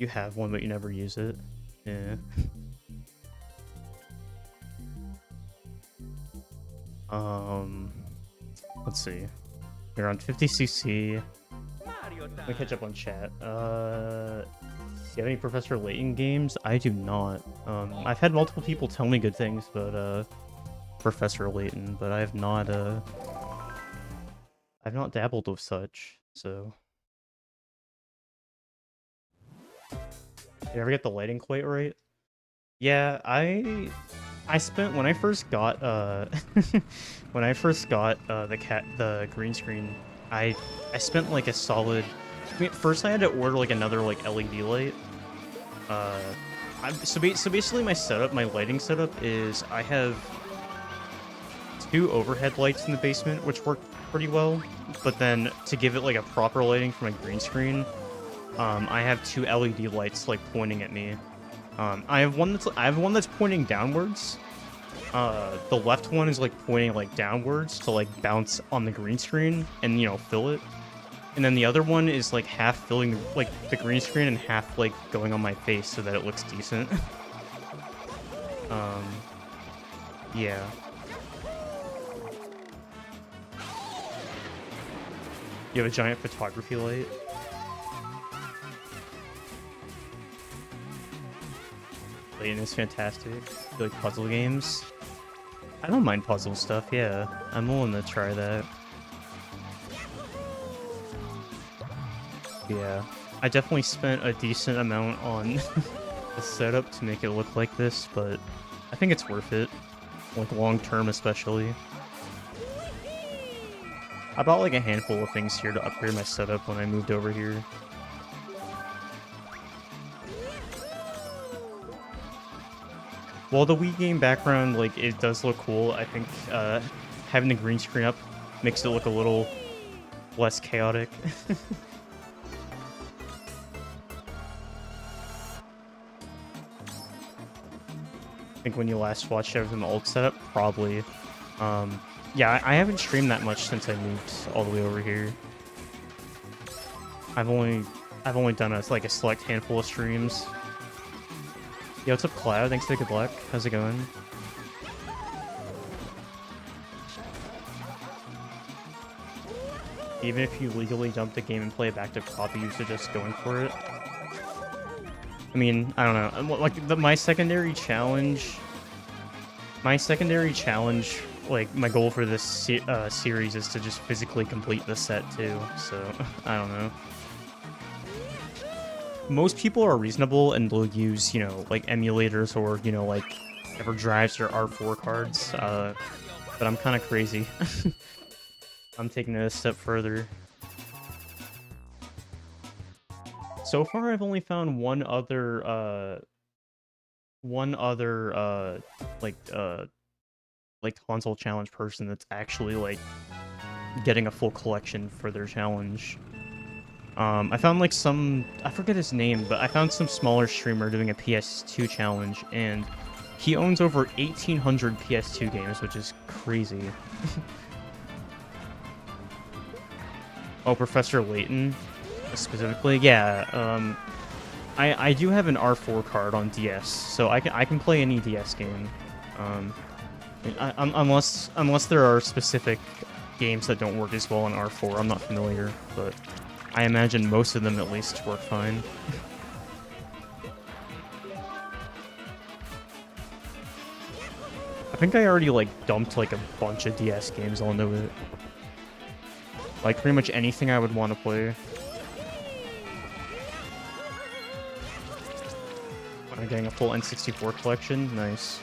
You have one, but you never use it. Yeah. Let's see. You're on 50cc. Let me catch up on chat. Do you have any Professor Layton games? I do not. I've had multiple people tell me good things about Professor Layton, but I've not dabbled with such. So, did you ever get the lighting quite right? Yeah, I spent when I first got when I first got the green screen, I spent like a solid. I mean, first I had to order like another like LED light. So basically my setup, my lighting setup is I have two overhead lights in the basement, which work pretty well. But then to give it like a proper lighting for my green screen, I have two LED lights like pointing at me. I have one that's pointing downwards. The left one is like pointing like downwards to like bounce on the green screen and fill it. And then the other one is like half filling like the green screen and half like going on my face so that it looks decent. Yeah. You have a giant photography light. Layton is fantastic. You like puzzle games? I don't mind puzzle stuff, yeah. I'm willing to try that. Yeah. I definitely spent a decent amount on the setup to make it look like this, but I think it's worth it. Like, long term especially. I bought like a handful of things here to upgrade my setup when I moved over here. While the Wii game background, like, it does look cool, I think having the green screen up makes it look a little less chaotic. I think when you last watched it from the old setup, probably. Yeah, I haven't streamed that much since I moved all the way over here. I've only done like a select handful of streams. Yo, what's up, Cloud? Thanks for the good luck. How's it going? Even if you legally dump the game and play a backed up copy, you should just going for it. I mean, I don't know. Like my secondary challenge, like my goal for this series is to just physically complete the set too. So I don't know. Most people are reasonable and will use, like emulators or, like whatever drives your R4 cards. But I'm kind of crazy. I'm taking it a step further. So far, I've only found one other like console challenge person that's actually like getting a full collection for their challenge. I found like I forget his name, but I found some smaller streamer doing a PS2 challenge, and he owns over 1,800 PS2 games, which is crazy. Oh, Professor Layton, specifically? Yeah, I do have an R4 card on DS, so I can play any DS game. Unless there are specific games that don't work as well on R4, I'm not familiar, but I imagine most of them at least work fine. I think I already like dumped like a bunch of DS games onto it. Like pretty much anything I would want to play. I'm getting a full N64 collection. Nice.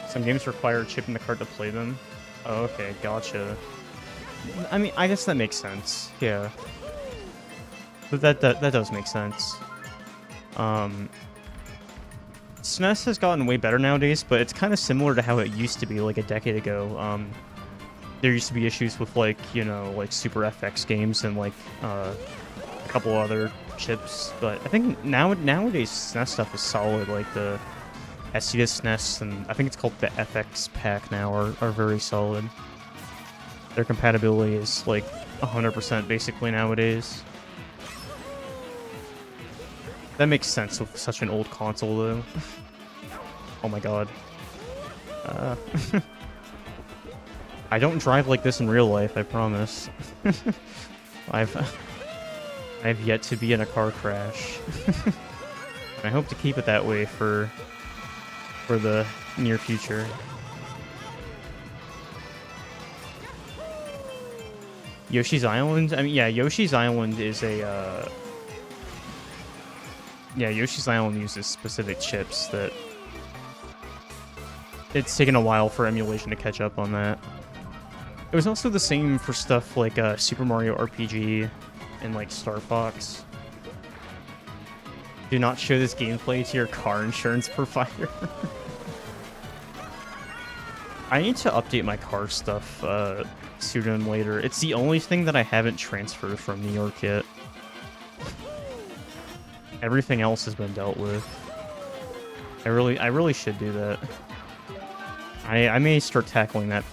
Some games require a chip in the card to play them. Oh, okay, gotcha. I mean, I guess that makes sense. Yeah. But that does make sense. SNES has gotten way better nowadays, but it's kind of similar to how it used to be like a decade ago. There used to be issues with like, like Super FX games and like a couple other chips, but I think nowadays SNES stuff is solid. Like the SCDS SNES and I think it's called the FX pack now are very solid. Their compatibility is like 100% basically nowadays. That makes sense with such an old console, though. Oh my god. Uh, I don't drive like this in real life, I promise. I've yet to be in a car crash. I hope to keep it that way for the near future. Yoshi's Island? I mean, yeah, Yoshi's Island is a, yeah, Yoshi's Island uses specific chips that... It's taken a while for emulation to catch up on that. It was also the same for stuff like Super Mario RPG and like Star Fox. Do not show this gameplay to your car insurance provider. I need to update my car stuff sooner than later. It's the only thing that I haven't transferred from New York yet. Everything else has been dealt with. I really should do that. I may start tackling that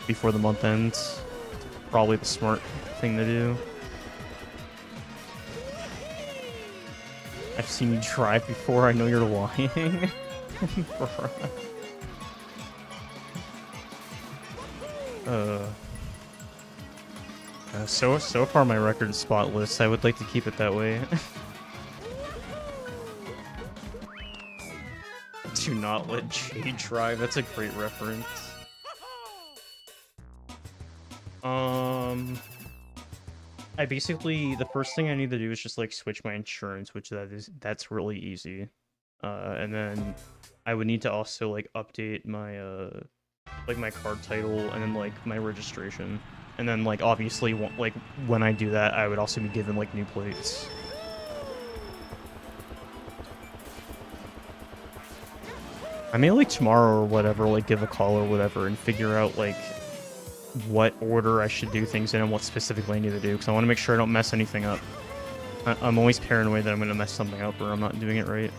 before the month ends. Probably the smart thing to do. I've seen you drive before, I know you're lying. So far my record is spotless. I would like to keep it that way. Do not let Jade drive. That's a great reference. I basically, the first thing I need to do is just like switch my insurance, which that's really easy. And then I would need to also like update my like my card title and then like my registration. And then like obviously like when I do that, I would also be given like new plates. I may like tomorrow or whatever, like give a call or whatever and figure out like what order I should do things in and what specifically I need to do, because I want to make sure I don't mess anything up. I'm always paranoid that I'm going to mess something up or I'm not doing it right.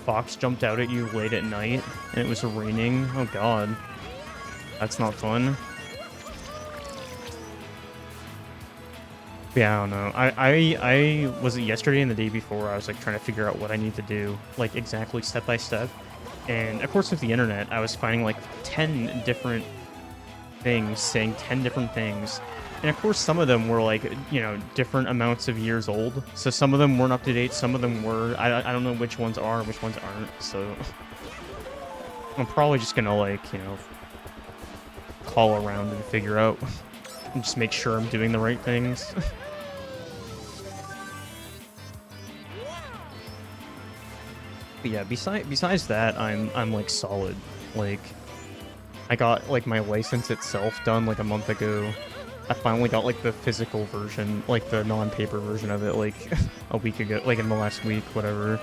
Fox jumped out at you late at night and it was raining. Oh god. That's not fun. Yeah, I don't know. I was it yesterday and the day before, I was like trying to figure out what I need to do, like exactly step by step. And of course with the internet, I was finding like 10 different things saying 10 different things. And of course some of them were like, you know, different amounts of years old. So some of them weren't up to date, some of them were. I don't know which ones are, which ones aren't. So I'm probably just gonna like, you know, call around and figure out and just make sure I'm doing the right things. But yeah, besides that, I'm like solid. Like I got like my license itself done like a month ago. I finally got like the physical version, like the non-paper version of it, like a week ago, like in the last week, whatever.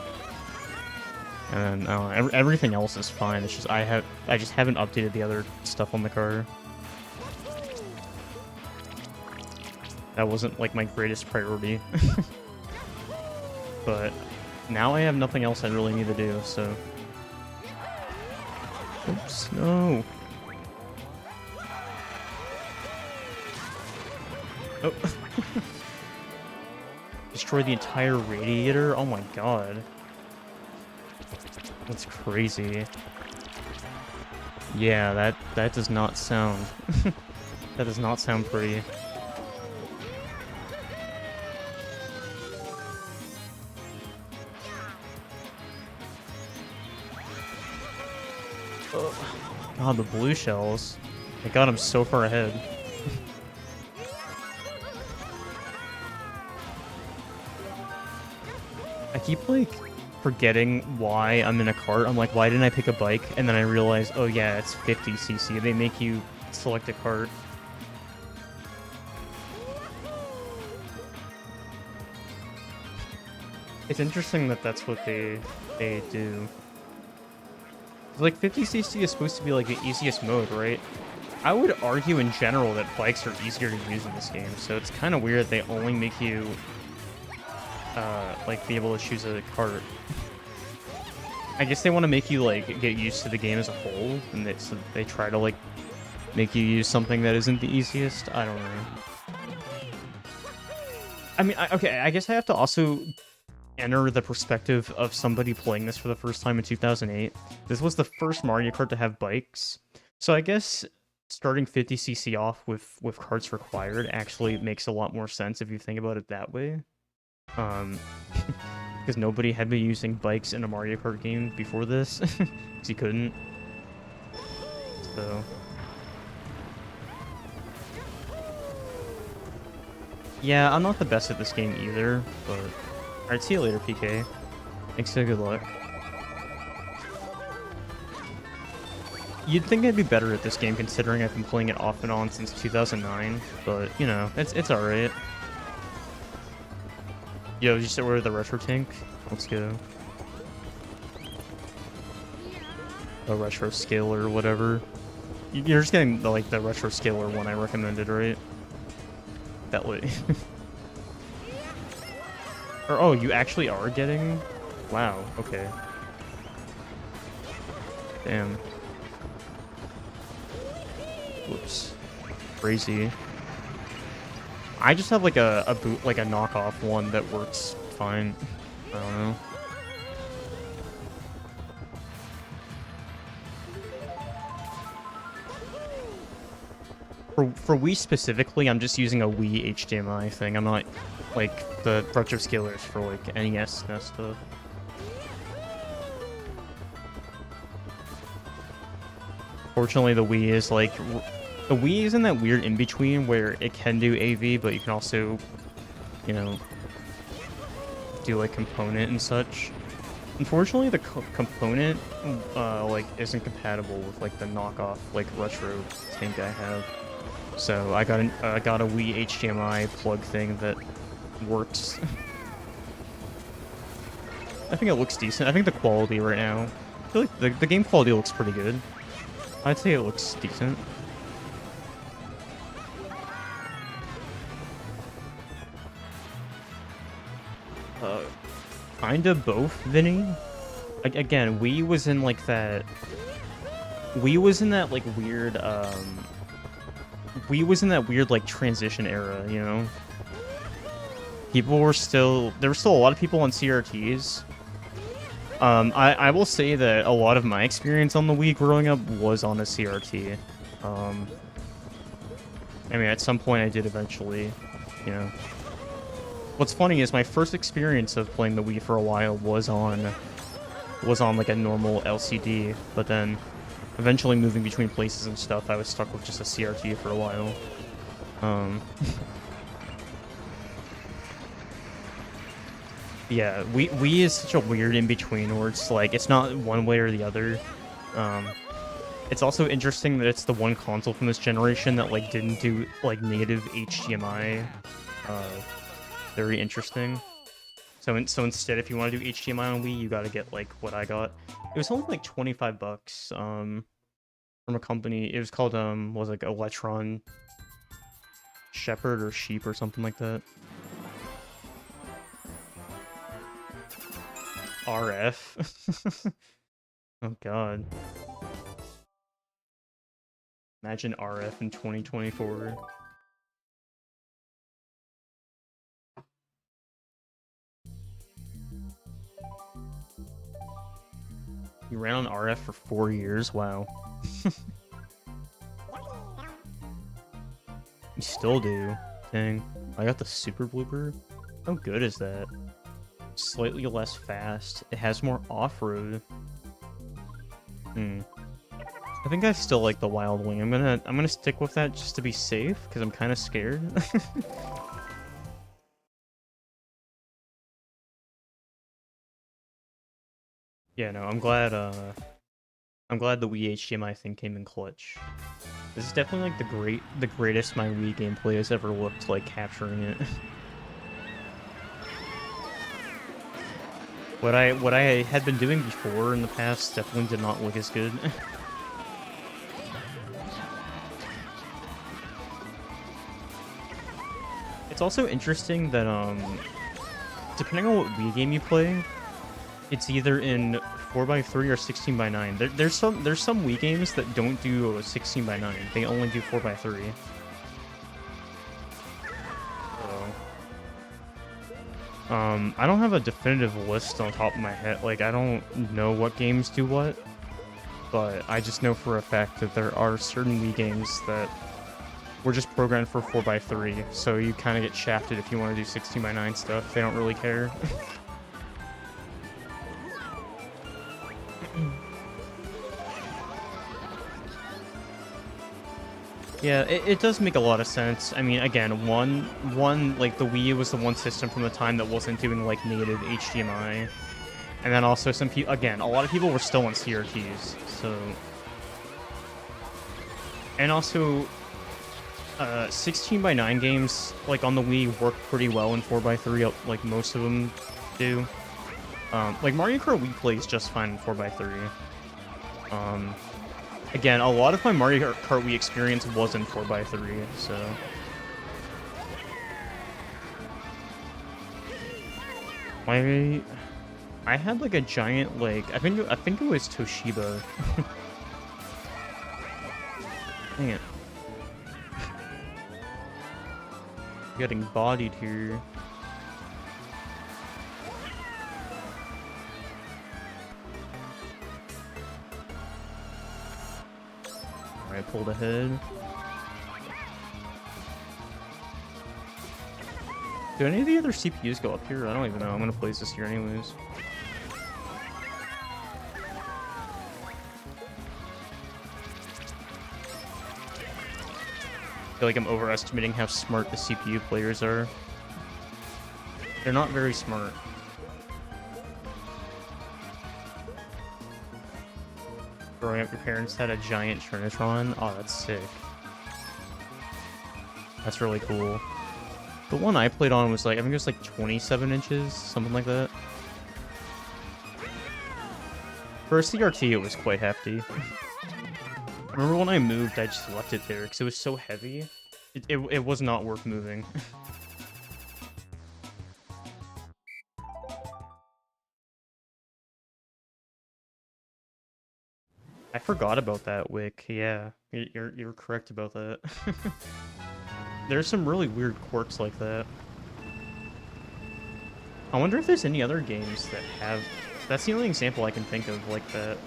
And everything else is fine. It's just I just haven't updated the other stuff on the car. That wasn't like my greatest priority. But now I have nothing else I really need to do, so... Oops, no. Oh. Destroy the entire radiator? Oh my god. That's crazy. Yeah, that does not sound... that does not sound pretty. God, the blue shells. I got him so far ahead. I keep, like, forgetting why I'm in a cart. I'm like, why didn't I pick a bike? And then I realize, oh yeah, it's 50cc. They make you select a cart. It's interesting that that's what they do. Like 50cc is supposed to be like the easiest mode, right? I would argue in general that bikes are easier to use in this game, so it's kind of weird they only make you like be able to choose a cart. I guess they want to make you like get used to the game as a whole, and so they try to like make you use something that isn't the easiest. I don't know. I mean, okay, I guess I have to also enter the perspective of somebody playing this for the first time in 2008. This was the first Mario Kart to have bikes, so I guess starting 50cc off with carts required actually makes a lot more sense if you think about it that way. Because nobody had been using bikes in a Mario Kart game before this, because you couldn't. So yeah, I'm not the best at this game either, but alright, see you later, PK. Thanks, so good luck. You'd think I'd be better at this game considering I've been playing it off and on since 2009, but, you know, it's alright. Yo, did you start with the retro tank? Let's go. A retro scaler or whatever. You're just getting the, like, the retro scaler one I recommended, right? That way. Or, oh, you actually are getting? Wow, okay. Damn. Whoops. Crazy. I just have like a boot, like a knockoff one that works fine. I don't know. For Wii specifically, I'm just using a Wii HDMI thing. I'm not like the retro scalers for like NES and stuff. Fortunately, the Wii is like the Wii is in that weird in between where it can do AV, but you can also, you know, do like component and such. Unfortunately, the component like isn't compatible with like the knockoff like retro tank I have. So I got a Wii HDMI plug thing that works. I think it looks decent. I think the quality right now, I feel like the game quality looks pretty good. I'd say it looks decent. Kinda both, Vinny. Again, Wii was in like that. Wii was in that like weird. Wii was in that weird like transition era, you know. People were still there were still a lot of people on CRTs. I will say that a lot of my experience on the Wii growing up was on a CRT. I mean, at some point I did eventually, you know. What's funny is my first experience of playing the Wii for a while was on like a normal LCD, but then eventually moving between places and stuff, I was stuck with just a CRT for a while. Yeah, Wii is such a weird in-between where it's like, it's not one way or the other. It's also interesting that it's the one console from this generation that like didn't do like native HDMI. Very interesting. So instead, if you want to do HDMI on Wii, you gotta get like what I got. It was only like $25. From a company. It was called was like Electron Shepherd or Sheep or something like that. RF. Oh god. Imagine RF in 2024. You ran on RF for 4 years? Wow. You still do. Dang. I got the super blooper. How good is that? Slightly less fast. It has more off-road. I think I still like the Wild Wing. I'm gonna stick with that just to be safe, because I'm kind of scared. Yeah, no, I'm glad the Wii HDMI thing came in clutch. This is definitely like the greatest my Wii gameplay has ever looked like capturing it. What I had been doing before in the past definitely did not look as good. It's also interesting that depending on what Wii game you play, It's either in 4x3 or 16x9. There's some Wii games that don't do 16x9. They only do 4x3. So, I don't have a definitive list on top of my head. Like, I don't know what games do what, but I just know for a fact that there are certain Wii games that were just programmed for 4x3. So you kind of get shafted if you want to do 16x9 stuff. They don't really care. Yeah, it does make a lot of sense. I mean, again, one like the Wii was the one system from the time that wasn't doing like native HDMI, and then also some people, again, a lot of people were still on CRTs, so, and also 16x9 games like on the Wii work pretty well in 4x3, like most of them do. Like Mario Kart Wii plays just fine in 4x3. Again, a lot of my Mario Kart Wii experience was in 4x3, so... I had like a giant, like, I think it was Toshiba. Dang it. Getting bodied here. I pulled ahead. Do any of the other CPUs go up here? I don't even know. I'm gonna place this here anyways. I feel like I'm overestimating how smart the CPU players are. They're not very smart. Growing up, your parents had a giant Trinitron. Oh, that's sick. That's really cool. The one I played on was like, I think it was like 27 inches, something like that. For a CRT, it was quite hefty. I remember when I moved, I just left it there because it was so heavy. It was not worth moving. I forgot about that, Wick. Yeah, you're correct about that. There's some really weird quirks like that. I wonder if there's any other games that have... That's the only example I can think of like that.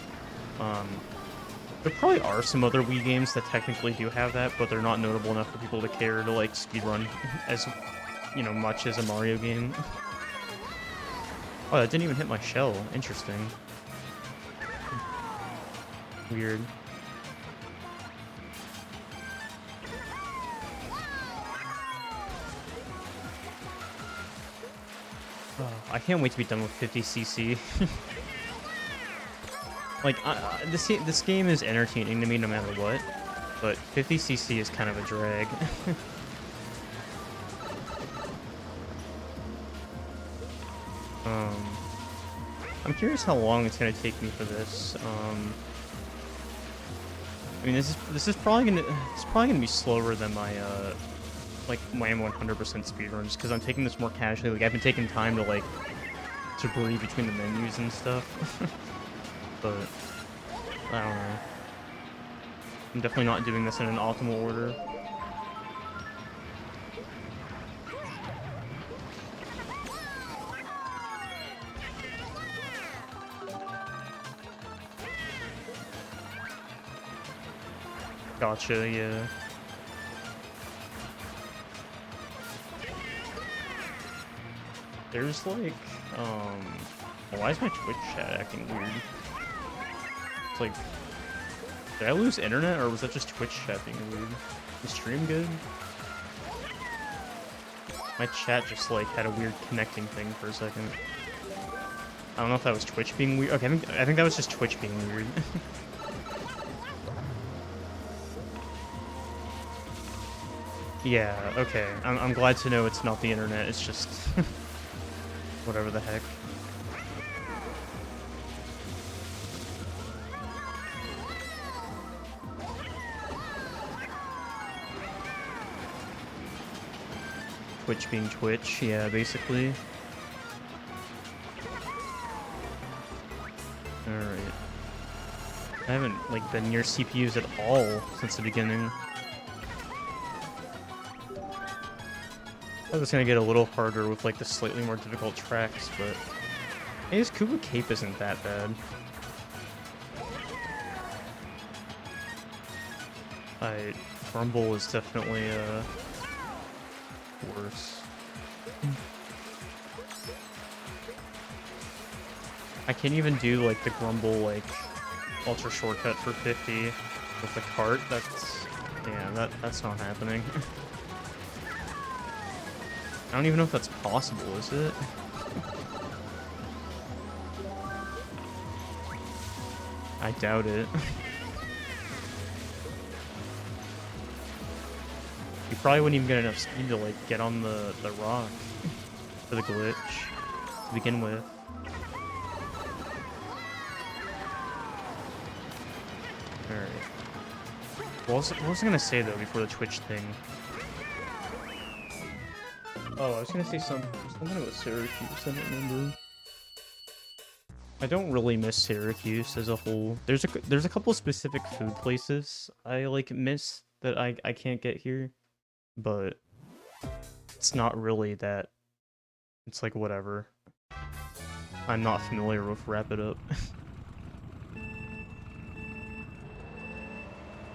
There probably are some other Wii games that technically do have that, but they're not notable enough for people to care to like speedrun as, you know, much as a Mario game. Oh, that didn't even hit my shell. Interesting. Weird. Oh, I can't wait to be done with 50cc. Like, this game is entertaining to me no matter what, but 50cc is kind of a drag. I'm curious how long it's gonna take me for this. I mean, this is probably gonna be slower than my like my 100% speedrun, just because I'm taking this more casually. Like I've been taking time to like to breathe between the menus and stuff. But I don't know. I'm definitely not doing this in an optimal order. Gotcha, yeah. There's like, why is my Twitch chat acting weird? It's like, did I lose internet or was that just Twitch chat being weird? Is the stream good? My chat just like had a weird connecting thing for a second. I don't know if that was Twitch being weird. Okay, I think that was just Twitch being weird. Yeah, okay. I'm glad to know it's not the internet, it's just whatever the heck. Twitch being Twitch, yeah, basically. Alright. I haven't, like, been near CPUs at all since the beginning. I thought it was gonna get a little harder with, like, the slightly more difficult tracks, but... Hey, this Kuba Cape isn't that bad. Grumble is definitely, worse. I can't even do, like, the Grumble, like, ultra shortcut for 50 with the cart. That's... yeah, that's not happening. I don't even know if that's possible, is it? I doubt it. You probably wouldn't even get enough speed to, like, get on the rock for the glitch to begin with. Alright. What was I gonna say, though, before the Twitch thing? Oh, I was gonna say something about Syracuse, I don't remember. I don't really miss Syracuse as a whole. There's a couple specific food places I, like, miss that I can't get here. But it's not really that. It's like, whatever. I'm not familiar with Wrap It Up.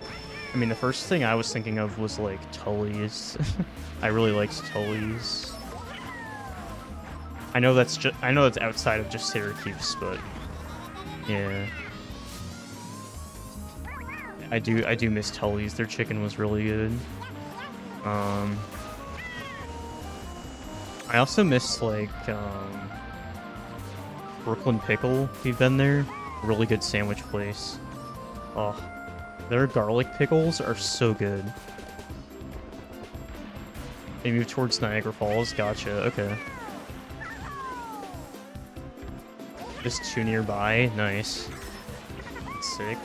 I mean, the first thing I was thinking of was, like, Tully's. I really liked Tully's. I know that's outside of just Syracuse, but yeah. I do miss Tully's. Their chicken was really good. I also miss, like, Brooklyn Pickle, if you've been there. Really good sandwich place. Oh, their garlic pickles are so good. They move towards Niagara Falls. Gotcha, okay. Just two nearby. Nice. Sick.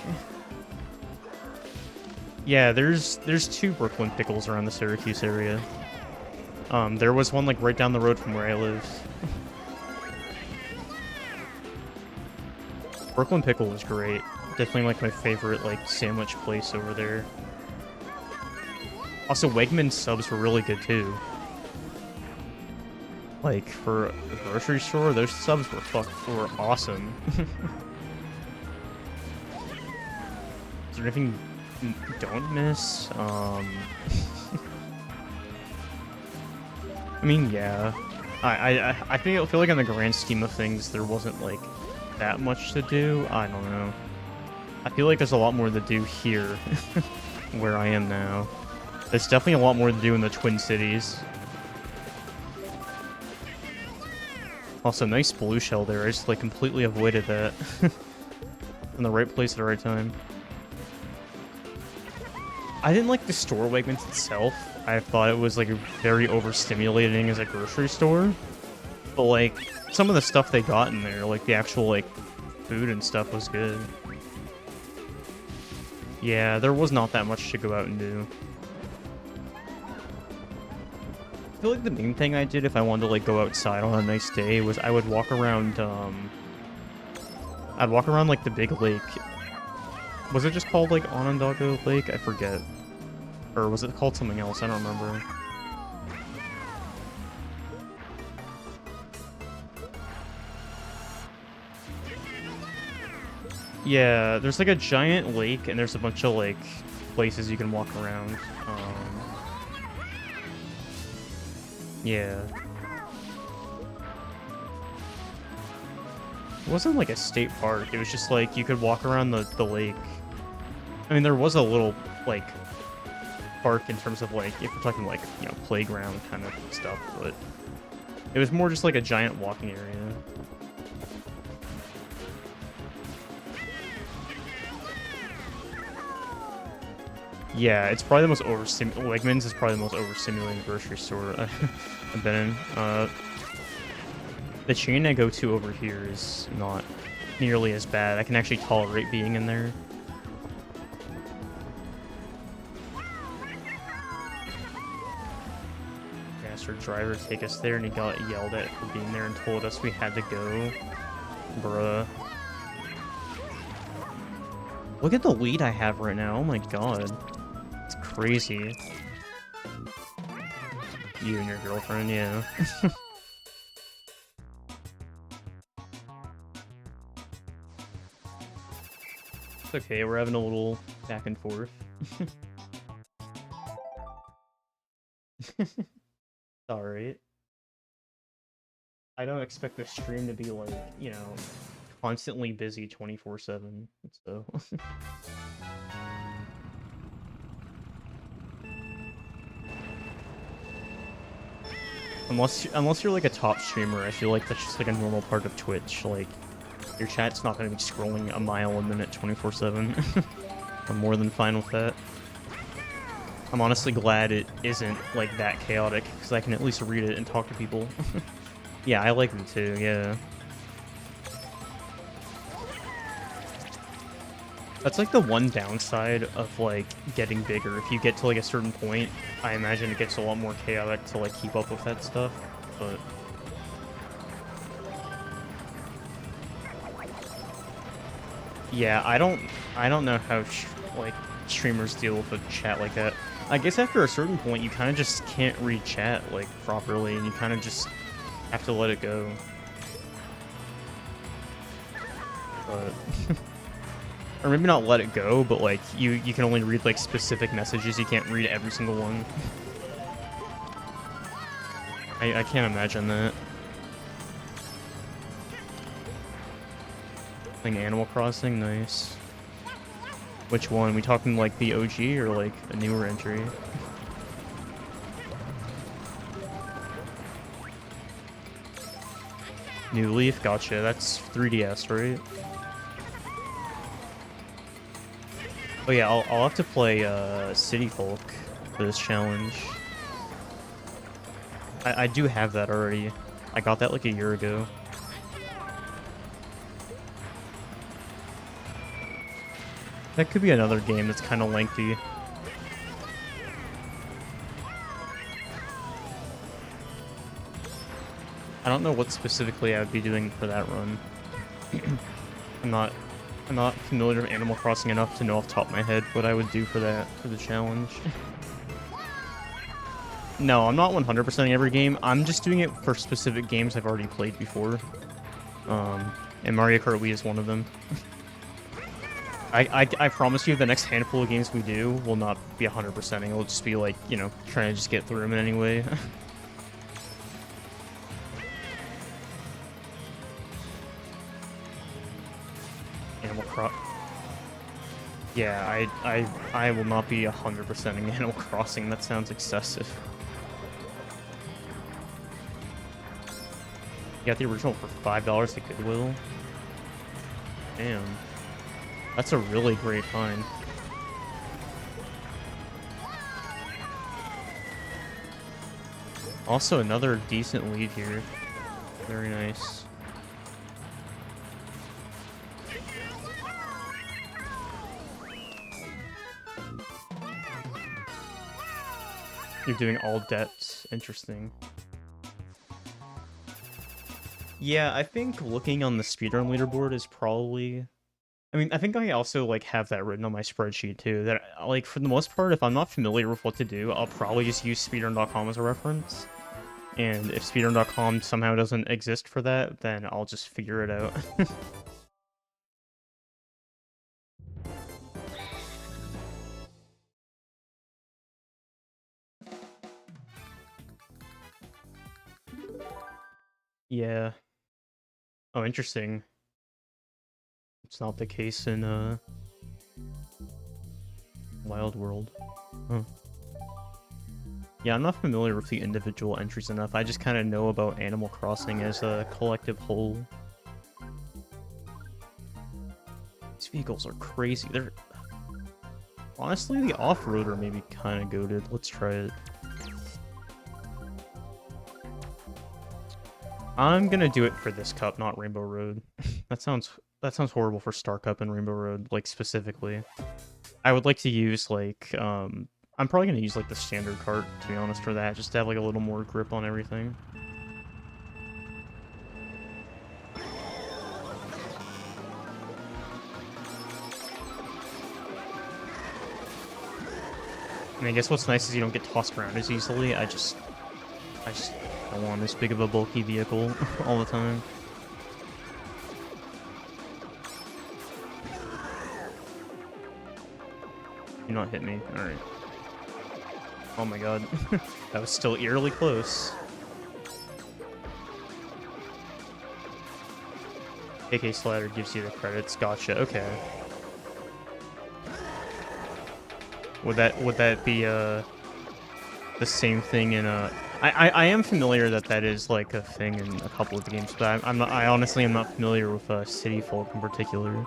Yeah, there's two Brooklyn Pickles around the Syracuse area. There was one, like, right down the road from where I live. Brooklyn Pickle was great. Definitely, like, my favorite, like, sandwich place over there. Also, Wegmans subs were really good, too. Like, for a grocery store, those subs were awesome. Is there anything you don't miss? I mean, yeah. I feel like in the grand scheme of things, there wasn't, like, that much to do. I don't know. I feel like there's a lot more to do here, where I am now. There's definitely a lot more to do in the Twin Cities. Also, nice blue shell there. I just, like, completely avoided that. In the right place at the right time. I didn't like the store Wegmans itself. I thought it was, like, very overstimulating as a grocery store. But, like, some of the stuff they got in there, like, the actual, like, food and stuff was good. Yeah, there was not that much to go out and do. I feel like the main thing I did if I wanted to, like, go outside on a nice day was I would walk around, I'd walk around, like, the big lake. Was it just called, like, Onondaga Lake? I forget. Or was it called something else? I don't remember. Yeah, there's, like, a giant lake, and there's a bunch of, like, places you can walk around. Yeah. It wasn't, like, a state park. It was just, like, you could walk around the lake. I mean, there was a little, like, park in terms of, like, if we're talking, like, you know, playground kind of stuff, but it was more just, like, a giant walking area. Yeah, it's probably the most Wegmans is probably the most overstimulating grocery store I've been in. The chain I go to over here is not nearly as bad. I can actually tolerate being in there. Asked our driver to take us there, and he got yelled at for being there and told us we had to go. Bruh. Look at the lead I have right now. Oh my god. It's crazy. You and your girlfriend, yeah. It's okay, we're having a little back and forth. Alright. I don't expect the stream to be like, you know, constantly busy 24/7, so... Unless you're like a top streamer, I feel like that's just like a normal part of Twitch, like, your chat's not gonna be scrolling a mile a minute 24/7. I'm more than fine with that. I'm honestly glad it isn't like that chaotic, because I can at least read it and talk to people. Yeah, I like them too, yeah. That's like the one downside of like getting bigger. If you get to like a certain point, I imagine it gets a lot more chaotic to like keep up with that stuff, but... Yeah, I don't know how like streamers deal with a chat like that. I guess after a certain point, you kind of just can't read chat like properly, and you kind of just have to let it go. But or maybe not let it go, but like you can only read like specific messages. You can't read every single one. I can't imagine that. Playing Animal Crossing, nice. Which one? We talking like the OG or like a newer entry? New Leaf, gotcha. That's 3DS, right? Oh yeah, I'll have to play City Folk for this challenge. I do have that already. I got that like a year ago. That could be another game that's kind of lengthy. I don't know what specifically I would be doing for that run. I'm not familiar with Animal Crossing enough to know off the top of my head what I would do for the challenge. No, I'm not 100%ing every game. I'm just doing it for specific games I've already played before. And Mario Kart Wii is one of them. I promise you the next handful of games we do will not be 100%ing. It'll just be like, you know, trying to just get through them in any way. Animal Crossing. Yeah, I will not be 100%ing Animal Crossing. That sounds excessive. You got the original for $5 at Goodwill? Damn. That's a really great find. Also, another decent lead here. Very nice. You're doing all depths. Interesting. Yeah, I think looking on the speedrun leaderboard is probably... I mean, I think I also, like, have that written on my spreadsheet, too. That, like, for the most part, if I'm not familiar with what to do, I'll probably just use speedrun.com as a reference. And if speedrun.com somehow doesn't exist for that, then I'll just figure it out. Yeah. Oh, interesting. It's not the case in, Wild World. Huh. Yeah, I'm not familiar with the individual entries enough. I just kind of know about Animal Crossing as a collective whole. These vehicles are crazy. They're... Honestly, the off-roader may be kind of goated. Let's try it. I'm gonna do it for this cup, not Rainbow Road. That sounds horrible for Star Cup and Rainbow Road, like, specifically. I would like to use, like, I'm probably gonna use, like, the standard cart, to be honest, for that, just to have, like, a little more grip on everything. I guess what's nice is you don't get tossed around as easily. I just don't want this big of a bulky vehicle all the time. Do not hit me. Alright. Oh my god. That was still eerily close. AK slider gives you the credits. Gotcha. Okay. Would that be the same thing in a? I am familiar that is like a thing in a couple of the games, but I'm not. I honestly am not familiar with City Folk in particular.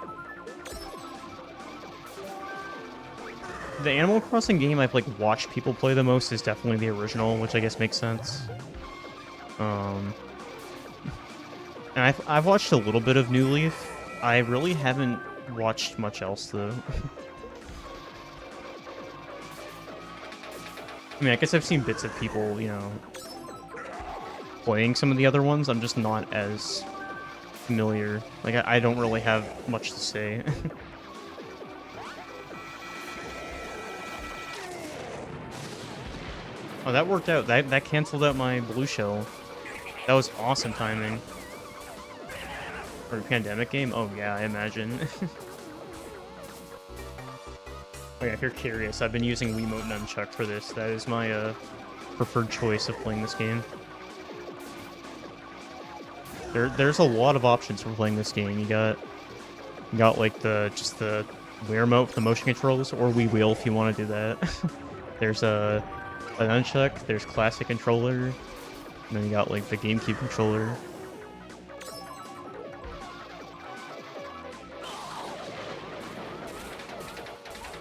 The Animal Crossing game I've like watched people play the most is definitely the original, which I guess makes sense. And I've watched a little bit of New Leaf. I really haven't watched much else though. I mean, I guess I've seen bits of people, you know, playing some of the other ones. I'm just not as familiar. Like, I don't really have much to say. Oh, that worked out. That canceled out my blue shell. That was awesome timing. For a pandemic game? Oh, yeah, I imagine. Oh yeah, if you're curious, I've been using Wiimote Nunchuck for this. That is my preferred choice of playing this game. There's a lot of options for playing this game. You got like just the Wii remote for the motion controls, or Wii Wheel if you want to do that. There's a Nunchuck, there's classic controller, and then you got like the GameCube controller.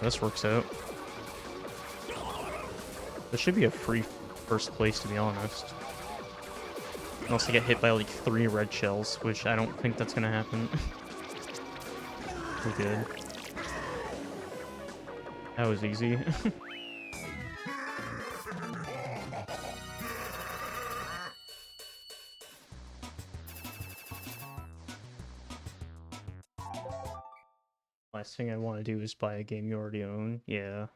This works out. This should be a free first place, to be honest. Unless I get hit by like 3 red shells, which I don't think that's gonna happen. We're good. That was easy. Last thing I want to do is buy a game you already own. Yeah.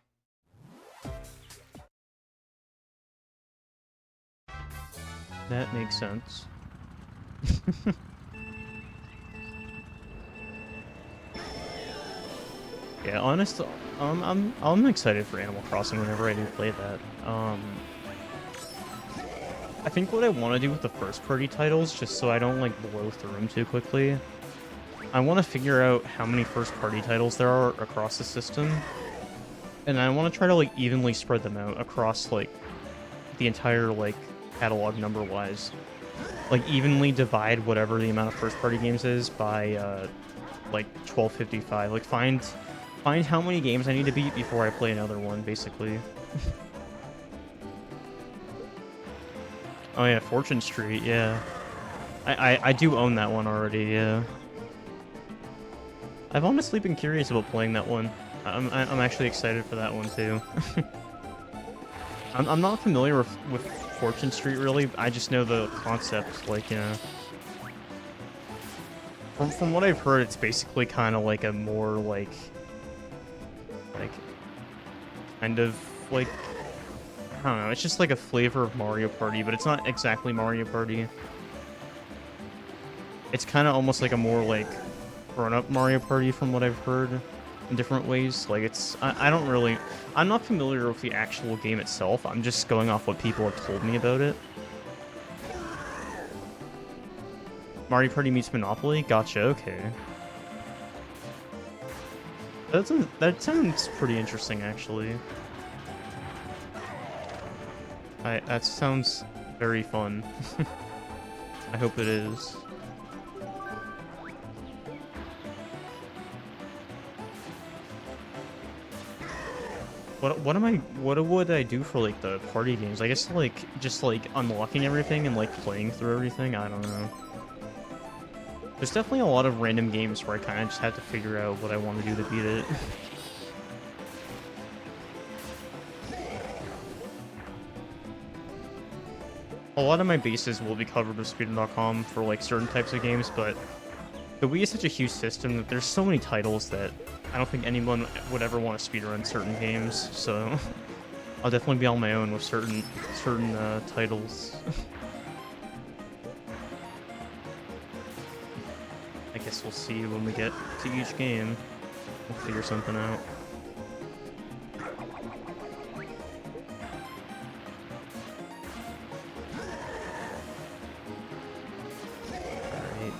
That makes sense. Yeah, honest, I'm excited for Animal Crossing whenever I do play that. I think what I want to do with the first party titles, just so I don't like blow through them too quickly, I want to figure out how many first-party titles there are across the system, and I want to try to like evenly spread them out across like the entire like catalog number-wise. Like evenly divide whatever the amount of first-party games is by like 1255. Like find how many games I need to beat before I play another one, basically. Oh yeah, Fortune Street. Yeah, I do own that one already. Yeah. I've honestly been curious about playing that one. I'm actually excited for that one too. I'm not familiar with Fortune Street really. I just know the concept, like, you know. From what I've heard, it's basically kind of like a more like kind of like, I don't know. It's just like a flavor of Mario Party, but it's not exactly Mario Party. It's kind of almost like a more like grown-up Mario Party from what I've heard in different ways. Like I'm not familiar with the actual game itself. I'm just going off what people have told me about it. Mario Party meets Monopoly? Gotcha, okay. That sounds pretty interesting, actually. That sounds very fun. I hope it is. What would I do for like the party games? I guess like just like unlocking everything and like playing through everything. I don't know. There's definitely a lot of random games where I kind of just have to figure out what I want to do to beat it. A lot of my bases will be covered with speedrun.com for like certain types of games, but the Wii is such a huge system that there's so many titles that I don't think anyone would ever want to speedrun certain games, so I'll definitely be on my own with certain titles. I guess we'll see when we get to each game. We'll figure something out. Alright.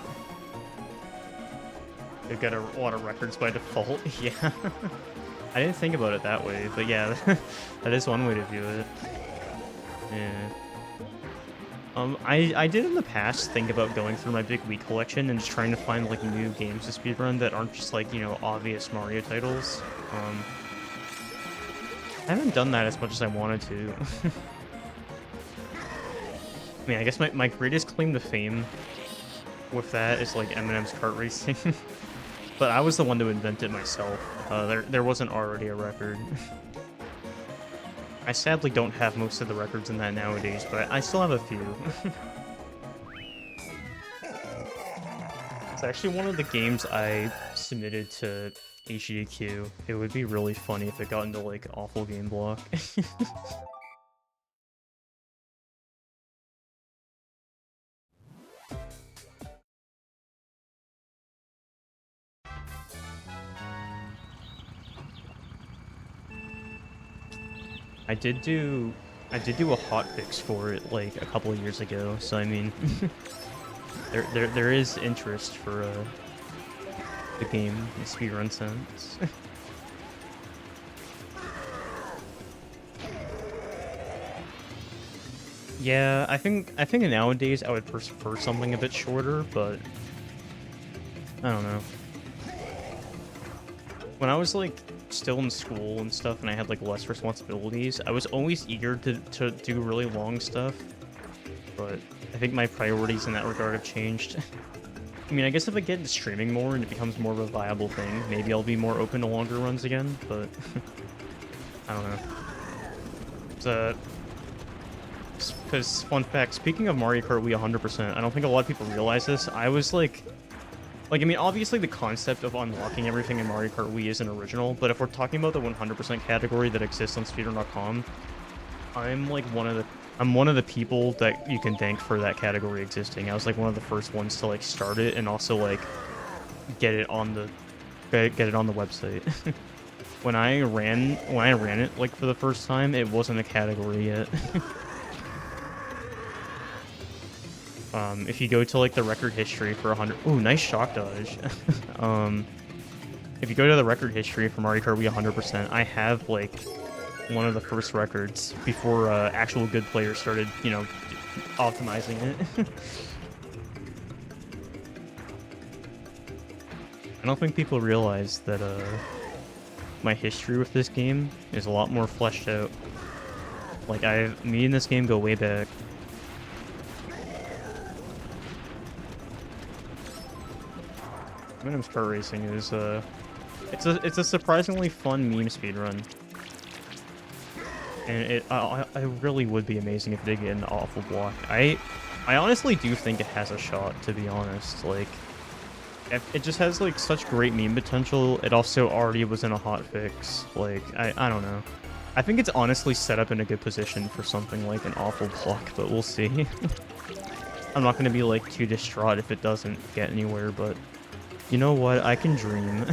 They've got a lot of records by default. Yeah. I didn't think about it that way, but yeah, that is one way to view it. Yeah. I did in the past think about going through my big Wii collection and just trying to find like new games to speedrun that aren't just like, you know, obvious Mario titles. I haven't done that as much as I wanted to. I mean, I guess my greatest claim to fame with that is like Eminem's kart racing. But I was the one to invent it myself. There wasn't already a record. I sadly don't have most of the records in that nowadays, but I still have a few. It's actually one of the games I submitted to HDQ. It would be really funny if it got into, like, awful game block. I did do a hotfix for it, like, a couple of years ago, so I mean... there is interest for, the game in speedrun sense. Yeah, I think nowadays I would prefer something a bit shorter, but I don't know. When I was like still in school and stuff, and I had like less responsibilities, I was always eager to do really long stuff. But I think my priorities in that regard have changed. I mean, I guess if I get into streaming more and it becomes more of a viable thing, maybe I'll be more open to longer runs again. But I don't know. It's because, fun fact, speaking of Mario Kart Wii 100%, I don't think a lot of people realize this. I was like, I mean, obviously the concept of unlocking everything in Mario Kart Wii isn't original, but if we're talking about the 100% category that exists on speedrun.com, I'm like one of the people that you can thank for that category existing. I was like one of the first ones to like start it and also like get it on the website. When I ran it like for the first time, it wasn't a category yet. If you go to like the record history for 100, ooh, nice shock dodge. If you go to the record history for Mario Kart Wii 100%, I have like one of the first records before actual good players started, you know, optimizing it. I don't think people realize that my history with this game is a lot more fleshed out. Like me and this game go way back. Eminem's kart racing is it's a surprisingly fun meme speedrun. And I really would be amazing if they get an awful block. I honestly do think it has a shot, to be honest. Like, it just has like such great meme potential. It also already was in a hotfix. Like, I don't know. I think it's honestly set up in a good position for something like an awful block, but we'll see. I'm not gonna be like too distraught if it doesn't get anywhere, but you know what? I can dream.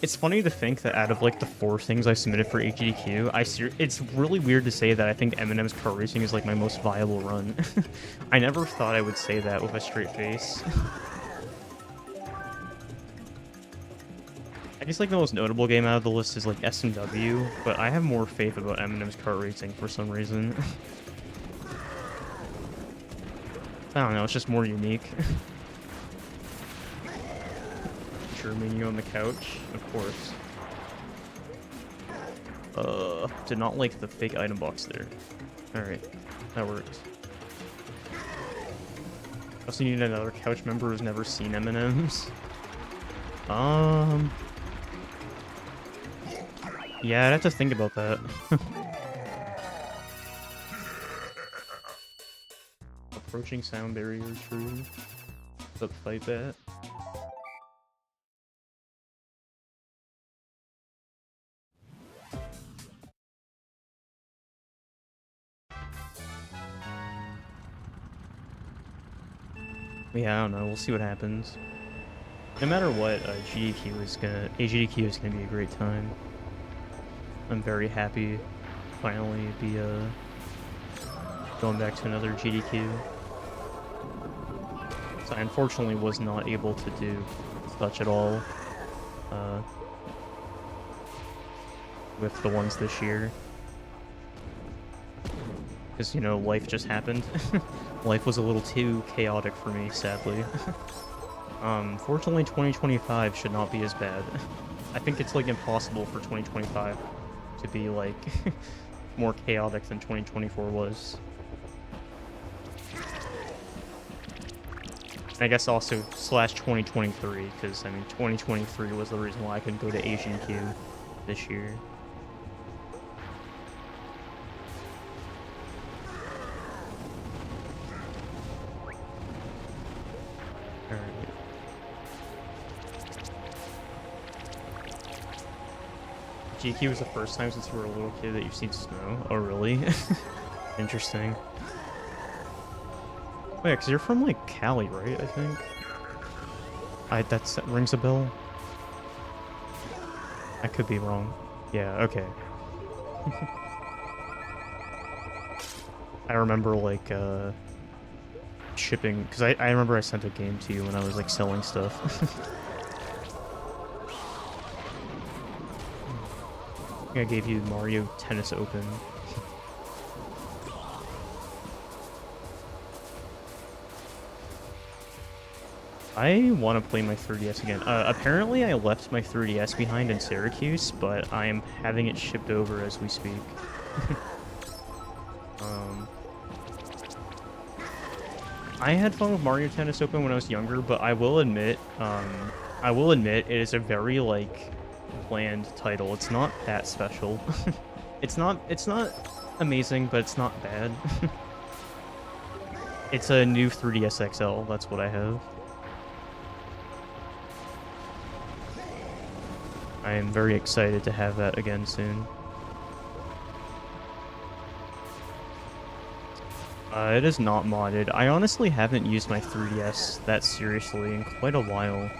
It's funny to think that out of like the 4 things I submitted for HDQ, it's really weird to say that I think Eminem's kart racing is like my most viable run. I never thought I would say that with a straight face. I guess like the most notable game out of the list is like S&W, but I have more faith about Eminem's kart racing for some reason. I don't know, it's just more unique. Sure, menu on the couch, of course. Did not like the fake item box there. Alright, that works. Also need another couch member who's never seen M&M's. Yeah, I'd have to think about that. Approaching sound barrier, true. The fight that. Yeah, I don't know. We'll see what happens. No matter what, AGDQ is gonna be a great time. I'm very happy to finally be going back to another GDQ. So I unfortunately was not able to do such at all uh, with the ones this year. Because, you know, life just happened. Life was a little too chaotic for me, sadly. Fortunately, 2025 should not be as bad. I think it's, like, impossible for 2025 to be, like, more chaotic than 2024 was. And I guess also slash 2023, because, I mean, 2023 was the reason why I couldn't go to Asian Q this year. Alright. GQ was the first time since you were a little kid that you've seen snow? Oh, really? Interesting. Oh, yeah, because you're from, like, Cali, right, I think? That rings a bell? I could be wrong. Yeah, okay. I remember, like, shipping... Because I remember I sent a game to you when I was, like, selling stuff. I think I gave you Mario Tennis Open. I want to play my 3DS again. Apparently I left my 3DS behind in Syracuse, but I am having it shipped over as we speak. I had fun with Mario Tennis Open when I was younger, but I will admit it is a very, like, bland title. It's not that special. It's not amazing, but it's not bad. It's a new 3DS XL, that's what I have. I am very excited to have that again soon. It is not modded. I honestly haven't used my 3DS that seriously in quite a while.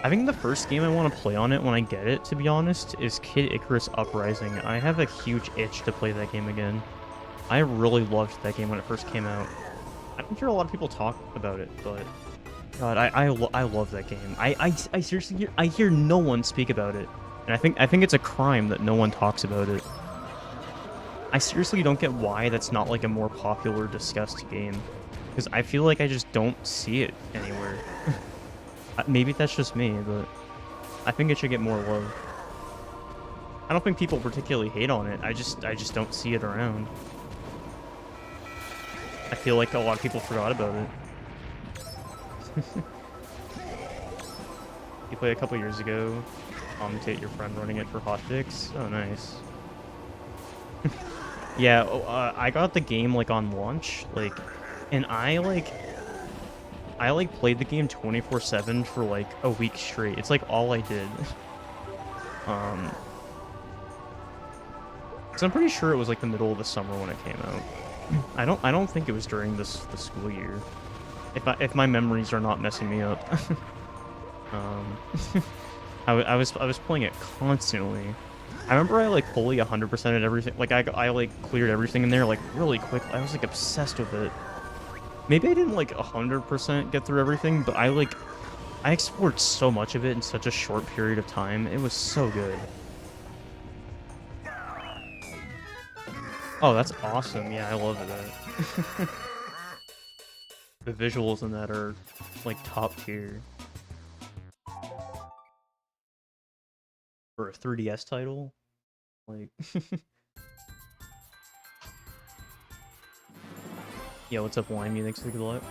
I think the first game I want to play on it when I get it, to be honest, is Kid Icarus Uprising. I have a huge itch to play that game again. I really loved that game when it first came out. I don't hear a lot of people talk about it, but God, I love that game. I seriously hear no one speak about it, and I think it's a crime that no one talks about it. I seriously don't get why that's not like a more popular, discussed game, because I feel like I just don't see it anywhere. Maybe that's just me, but I think it should get more love. I don't think people particularly hate on it. I just don't see it around. I feel like a lot of people forgot about it. You played a couple years ago. Commentate your friend running it for hotfix. Oh, nice. Yeah, I got the game like on launch, like, and I played the game 24/7 for like a week straight. It's like all I did. So I'm pretty sure it was like the middle of the summer when it came out. I don't think it was during the school year. If my memories are not messing me up. I was playing it constantly. I remember I like fully 100%ed everything. Like I like cleared everything in there like really quick. I was like obsessed with it. Maybe I didn't like 100% get through everything, but I explored so much of it in such a short period of time. It was so good. Oh, that's awesome. Yeah, I love that. The visuals in that are like top tier. For a 3DS title? Like yeah, what's up, Wine? Thanks for the lot.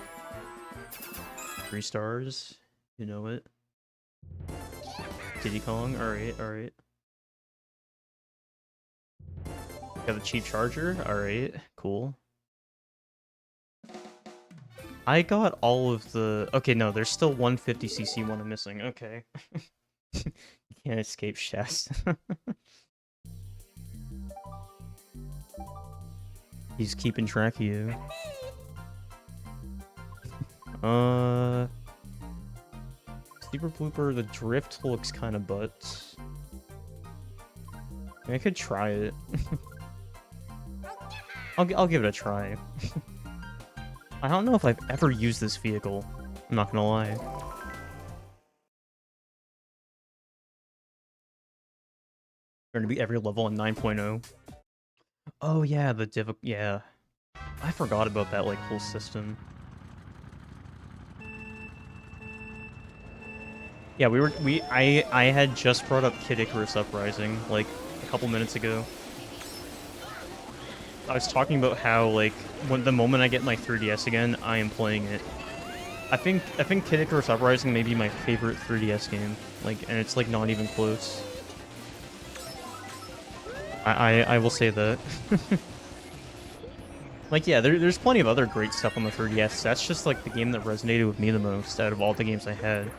3 stars. You know it. Diddy Kong. Alright, alright. Got a cheap charger. Alright, cool. I got all of the... Okay, no, there's still 150cc one I'm missing. Okay. You can't escape Shast. He's keeping track of you. Uh, Sleeper Blooper, the drift looks kind of butts. I could try it. I'll give it a try. I don't know if I've ever used this vehicle. I'm not gonna lie. Going to be every level in 9.0. Oh yeah, yeah. I forgot about that like whole system. Yeah, I had just brought up Kid Icarus Uprising like a couple minutes ago. I was talking about how like the moment I get my 3DS again, I am playing it. I think Kid Icarus Uprising may be my favorite 3DS game. Like, and it's like not even close. I will say that. Like, yeah, there's plenty of other great stuff on the 3DS. That's just like the game that resonated with me the most out of all the games I had.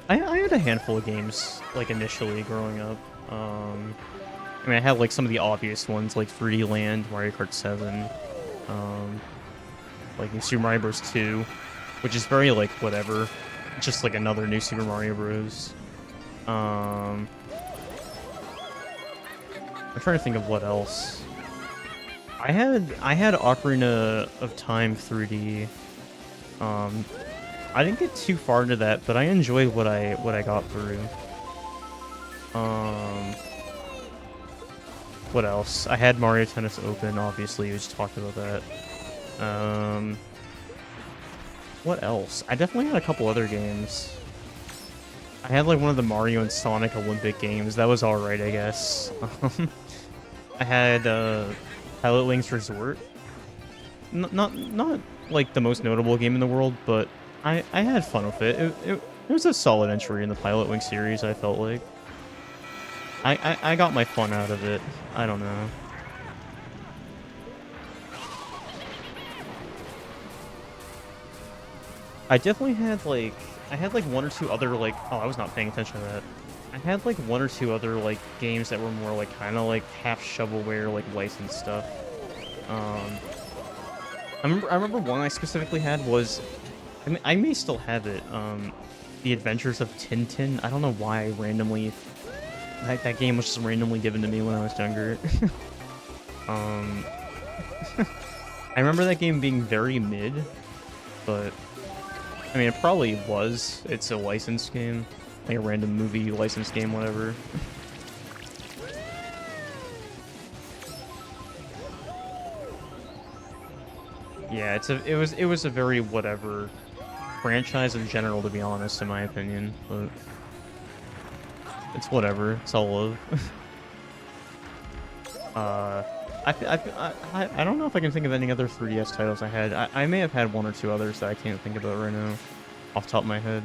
I had a handful of games like initially growing up. I mean, I had like some of the obvious ones like 3D Land, Mario Kart 7, like New Super Mario Bros. 2, which is very like whatever, just like another New Super Mario Bros. I'm trying to think of what else. I had Ocarina of Time 3D. I didn't get too far into that, but I enjoyed what I got through. What else? I had Mario Tennis Open, obviously, we just talked about that. What else? I definitely had a couple other games. I had like one of the Mario and Sonic Olympic games. That was alright, I guess. I had Pilot Wings Resort. Not like the most notable game in the world, but I had fun with it. It was a solid entry in the Pilot Wings series, I felt like. I got my fun out of it. I don't know. I definitely had like one or two other like oh, I was not paying attention to that. I had like one or two other like games that were more like kind of like half shovelware like licensed stuff. I remember one I specifically had was I mean I may still have it. The Adventures of Tintin. I don't know why I randomly that game was just randomly given to me when I was younger. I remember that game being very mid, but I mean, it probably was. It's a licensed game. Like a random movie licensed game, whatever. Yeah, it was a very whatever franchise in general, to be honest, in my opinion. But it's whatever. It's all love. I don't know if I can think of any other 3DS titles I had. I may have had one or two others that I can't think about right now, off the top of my head.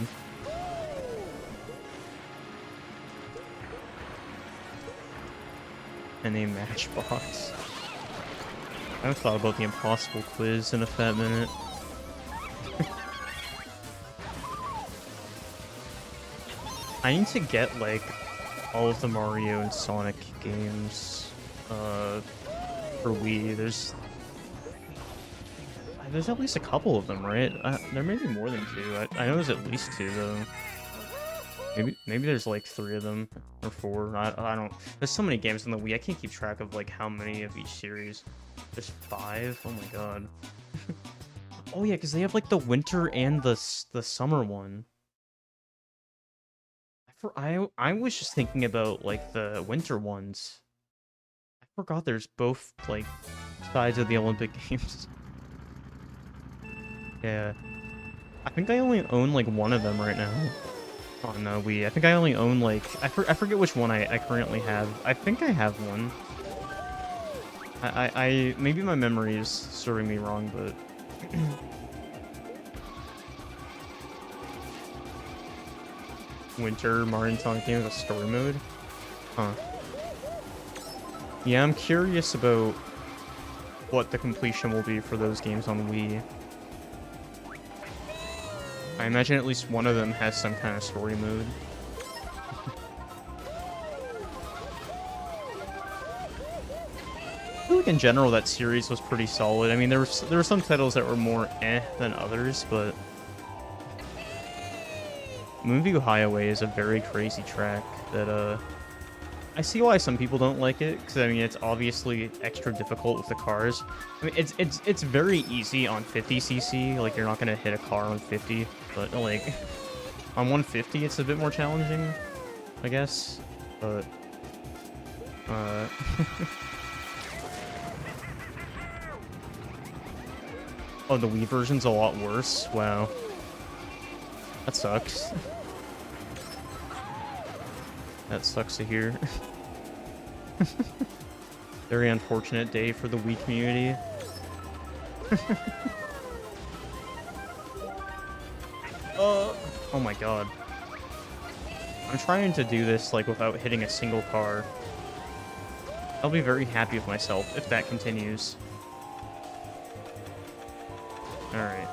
And a Matchbox. I haven't thought about the Impossible Quiz in a fat minute. I need to get, like, all of the Mario and Sonic games, for Wii. There's at least a couple of them, right? There may be more than two. I know there's at least two, though. Maybe there's like 3 of them, or 4. I don't... There's so many games on the Wii, I can't keep track of, like, how many of each series. There's 5? Oh my god. Oh yeah, because they have, like, the winter and the summer one. I was just thinking about, like, the winter ones. I forgot there's both, like, sides of the Olympic Games. Yeah. I think I only own, like, one of them right now. On Wii. I think I only own, like... I forget which one I currently have. I think I have one. Maybe my memory is serving me wrong, but... Winter Mario and Sonic game with a story mode? Huh. Yeah, I'm curious about what the completion will be for those games on Wii. I imagine at least one of them has some kind of story mode. like in general that series was pretty solid. I mean, there were some titles that were more than others, but Moonview Highway is a very crazy track that I see why some people don't like it, because I mean it's obviously extra difficult with the cars. I mean it's very easy on 50cc, like you're not gonna hit a car on 50, but like on 150 it's a bit more challenging, I guess. But oh, the Wii version's a lot worse. Wow, that sucks. That sucks to hear. Very unfortunate day for the Wii community. Oh my god. I'm trying to do this like without hitting a single car. I'll be very happy with myself if that continues. Alright.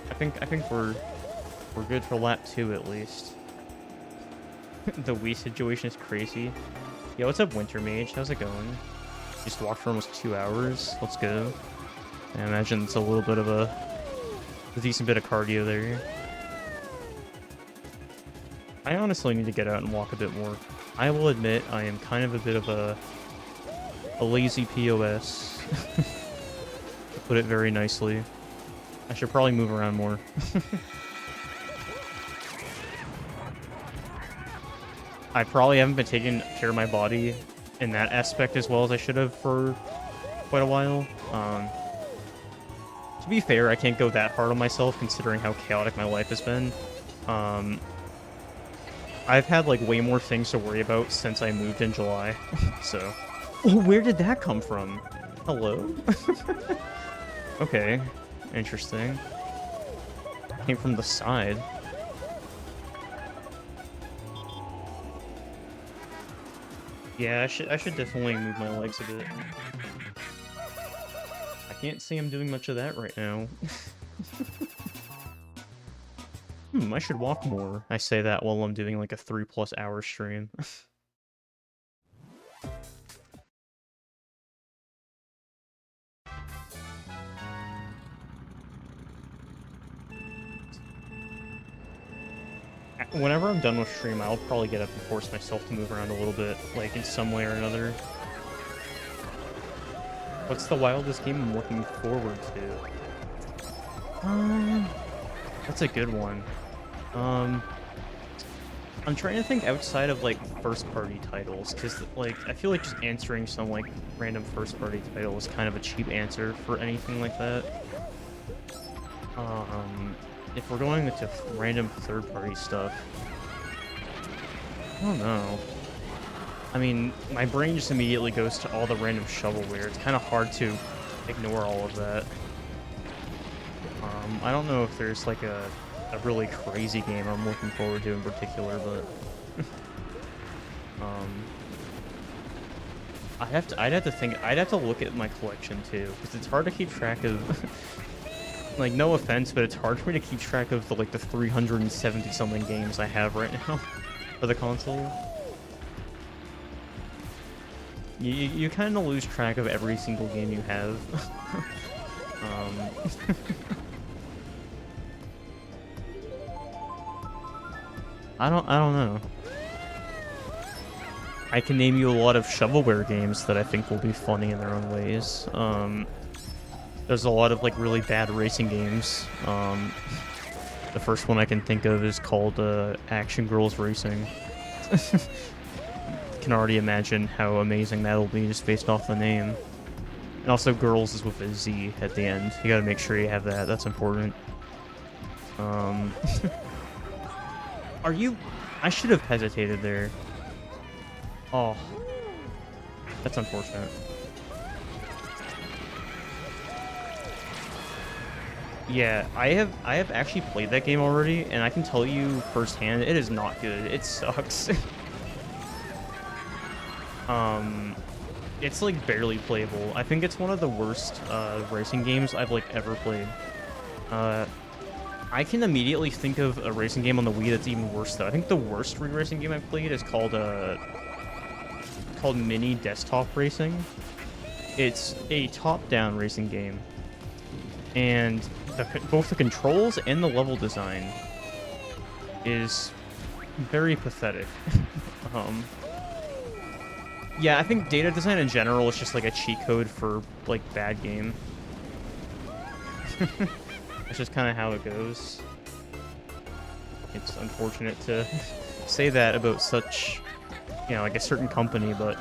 I think we're good for lap 2 at least. The Wii situation is crazy. Yo, what's up, Winter Mage? How's it going? Just walked for almost 2 hours. Let's go. I imagine it's a little bit of a decent bit of cardio there. I honestly need to get out and walk a bit more. I will admit I am kind of a bit of a lazy POS. To put it very nicely. I should probably move around more. I probably haven't been taking care of my body in that aspect as well as I should have for quite a while. To be fair, I can't go that hard on myself considering how chaotic my life has been. I've had like way more things to worry about since I moved in July, so... Oh, where did that come from? Hello? Okay, interesting. Came from the side. Yeah, I should definitely move my legs a bit. I can't see I'm doing much of that right now. I should walk more. I say that while I'm doing like a 3+ hour stream. Whenever I'm done with stream, I'll probably get up and force myself to move around a little bit, like in some way or another. What's the wildest game I'm looking forward to? That's a good one. I'm trying to think outside of like first-party titles, because like I feel like just answering some like random first-party title is kind of a cheap answer for anything like that. If we're going into random third-party stuff, I don't know. I mean, my brain just immediately goes to all the random shovelware. It's kind of hard to ignore all of that. I don't know if there's like a really crazy game I'm looking forward to in particular, but I'd have to look at my collection too, because it's hard to keep track of. Like, no offense, but it's hard for me to keep track of the 370 something games I have right now for the console. You kind of lose track of every single game you have. I don't know. I can name you a lot of shovelware games that I think will be funny in their own ways. There's a lot of like really bad racing games. The first one I can think of is called Action Girls Racing. Can already imagine how amazing that'll be just based off the name. And also Girls is with a Z at the end. You gotta make sure you have that. That's important. Are you... I should have hesitated there. Oh. That's unfortunate. Yeah, I have actually played that game already, and I can tell you firsthand, it is not good. It sucks. It's like barely playable. I think it's one of the worst racing games I've like ever played. I can immediately think of a racing game on the Wii that's even worse though. I think the worst racing game I've played is called Mini Desktop Racing. It's a top-down racing game, and both the controls and the level design is very pathetic. um, yeah, I think data design in general is just like a cheat code for like bad game. That's just kind of how it goes. It's unfortunate to say that about such, you know, like a certain company, but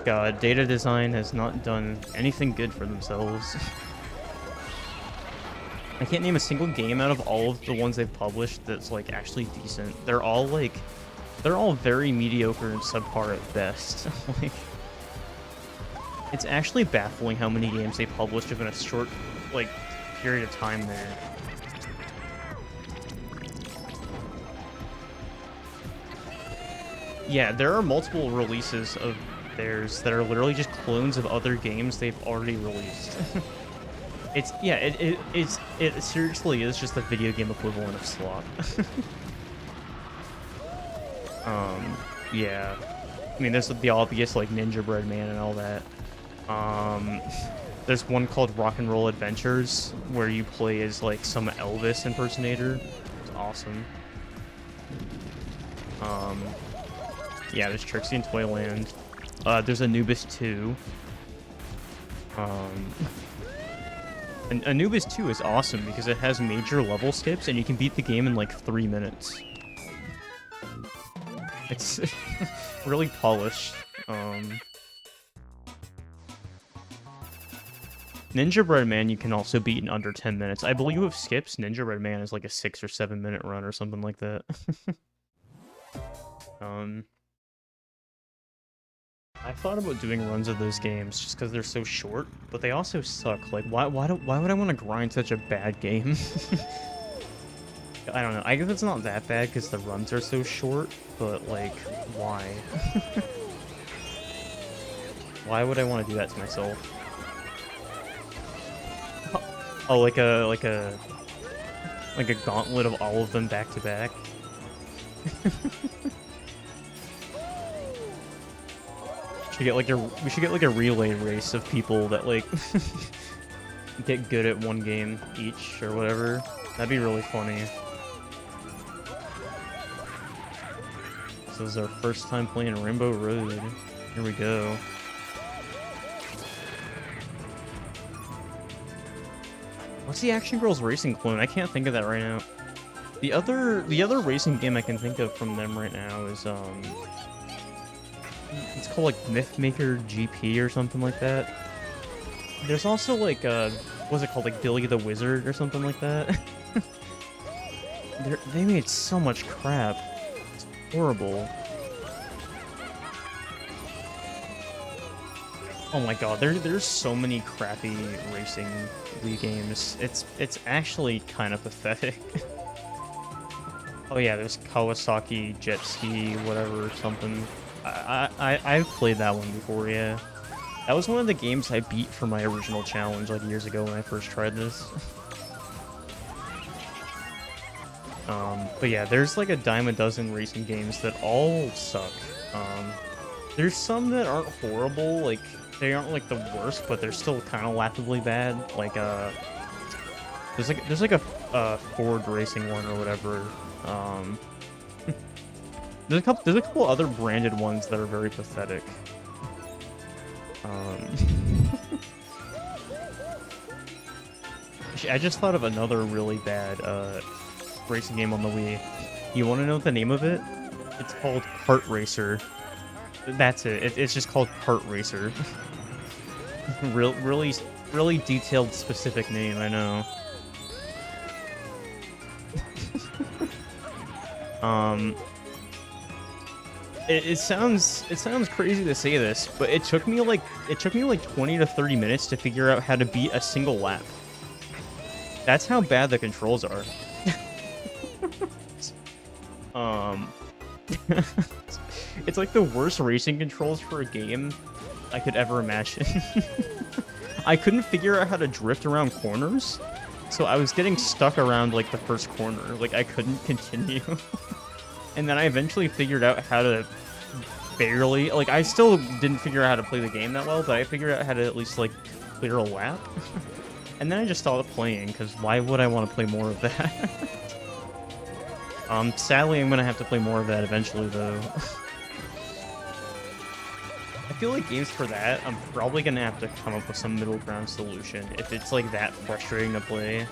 God, data design has not done anything good for themselves. I can't name a single game out of all of the ones they've published that's like actually decent. They're all very mediocre and subpar at best. Like, it's actually baffling how many games they published within a short like period of time there. Yeah, there are multiple releases of theirs that are literally just clones of other games they've already released. It seriously is just the video game equivalent of slop. Yeah. I mean, there's the obvious like Ninja Bread Man and all that. There's one called Rock and Roll Adventures where you play as like some Elvis impersonator. It's awesome. Yeah, there's Trixie in Toyland. There's Anubis 2. And Anubis 2 is awesome because it has major level skips and you can beat the game in like 3 minutes. It's really polished. Ninja Bread Man you can also beat in under 10 minutes. I believe with skips, Ninja Bread Man is like a 6 or 7 minute run or something like that. I thought about doing runs of those games just because they're so short, but they also suck. Like, why would I want to grind such a bad game? I don't know. I guess it's not that bad because the runs are so short, but like, why? Why would I want to do that to myself? Oh, like a gauntlet of all of them back to back. We should get like a relay race of people that like get good at one game each or whatever. That'd be really funny. This is our first time playing Rainbow Road. Here we go. What's the Action Girls Racing clone? I can't think of that right now. The other racing game I can think of from them right now is it's called like Myth Maker GP or something like that. There's also like what's it called, like Billy the Wizard or something like that. They made so much crap. It's horrible. Oh my god, there's so many crappy racing Wii games. It's actually kind of pathetic. Oh yeah, there's Kawasaki Jet Ski, whatever, something. I've played that one before, yeah. That was one of the games I beat for my original challenge like years ago when I first tried this. But yeah, there's like a dime a dozen racing games that all suck. There's some that aren't horrible, like they aren't like the worst, but they're still kind of laughably bad. Like there's like a Ford racing one or whatever. There's a couple other branded ones that are very pathetic. I just thought of another really bad racing game on the Wii. You want to know the name of it? It's called Kart Racer. That's it. It's just called Kart Racer. Really detailed, specific name. I know. It sounds crazy to say this, but it took me like 20 to 30 minutes to figure out how to beat a single lap. That's how bad the controls are. It's like the worst racing controls for a game I could ever imagine. I couldn't figure out how to drift around corners, so I was getting stuck around like the first corner. Like I couldn't continue. And then I eventually figured out how to barely. Like, I still didn't figure out how to play the game that well, but I figured out how to at least, like, clear a lap. And then I just stopped playing, because why would I want to play more of that? Sadly, I'm gonna have to play more of that eventually, though. I feel like games for that, I'm probably gonna have to come up with some middle ground solution. If it's, like, that frustrating to play,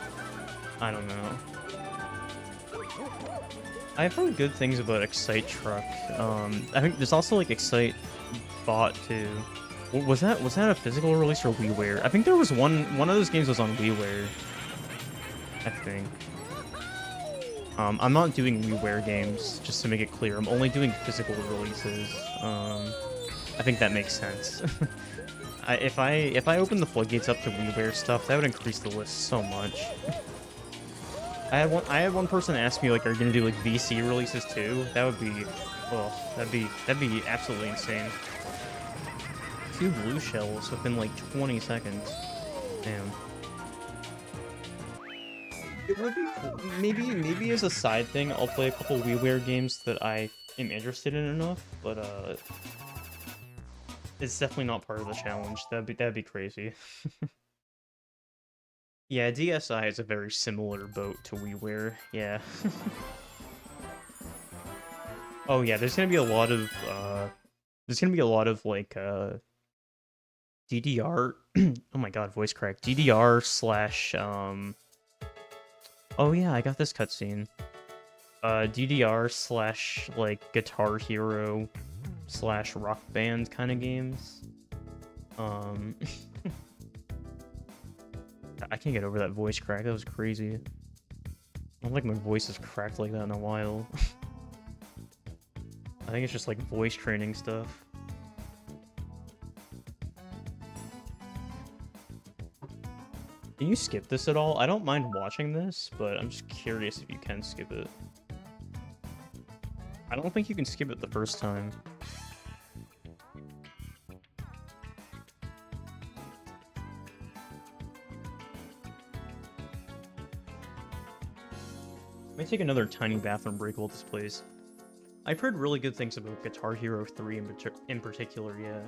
I don't know. I've heard good things about Excite Truck. I think there's also, like, Excite Bot, too. Was that a physical release or WiiWare? I think there was one of those games was on WiiWare, I think. I'm not doing WiiWare games, just to make it clear. I'm only doing physical releases. I think that makes sense. If I open the floodgates up to WiiWare stuff, that would increase the list so much. I had one person ask me, like, are you gonna do like VC releases too? That would be, well, that'd be absolutely insane. 2 blue shells within like 20 seconds. Damn. It would be cool. Maybe as a side thing, I'll play a couple WiiWare games that I am interested in enough, but it's definitely not part of the challenge. That'd be crazy. Yeah, DSi is a very similar boat to WiiWare. Yeah. Oh yeah, there's gonna be a lot of like DDR. Oh my god, voice crack. DDR slash Oh yeah, I got this cutscene. DDR slash like Guitar Hero slash Rock Band kind of games. I can't get over that voice crack. That was crazy. I don't think my voice has cracked like that in a while. I think it's just like voice training stuff. Can you skip this at all? I don't mind watching this, but I'm just curious if you can skip it. I don't think you can skip it the first time. Let me take another tiny bathroom break while this plays. I've heard really good things about Guitar Hero 3 in particular, yeah.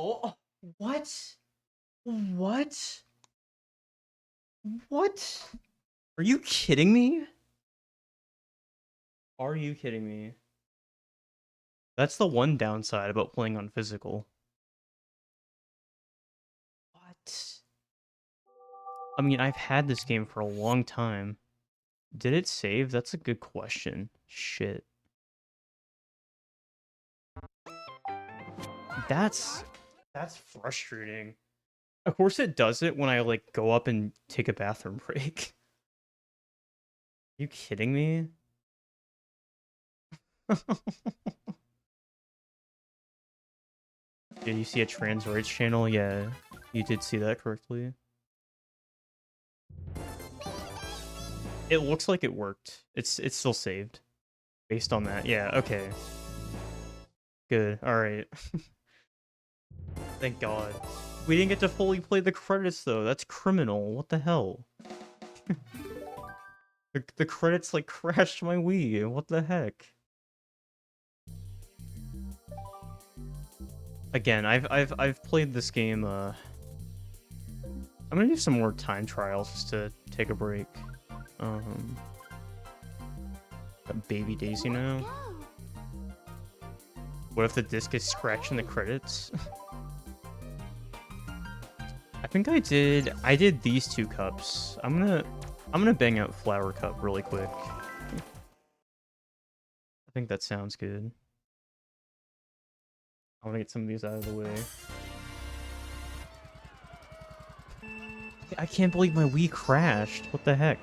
Oh, what? What? What? Are you kidding me? Are you kidding me? That's the one downside about playing on physical. What? I mean, I've had this game for a long time. Did it save? That's a good question. Shit. That's frustrating. Of course it does it when I like go up and take a bathroom break. You kidding me? Did you see a trans rights channel? Yeah, you did see that correctly. It looks like it worked. It's still saved. Based on that. Yeah, okay. Good. Alright. Thank God. We didn't get to fully play the credits though. That's criminal. What the hell? The credits like crashed my Wii. What the heck? Again, I've played this game. I'm gonna do some more time trials just to take a break. Got Baby Daisy now. What if the disc is scratching the credits? I think I did these two cups. I'm gonna bang out Flower Cup really quick. I think that sounds good. I want to get some of these out of the way. I can't believe my Wii crashed. What the heck?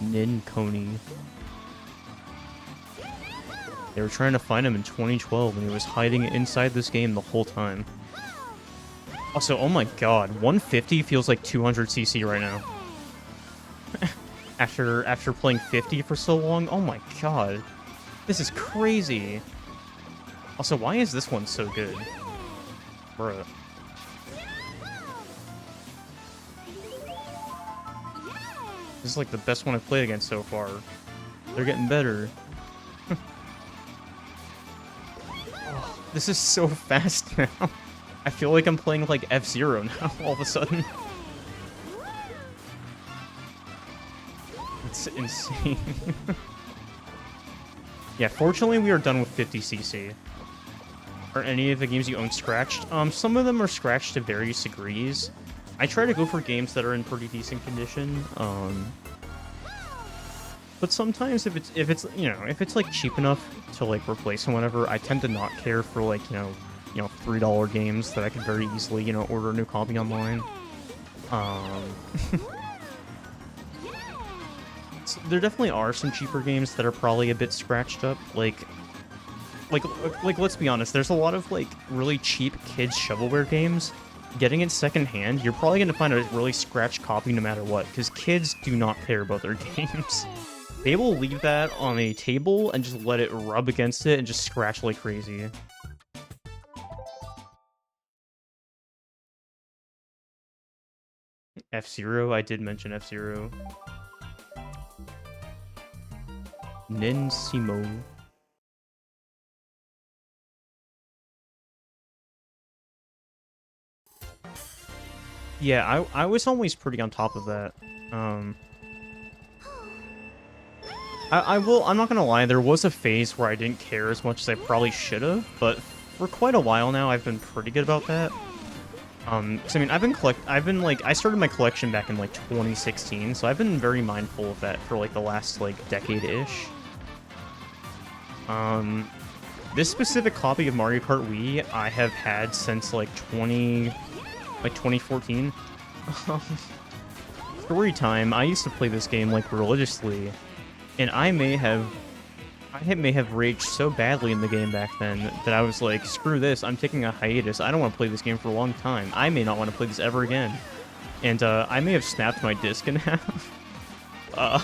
Nin Coney. They were trying to find him in 2012 and he was hiding inside this game the whole time. Also, oh my god, 150 feels like 200cc right now. after playing 50 for so long, oh my god. This is crazy. Also, why is this one so good? Bruh. This is like the best one I've played against so far. They're getting better. Oh, this is so fast now. I feel like I'm playing like F-Zero now, all of a sudden. It's insane. Yeah, fortunately we are done with 50cc. Are any of the games you own scratched? Some of them are scratched to various degrees. I try to go for games that are in pretty decent condition. But sometimes if it's like cheap enough to like replace and whatever, I tend to not care for like, you know, $3 games that I can very easily, order a new copy online. So there definitely are some cheaper games that are probably a bit scratched up, like let's be honest, there's a lot of like really cheap kids shovelware games. Getting it secondhand, you're probably gonna find a really scratched copy no matter what, because kids do not care about their games. They will leave that on a table and just let it rub against it and just scratch like crazy. F-Zero, I did mention F-Zero. Nin Simo. Yeah, I was always pretty on top of that. I'm not gonna lie, there was a phase where I didn't care as much as I probably should have, but for quite a while now, I've been pretty good about that. So I mean, I started my collection back in like 2016, so I've been very mindful of that for like the last like decade-ish. This specific copy of Mario Kart Wii I have had since like 2014. Story time, I used to play this game like religiously, and I may have raged so badly in the game back then that I was like, screw this, I'm taking a hiatus. I don't want to play this game for a long time. I may not want to play this ever again. And I may have snapped my disc in half. I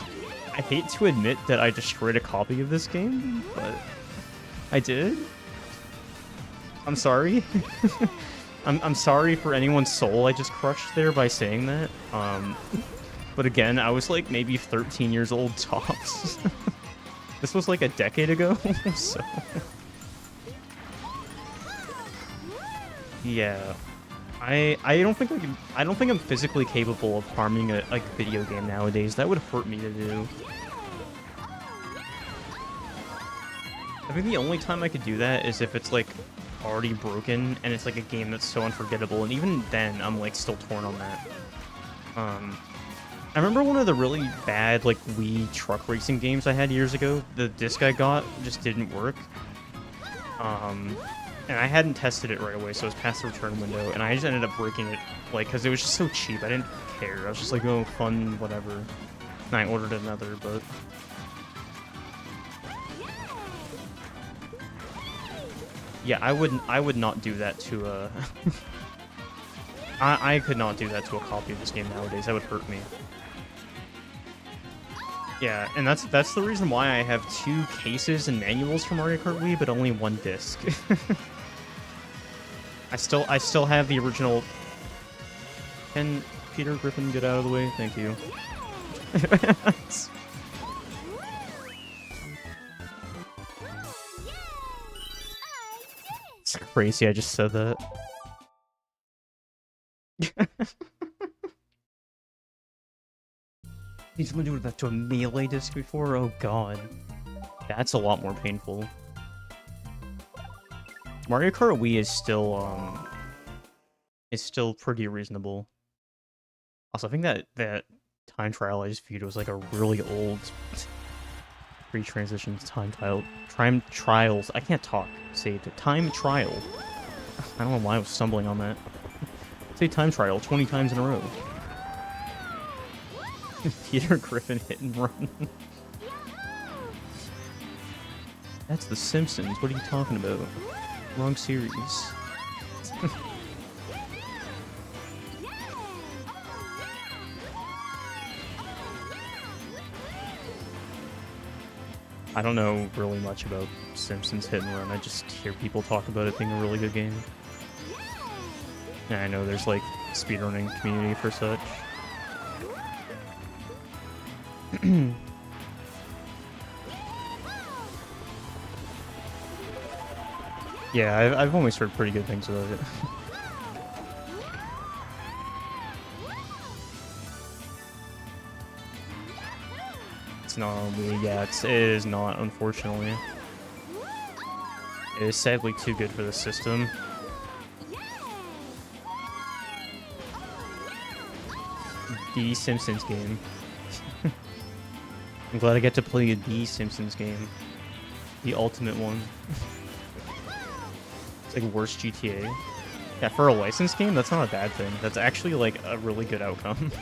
hate to admit that I destroyed a copy of this game, but I did. I'm sorry. I'm sorry for anyone's soul I just crushed there by saying that. But again, I was like maybe 13 years old tops. This was like a decade ago, so yeah. I don't think I'm physically capable of harming a like video game nowadays. That would hurt me to do. I think the only time I could do that is if it's like already broken and it's like a game that's so unforgettable, and even then I'm like still torn on that. I remember one of the really bad like Wii truck racing games I had years ago. The disc I got just didn't work. And I hadn't tested it right away, so it was past the return window, and I just ended up breaking it, like, because it was just so cheap. I didn't care. I was just like, oh, fun, whatever. And I ordered another, but yeah, I would not do that to a I could not do that to a copy of this game nowadays. That would hurt me. Yeah, and that's the reason why I have 2 cases and manuals for Mario Kart Wii, but only 1 disc. I still have the original. Can Peter Griffin get out of the way? Thank you. crazy I just said that. Did someone do that to a melee disc before? Oh god. That's a lot more painful. Mario Kart Wii is still pretty reasonable. Also, I think that time trial I just viewed was like a really old pre-transition time trials. I can't talk. Say the time trial. I don't know why I was stumbling on that. Say time trial 20 times in a row. Peter Griffin hit and run. That's The Simpsons. What are you talking about? Wrong series. I don't know really much about Simpsons Hit and Run. I just hear people talk about it being a really good game. And I know there's like speedrunning community for such. Yeah, I've always heard pretty good things about it. It's not on Wii. Yeah, it is not, unfortunately. It is sadly too good for the system. The Simpsons game. I'm glad I get to play the Simpsons game. The ultimate one. It's like worst GTA. Yeah, for a licensed game, that's not a bad thing. That's actually like a really good outcome.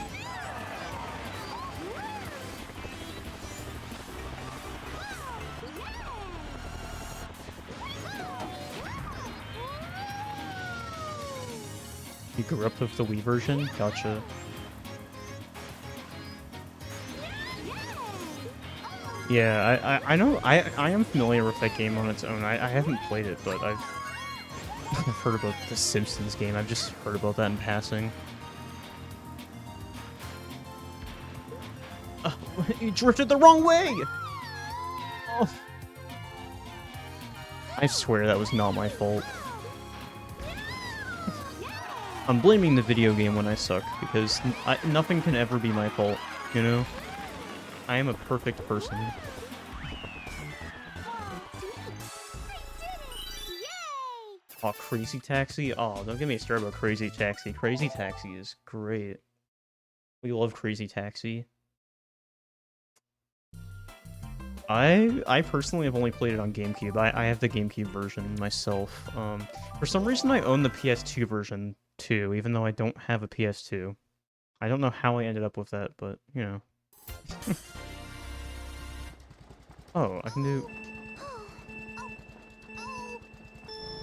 You grew up with the Wii version? Gotcha. Yeah, I know, I am familiar with that game on its own. I haven't played it, but I've heard about the Simpsons game. I've just heard about that in passing. You drifted the wrong way! Oh. I swear that was not my fault. I'm blaming the video game when I suck, because nothing can ever be my fault, you know? I am a perfect person. Oh, Crazy Taxi? Oh, don't get me started about Crazy Taxi. Crazy Taxi is great. We love Crazy Taxi. I personally have only played it on GameCube. I have the GameCube version myself. For some reason I own the PS2 version too, even though I don't have a PS2. I don't know how I ended up with that, but, you know. Oh, I can do...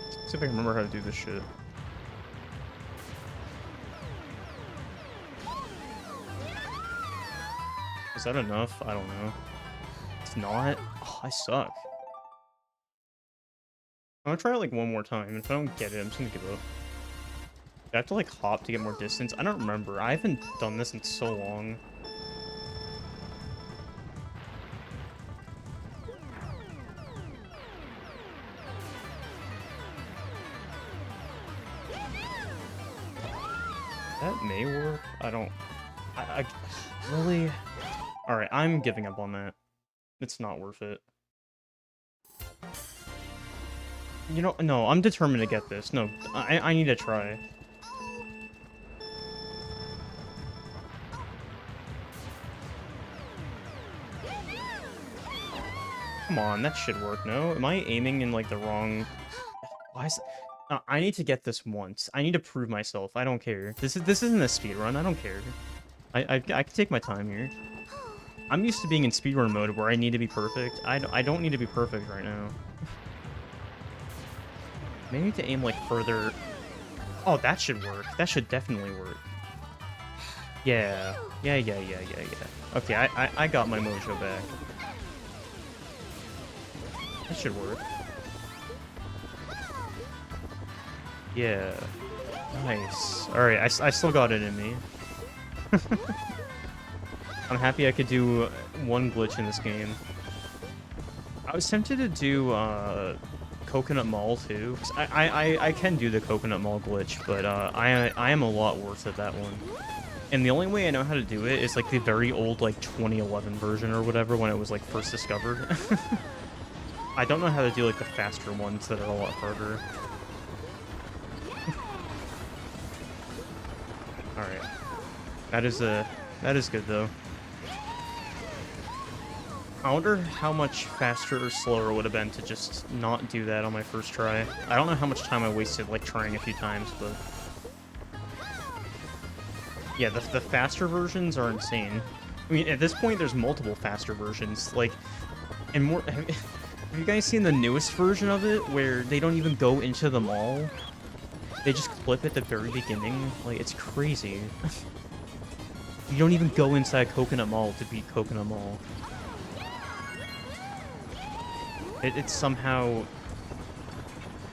Let's see if I can remember how to do this shit. Is that enough? I don't know. It's not? Oh, I suck. I'm gonna try it like one more time. If I don't get it, I'm just gonna give up. Do I have to like hop to get more distance? I don't remember. I haven't done this in so long. That may work. I don't... I really... Alright, I'm giving up on that. It's not worth it. You know, no, I'm determined to get this. No, I need to try. Come on, that should work, no? Am I aiming in, like, the wrong... Why is... I need to get this once. I need to prove myself. I don't care. This isn't a speedrun. I don't care. I can take my time here. I'm used to being in speedrun mode where I need to be perfect. I don't need to be perfect right now. Maybe I need to aim, like, further... Oh, that should work. That should definitely work. Yeah. Yeah. Okay, I got my mojo back. That should work. Yeah. Nice. Alright, I still got it in me. I'm happy I could do one glitch in this game. I was tempted to do, Coconut Mall too. 'Cause I can do the Coconut Mall glitch, but I am a lot worse at that one. And the only way I know how to do it is like the very old like 2011 version or whatever when it was like first discovered. I don't know how to do like the faster ones that are a lot harder. All right, that is good though. I wonder how much faster or slower it would have been to just not do that on my first try. I don't know how much time I wasted like trying a few times, but yeah, the faster versions are insane. I mean, at this point, there's multiple faster versions. Like, and more. Have you guys seen the newest version of it where they don't even go into the mall? They just clip at the very beginning. Like, it's crazy. You don't even go inside Coconut Mall to beat Coconut Mall. It's somehow...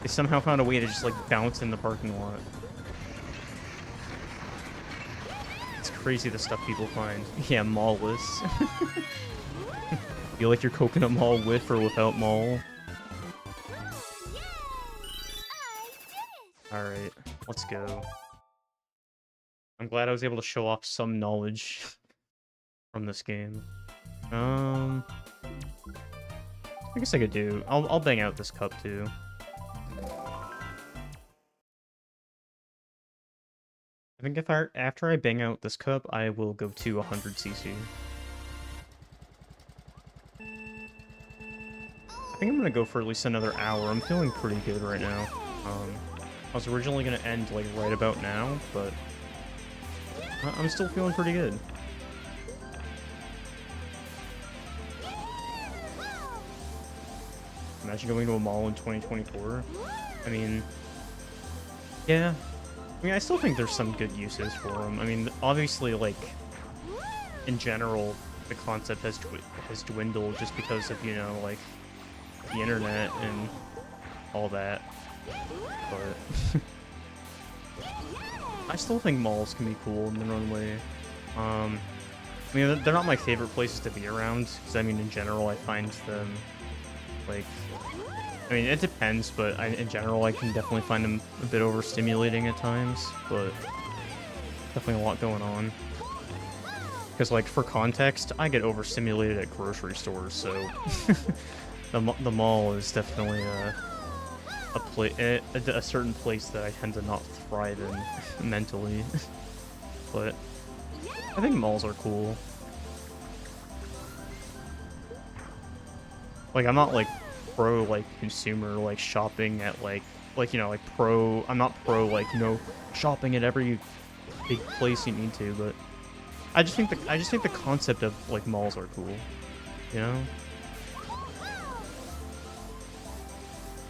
They somehow found a way to just, like, bounce in the parking lot. It's crazy the stuff people find. Yeah, mallless. You like your Coconut Mall with or without mall? Alright, let's go. I'm glad I was able to show off some knowledge from this game. I guess I could do... I'll bang out this cup, too. I think after I bang out this cup, I will go to 100cc. I think I'm gonna go for at least another hour. I'm feeling pretty good right now. I was originally gonna end, like, right about now, but... I'm still feeling pretty good. Imagine going to a mall in 2024. I mean, yeah. I mean, I still think there's some good uses for them. I mean, obviously, like, in general, the concept has dwindled just because of, you know, like, the internet and all that. But I still think malls can be cool in their own way. I mean, they're not my favorite places to be around, because, I mean, in general, I find them, like... I mean, it depends, but in general, I can definitely find them a bit overstimulating at times, but definitely a lot going on. Because, like, for context, I get overstimulated at grocery stores, so the mall is definitely a certain place that I tend to not thrive in mentally. But I think malls are cool. Like, I'm not, like, pro, like, consumer, like, shopping at, like, you know, like, I'm not pro, like, you know, shopping at every big place you need to, but I just think the concept of, like, malls are cool, you know?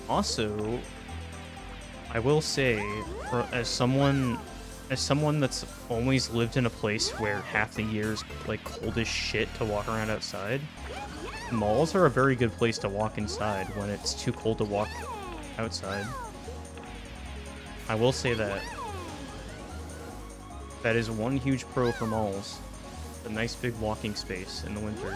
Also, I will say, as someone that's always lived in a place where half the year is, like, cold as shit to walk around outside, malls are a very good place to walk inside when it's too cold to walk outside. I will say that. That is one huge pro for malls. A nice big walking space in the winter.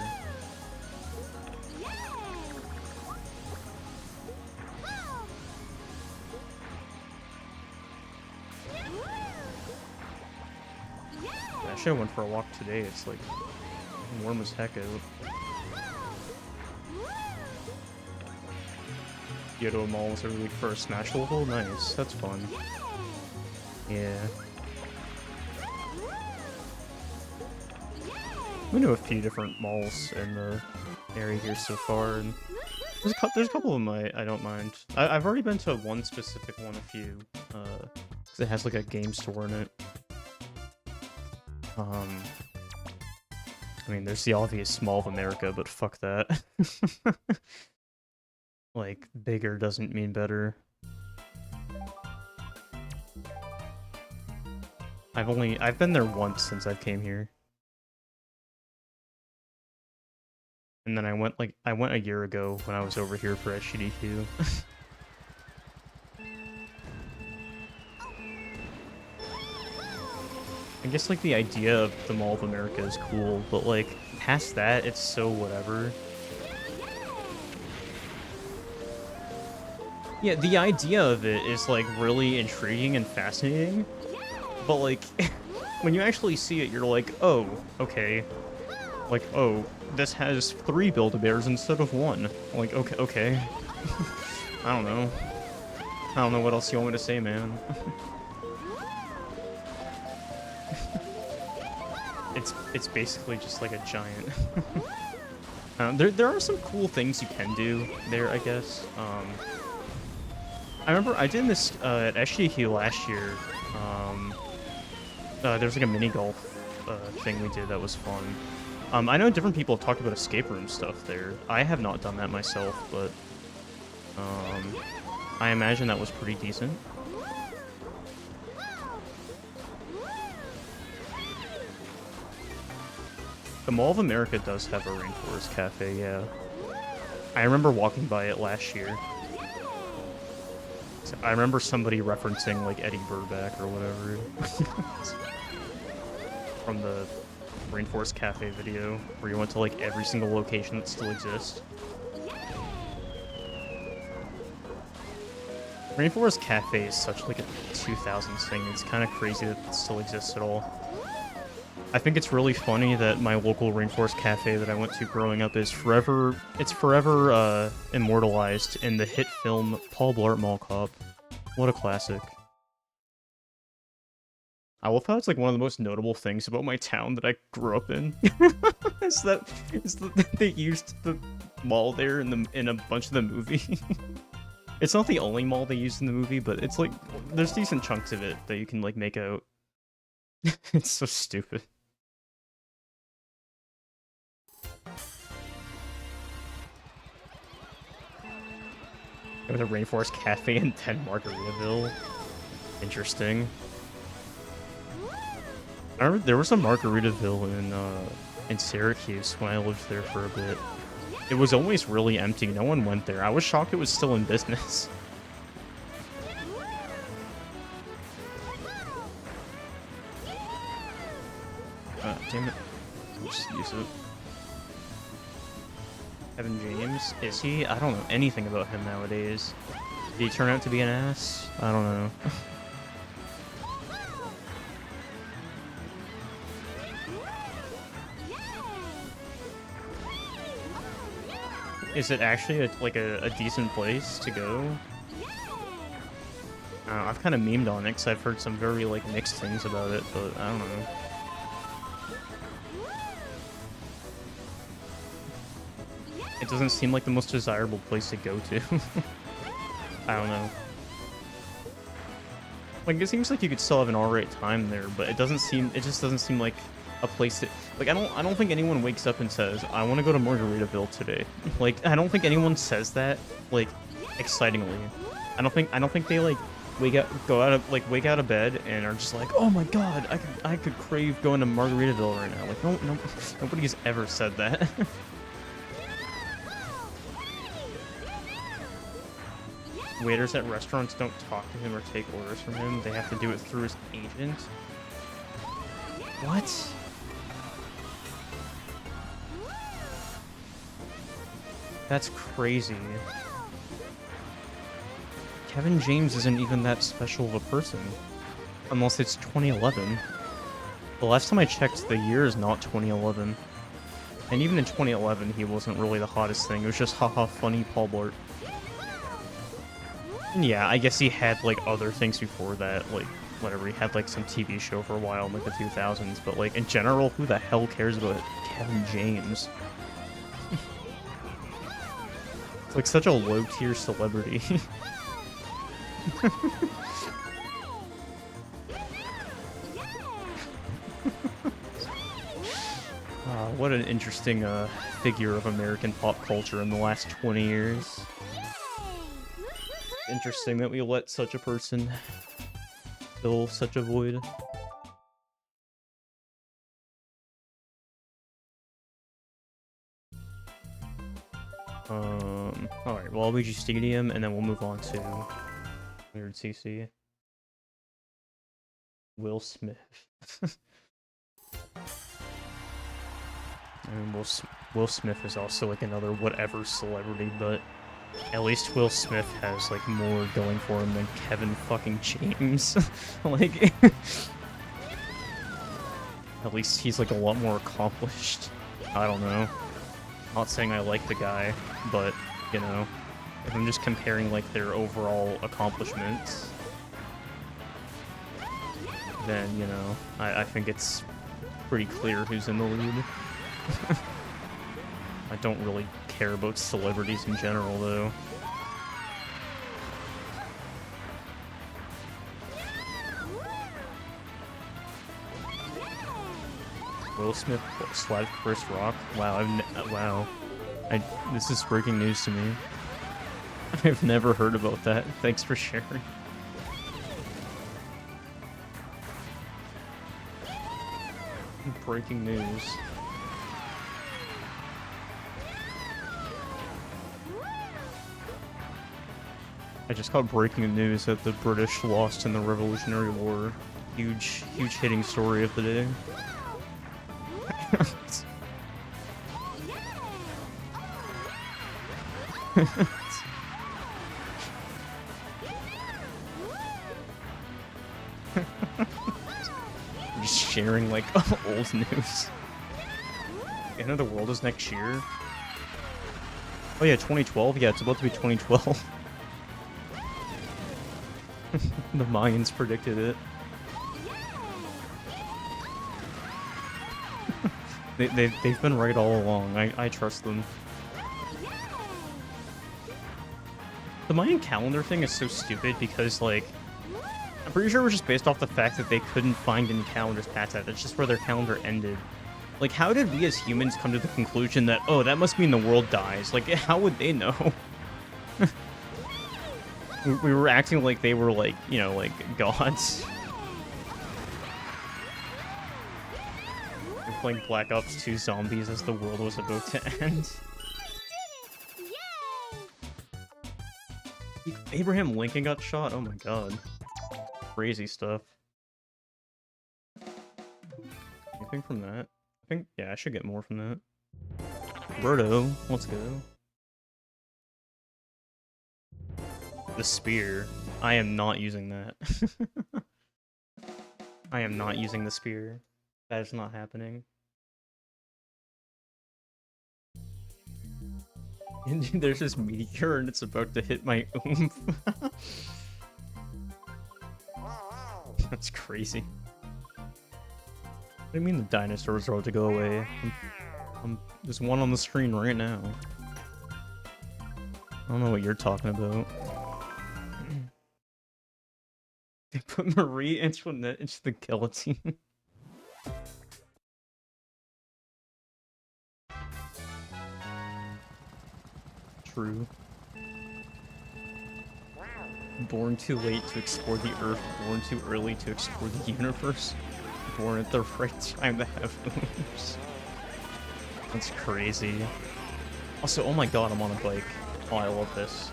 I should have went for a walk today. It's like warm as heck out. You go to a mall every week for a Smash level? Nice, that's fun. Yeah. We know a few different malls in the area here so far, and there's a couple of them I don't mind. I've already been to one specific one, a few, because it has like a game store in it. I mean, there's the obvious Mall of America, but fuck that. Like, bigger doesn't mean better. I've been there once since I came here. And then I went a year ago when I was over here for SGDQ. I guess, like, the idea of the Mall of America is cool, but, like, past that, it's so whatever. Yeah, the idea of it is, like, really intriguing and fascinating, but, like, when you actually see it, you're like, oh, okay. Like, oh, this has 3 Build-A-Bears instead of 1. Like, okay, okay. I don't know. I don't know what else you want me to say, man. It's basically just like a giant. There are some cool things you can do there, I guess. I remember I did this at SGQ last year. There's like a mini golf thing we did that was fun. I know different people have talked about escape room stuff there. I have not done that myself, but I imagine that was pretty decent. The Mall of America does have a Rainforest Cafe, yeah. I remember walking by it last year. I remember somebody referencing, like, Eddie Burback or whatever. From the Rainforest Cafe video, where you went to, like, every single location that still exists. Rainforest Cafe is such, like, a 2000s thing. It's kind of crazy that it still exists at all. I think it's really funny that my local Rainforest Cafe that I went to growing up is forever immortalized in the hit film Paul Blart Mall Cop. What a classic. I love how it's like one of the most notable things about my town that I grew up in. is that they used the mall there in a bunch of the movie. It's not the only mall they used in the movie, but it's like there's decent chunks of it that you can like make out. It's so stupid. There was a Rainforest Cafe in 10 Margaritaville. Interesting. I remember there was a Margaritaville in Syracuse when I lived there for a bit. It was always really empty. No one went there. I was shocked it was still in business. Damn it. I'll just use it. Kevin James? Is he? I don't know anything about him nowadays. Did he turn out to be an ass? I don't know. Is it actually a decent place to go? I don't know, I've kind of memed on it because I've heard some very like mixed things about it, but I don't know. It doesn't seem like the most desirable place to go to. I don't know. Like, it seems like you could still have an alright time there, but it just doesn't seem like a place that, like, I don't think anyone wakes up and says, I want to go to Margaritaville today. Like, I don't think anyone says that, like, excitingly. I don't think they, like, wake out of bed and are just like, oh my god, I could crave going to Margaritaville right now. Like, no, nobody has ever said that. Waiters at restaurants don't talk to him or take orders from him. They have to do it through his agent. What? That's crazy. Kevin James isn't even that special of a person. Unless it's 2011. The last time I checked, the year is not 2011. And even in 2011, he wasn't really the hottest thing. It was just haha funny Paul Blart. And yeah, I guess he had, like, other things before that, like, whatever, he had, like, some TV show for a while in, like, the 2000s, but, like, in general, who the hell cares about Kevin James? It's, like, such a low-tier celebrity. What an interesting, figure of American pop culture in the last 20 years. Interesting that we let such a person fill such a void. Alright, Waluigi Stadium, and then we'll move on to 100cc. Will Smith. And Will Smith is also like another whatever celebrity, but At least Will Smith has, like, more going for him than Kevin fucking James. Like, at least he's, like, a lot more accomplished. I don't know. Not saying I like the guy, but, you know, if I'm just comparing, like, their overall accomplishments, then, you know, I think it's pretty clear who's in the lead. I don't really care about celebrities in general, though. Will Smith slapped Chris Rock? Wow, wow. This is breaking news to me. I've never heard about that. Thanks for sharing. Breaking news. I just got breaking news that the British lost in the Revolutionary War. Huge hitting story of the day. Just sharing, like, old news. End of the world is next year. Oh yeah, 2012? Yeah, it's about to be 2012. The Mayans predicted it. They've been right all along. I trust them. The Mayan calendar thing is so stupid because, like, I'm pretty sure it was just based off the fact that they couldn't find any calendars past that. That's just where their calendar ended. Like, how did we as humans come to the conclusion that, oh, that must mean the world dies? Like, how would they know? We were acting like they were, like, you know, like, gods. We're playing Black Ops 2 Zombies as the world was about to end. Abraham Lincoln got shot? Oh my god. Crazy stuff. Anything from that? I think, yeah, I should get more from that. Birdo, let's go. The spear. I am not using that. I am not using the spear. That is not happening. And there's this meteor and it's about to hit my oomph. That's crazy. What do you mean the dinosaurs are about to go away? There's one on the screen right now. I don't know what you're talking about. They put Marie Antoinette into the guillotine. True. Born too late to explore the Earth, born too early to explore the universe, born at the right time to have oops. That's crazy. Also, oh my god, I'm on a bike. Oh, I love this.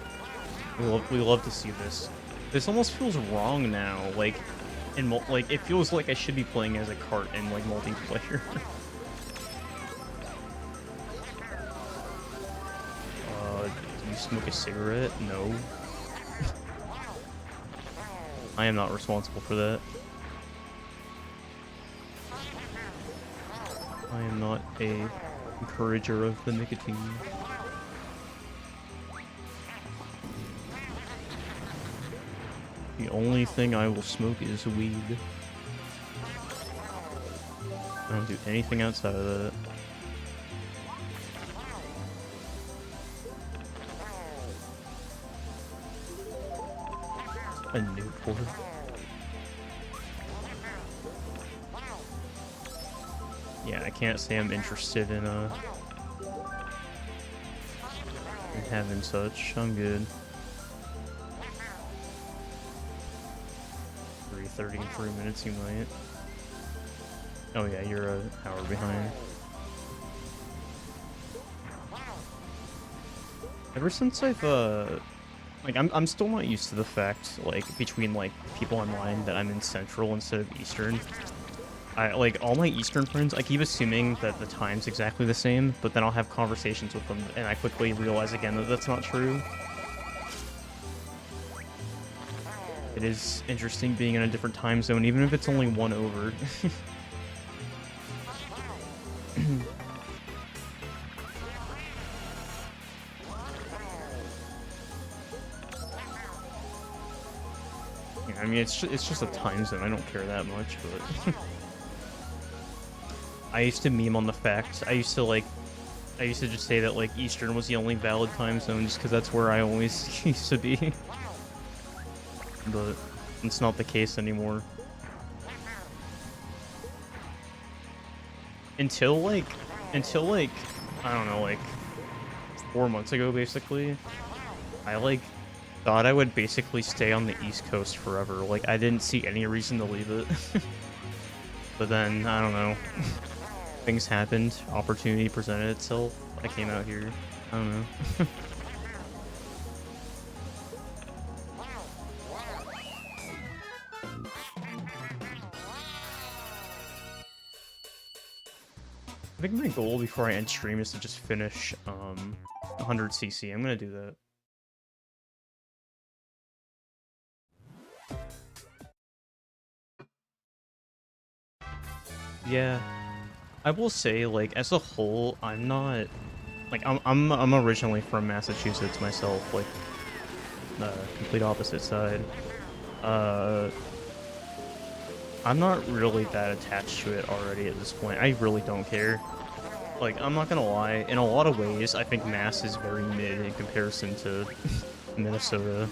We love to see this. This almost feels wrong now. Like, it feels like I should be playing as a kart in, like, multiplayer. Do you smoke a cigarette? No. I am not responsible for that. I am not a encourager of the nicotine. The only thing I will smoke is weed. I don't do anything outside of that. A Newport. Yeah, I can't say I'm interested in having such. I'm good. 3:30 in 3 minutes, you might. Oh yeah, you're an hour behind. Ever since I've like, I'm still not used to the fact, like, between, like, people online that I'm in Central instead of Eastern. Like, all my Eastern friends, I keep assuming that the time's exactly the same, but then I'll have conversations with them, and I quickly realize again that that's not true. It is interesting being in a different time zone, even if it's only one over. Yeah, I mean, it's just a time zone. I don't care that much, but I used to meme on the fact. I used to just say that like Eastern was the only valid time zone, just because that's where I always used to be. But it's not the case anymore. Until like, I don't know, like 4 months ago, basically, I like thought I would basically stay on the East Coast forever. Like, I didn't see any reason to leave it. But then, I don't know, things happened, opportunity presented itself, I came out here. I don't know. I think my goal before I end stream is to just finish 100cc. I'm gonna do that. Yeah, I will say, like, as a whole, I'm not like I'm originally from Massachusetts myself, like the complete opposite side. I'm not really that attached to it already at this point. I really don't care. Like, I'm not gonna lie, in a lot of ways, I think Mass is very mid in comparison to Minnesota.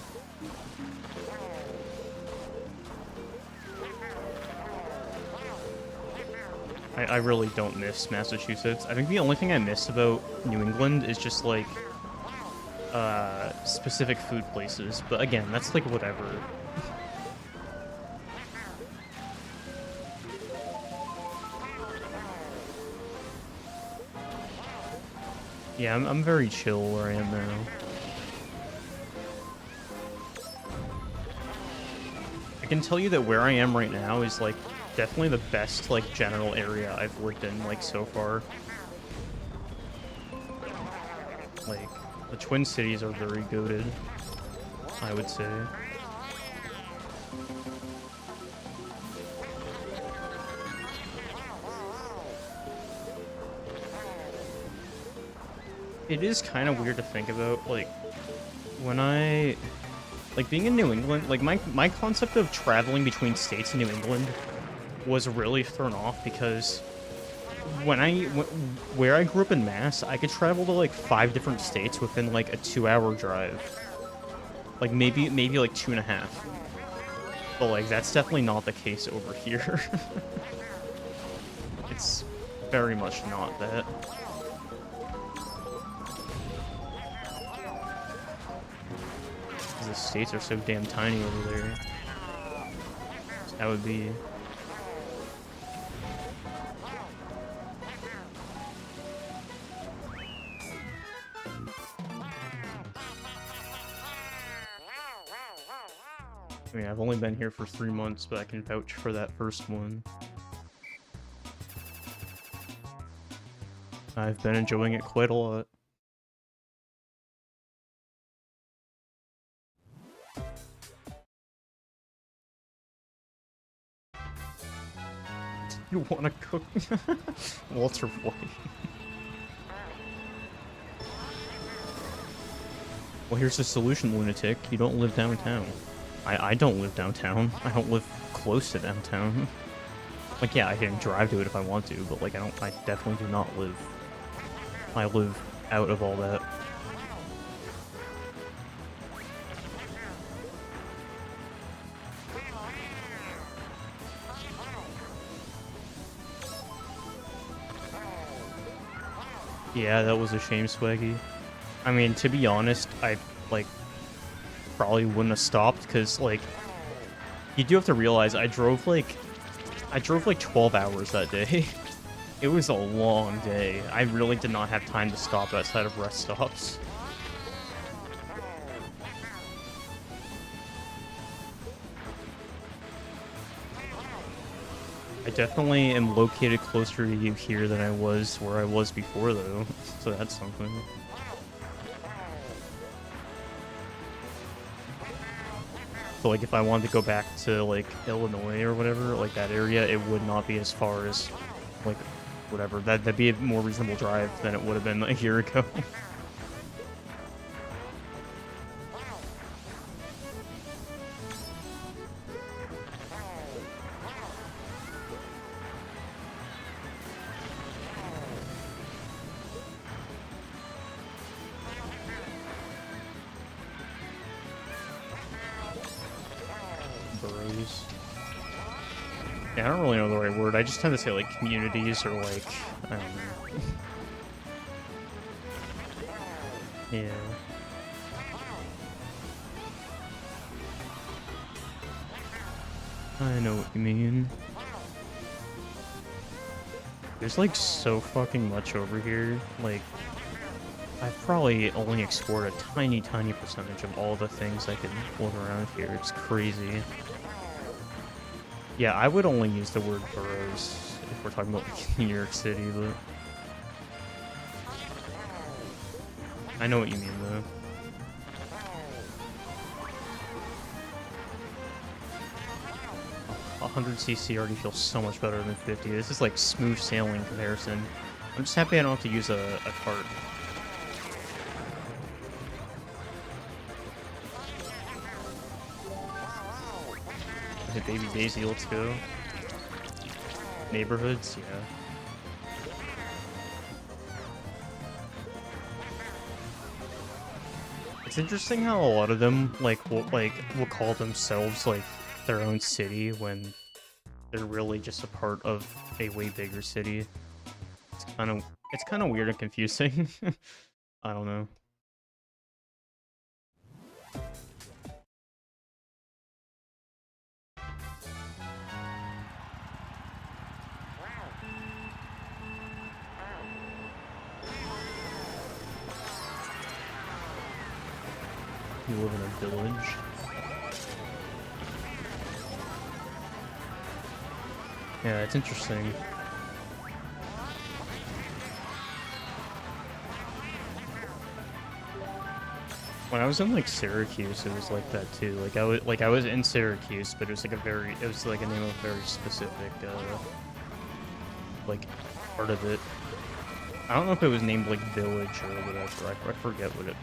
I really don't miss Massachusetts. I think the only thing I miss about New England is just, like, specific food places. But again, that's, like, whatever. Yeah, I'm very chill where I am now. I can tell you that where I am right now is, like, definitely the best, like, general area I've lived in, like, so far. Like, the Twin Cities are very goated, I would say. It is kind of weird to think about, like, when I... Like, being in New England, like, my concept of traveling between states in New England was really thrown off because where I grew up in Mass, I could travel to, like, 5 different states within, like, a 2-hour drive. Like, maybe like 2.5. But, like, that's definitely not the case over here. It's very much not that. The states are so damn tiny over there. That would be... I mean, I've only been here for 3 months, but I can vouch for that first one. I've been enjoying it quite a lot. You wanna cook? Walter White. Well, here's the solution, lunatic. You don't live downtown. I don't live downtown. I don't live close to downtown. Like, yeah, I can drive to it if I want to, but, like, I definitely do not live... I live out of all that. Yeah, that was a shame, Swaggy. I mean, to be honest, I, like, probably wouldn't have stopped, because, like, you do have to realize I drove like 12 hours that day. It was a long day. I really did not have time to stop outside of rest stops. I definitely am located closer to you here than I was where I was before, though, so that's something. So, like, if I wanted to go back to, like, Illinois or whatever, like, that area, it would not be as far as, like, whatever. That'd be a more reasonable drive than it would have been a year ago. Boroughs. Yeah, I don't really know the right word. I just tend to say, like, communities or, like, I don't know. Yeah. I know what you mean. There's, like, so fucking much over here. Like, I've probably only explored a tiny, tiny percentage of all the things I could look around here. It's crazy. Yeah, I would only use the word boroughs if we're talking about like, New York City, but... I know what you mean, though. Oh, 100cc already feels so much better than 50. This is like smooth sailing comparison. I'm just happy I don't have to use a cart. Okay, Baby Daisy, let's go. Neighborhoods, yeah. It's interesting how a lot of them will call themselves like their own city when they're really just a part of a way bigger city. It's kind of weird and confusing. I don't know. You live in a village. Yeah, it's interesting. When I was in like Syracuse, it was like that too. Like I was in Syracuse, but it was like it was like a name of a very specific like part of it. I don't know if it was named like village or whatever. I forget what it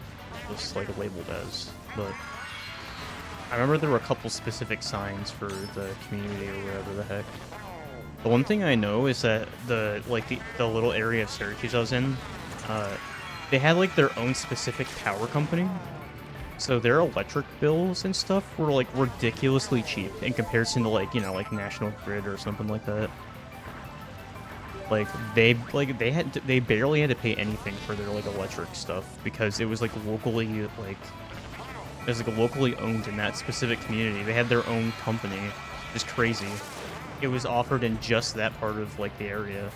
was like labeled as, but I remember there were a couple specific signs for the community or whatever the heck. The one thing I know is that the little area of Syracuse I was in, they had like their own specific power company, so their electric bills and stuff were like ridiculously cheap in comparison to like like National Grid or something like that. Like they barely had to pay anything for their like electric stuff because it was like locally locally owned in that specific community. They had their own company. It's crazy. It was offered in just that part of like the area.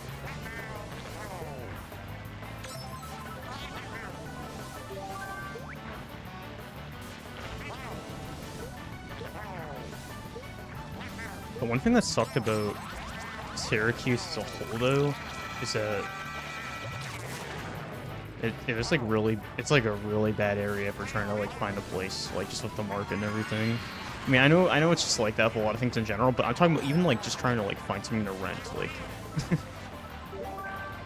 The one thing that sucked about Syracuse as a whole, though, is that it was like it's like a really bad area for trying to like find a place, like just with the market and everything. I mean, I know it's just like that for a lot of things in general, but I'm talking about even like just trying to like find something to rent. Like,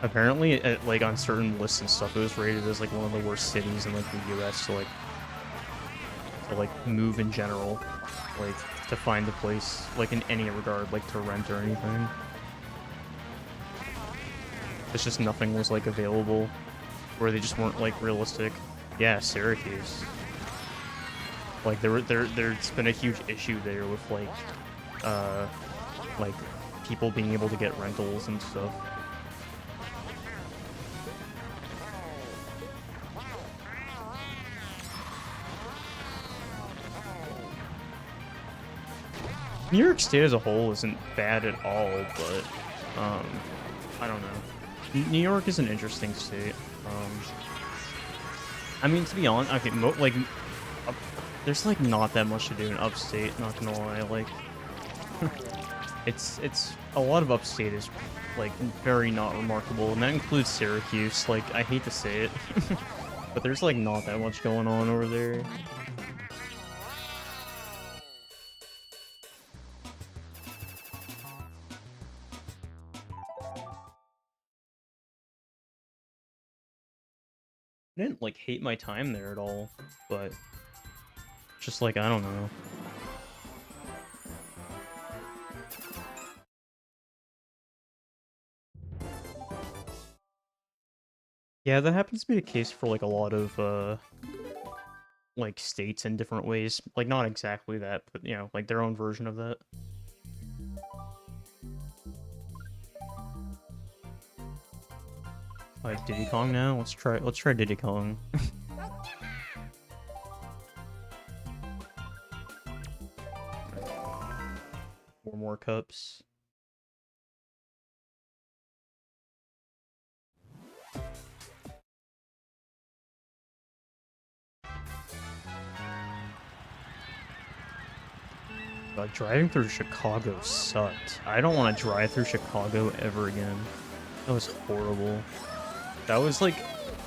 apparently, like on certain lists and stuff, it was rated as like one of the worst cities in like the U.S. to like move in general, like to find a place like in any regard, like to rent or anything. It's just nothing was like available, or they just weren't like realistic. Yeah, Syracuse. Like there's been a huge issue there with like people being able to get rentals and stuff. New York State as a whole isn't bad at all, but I don't know. New York is an interesting state. I mean, to be honest, okay, there's like not that much to do in upstate, not gonna lie. Like it's a lot of upstate is like very not remarkable, and that includes Syracuse. Like, I hate to say it, but there's like not that much going on over there. I didn't like hate my time there at all, but just like I don't know. Yeah, that happens to be the case for like a lot of like states in different ways. Like not exactly that, but you know, like their own version of that. Like Diddy Kong now? Let's try Diddy Kong. 4 more cups. Driving through Chicago sucked. I don't want to drive through Chicago ever again. That was horrible. That was like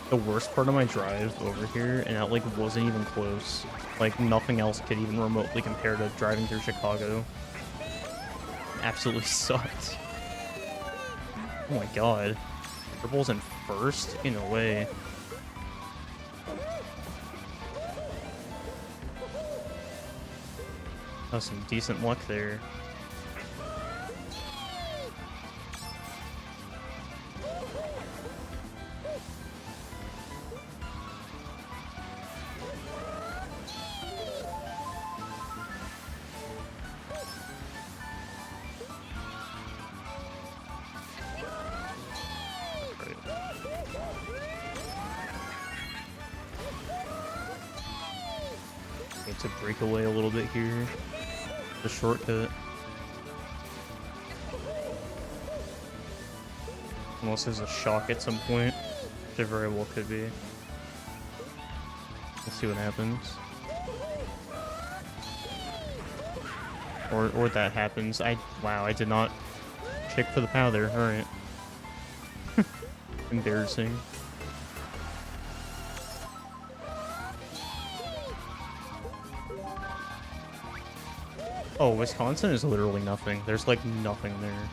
the worst part of my drive over here, and that like wasn't even close. Like nothing else could even remotely compare to driving through Chicago. Absolutely sucked. Oh my god. Purple's in first? In a way. That was some decent luck there. Need to break away a little bit here. The shortcut. Unless there's a shock at some point, which there very well could be. We'll see what happens. Or that happens. Wow, I did not check for the powder. Alright. Embarrassing. Oh, Wisconsin is literally nothing. There's like nothing there.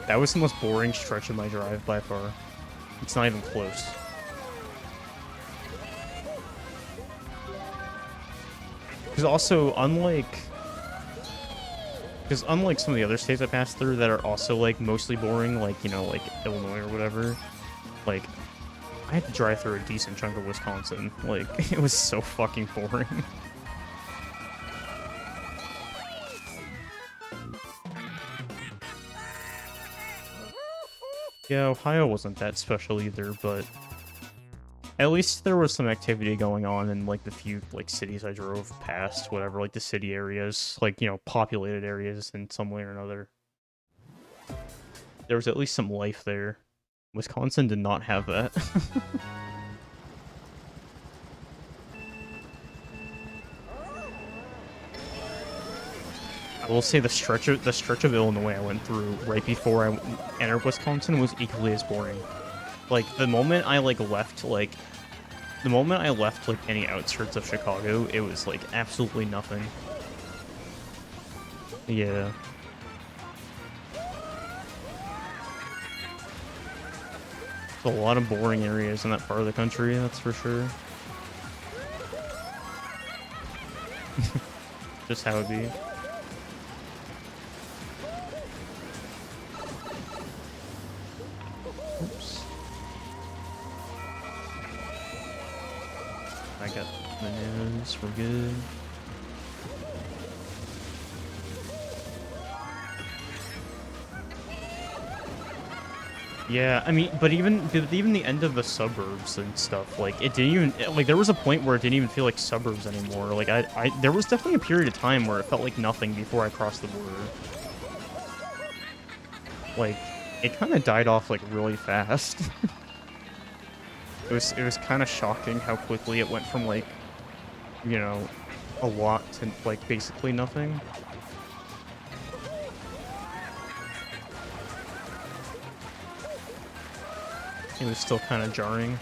That was the most boring stretch of my drive by far. It's not even close. Because also, unlike some of the other states I passed through that are also like mostly boring, like, you know, like Illinois or whatever, like, I had to drive through a decent chunk of Wisconsin. Like, it was so fucking boring. Yeah, Ohio wasn't that special either, but at least there was some activity going on in, like, the few, like, cities I drove past, whatever, like, the city areas, like, you know, populated areas in some way or another. There was at least some life there. Wisconsin did not have that. I will say the stretch of Illinois I went through right before I entered Wisconsin was equally as boring. Like the moment I left any outskirts of Chicago, it was like absolutely nothing. Yeah. There's a lot of boring areas in that part of the country, that's for sure. Just how it be. Oops. I got bananas, we're good. Yeah, I mean, but even the end of the suburbs and stuff, like, it didn't even, like, there was a point where it didn't even feel like suburbs anymore. Like, there was definitely a period of time where it felt like nothing before I crossed the border. Like, it kind of died off, like, really fast. It was kind of shocking how quickly it went from, like, you know, a lot to, like, basically nothing. It was still kind of jarring.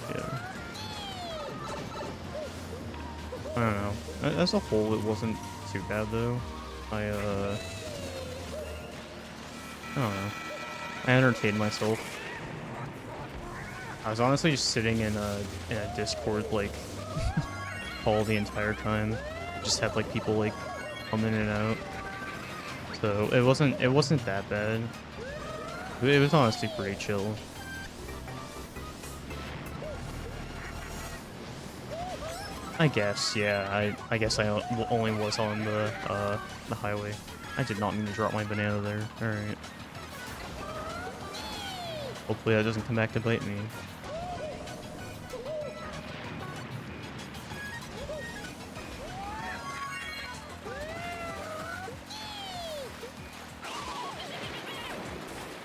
Yeah. I don't know. As a whole, it wasn't too bad, though. I don't know. I entertained myself. I was honestly just sitting in a Discord like call the entire time. Just had like people like come in and out. So it wasn't that bad. It was honestly pretty chill. I guess, yeah. I guess I only was on the highway. I did not mean to drop my banana there. All right. Hopefully that doesn't come back to bite me.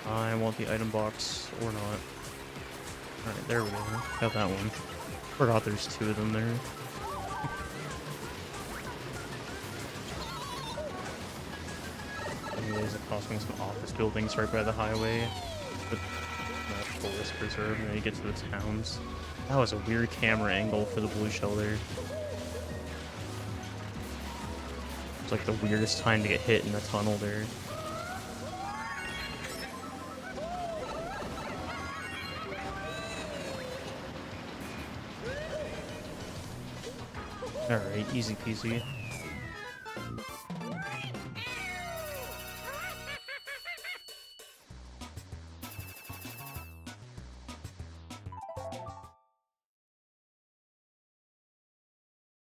I want the item box or not. Alright, there we go. Got that one. Forgot there's two of them there. Anyways, it cost me some office buildings right by the highway. But forest preserve, and then you get to the towns. That was a weird camera angle for the blue shell there. It's like the weirdest time to get hit in the tunnel there. Alright, easy peasy.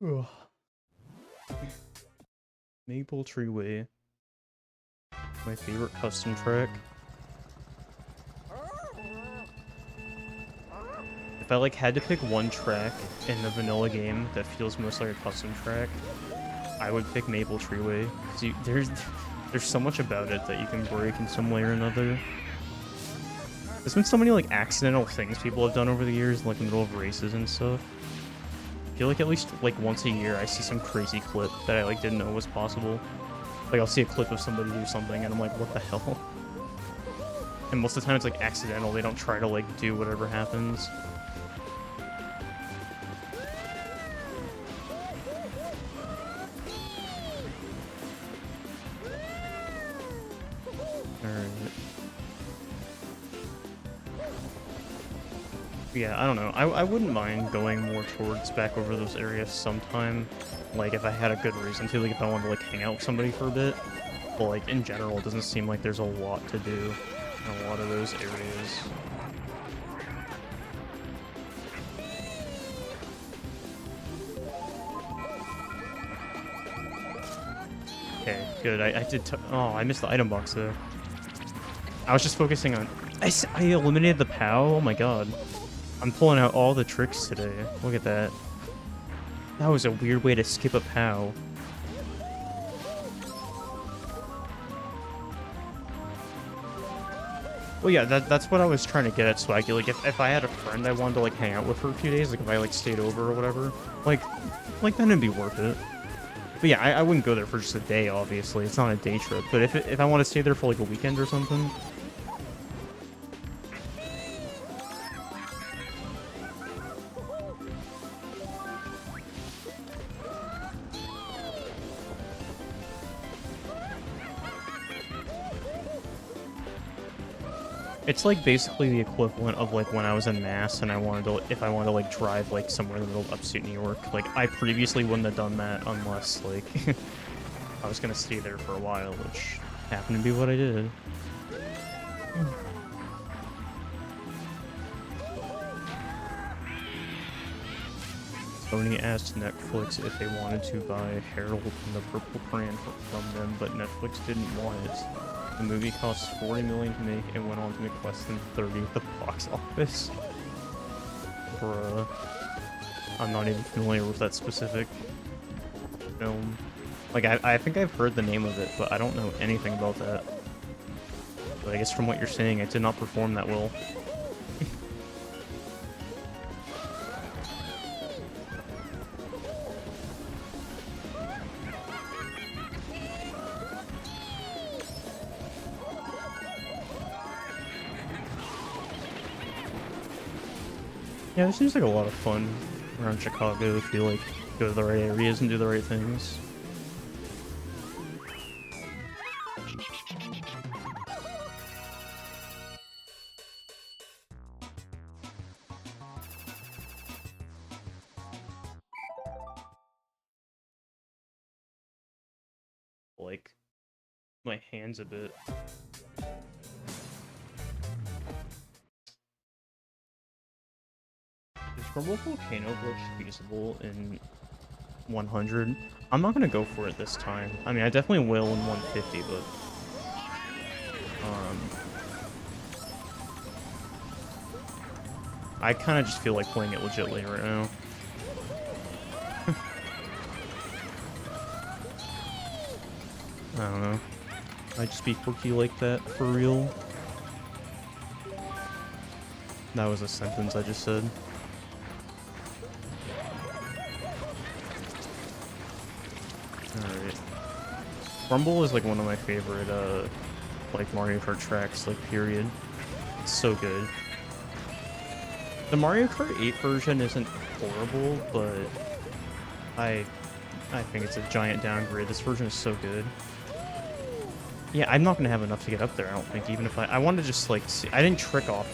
Ugh. Maple Tree Way. My favorite custom track. If I like had to pick one track in the vanilla game that feels most like a custom track, I would pick Maple Tree Way. There's so much about it that you can break in some way or another. There's been so many like accidental things people have done over the years, like in the middle of races and stuff. I feel like at least like once a year I see some crazy clip that I like didn't know was possible. Like I'll see a clip of somebody do something and I'm like, what the hell? And most of the time it's like accidental. They don't try to like do whatever happens. Yeah, I don't know. I wouldn't mind going more towards back over those areas sometime. Like, if I had a good reason to, like, if I wanted to, like, hang out with somebody for a bit. But, like, in general, it doesn't seem like there's a lot to do in a lot of those areas. Okay, good. I did oh, I missed the item box, though. I was just focusing on... I eliminated the POW? Oh my god. I'm pulling out all the tricks today. Look at that. That was a weird way to skip a POW. Well, yeah, that's what I was trying to get at, Swaggy. Like, if I had a friend I wanted to, like, hang out with for a few days, like, if I, like, stayed over or whatever, like then it'd be worth it. But yeah, I wouldn't go there for just a day, obviously. It's not a day trip. But if I want to stay there for, like, a weekend or something... It's like basically the equivalent of like when I was in Mass and I wanted to, if I wanted to like drive like somewhere in the middle of upstate New York. Like I previously wouldn't have done that unless like I was gonna stay there for a while, which happened to be what I did. Sony asked Netflix if they wanted to buy Harold and the Purple Crayon from them, but Netflix didn't want it. The movie cost $40 million to make and went on to make less than 30 at the box office. Bruh. I'm not even familiar with that specific film. Like, I think I've heard the name of it, but I don't know anything about that. But I guess from what you're saying, it did not perform that well. Yeah, there seems like a lot of fun around Chicago if you, like, go to the right areas and do the right things. like my hands a bit. Is Grumble Volcano glitch feasible in 100? I'm not gonna go for it this time. I mean, I definitely will in 150, but I kind of just feel like playing it legitly right now. I don't know. Might just be quirky like that for real. That was a sentence I just said. Alright. Rumble is like one of my favorite like Mario Kart tracks, like period. It's so good. The Mario Kart 8 version isn't horrible, but I think it's a giant downgrade. This version is so good. Yeah, I'm not gonna have enough to get up there, I don't think, even if I wanted to just like see, I didn't trick off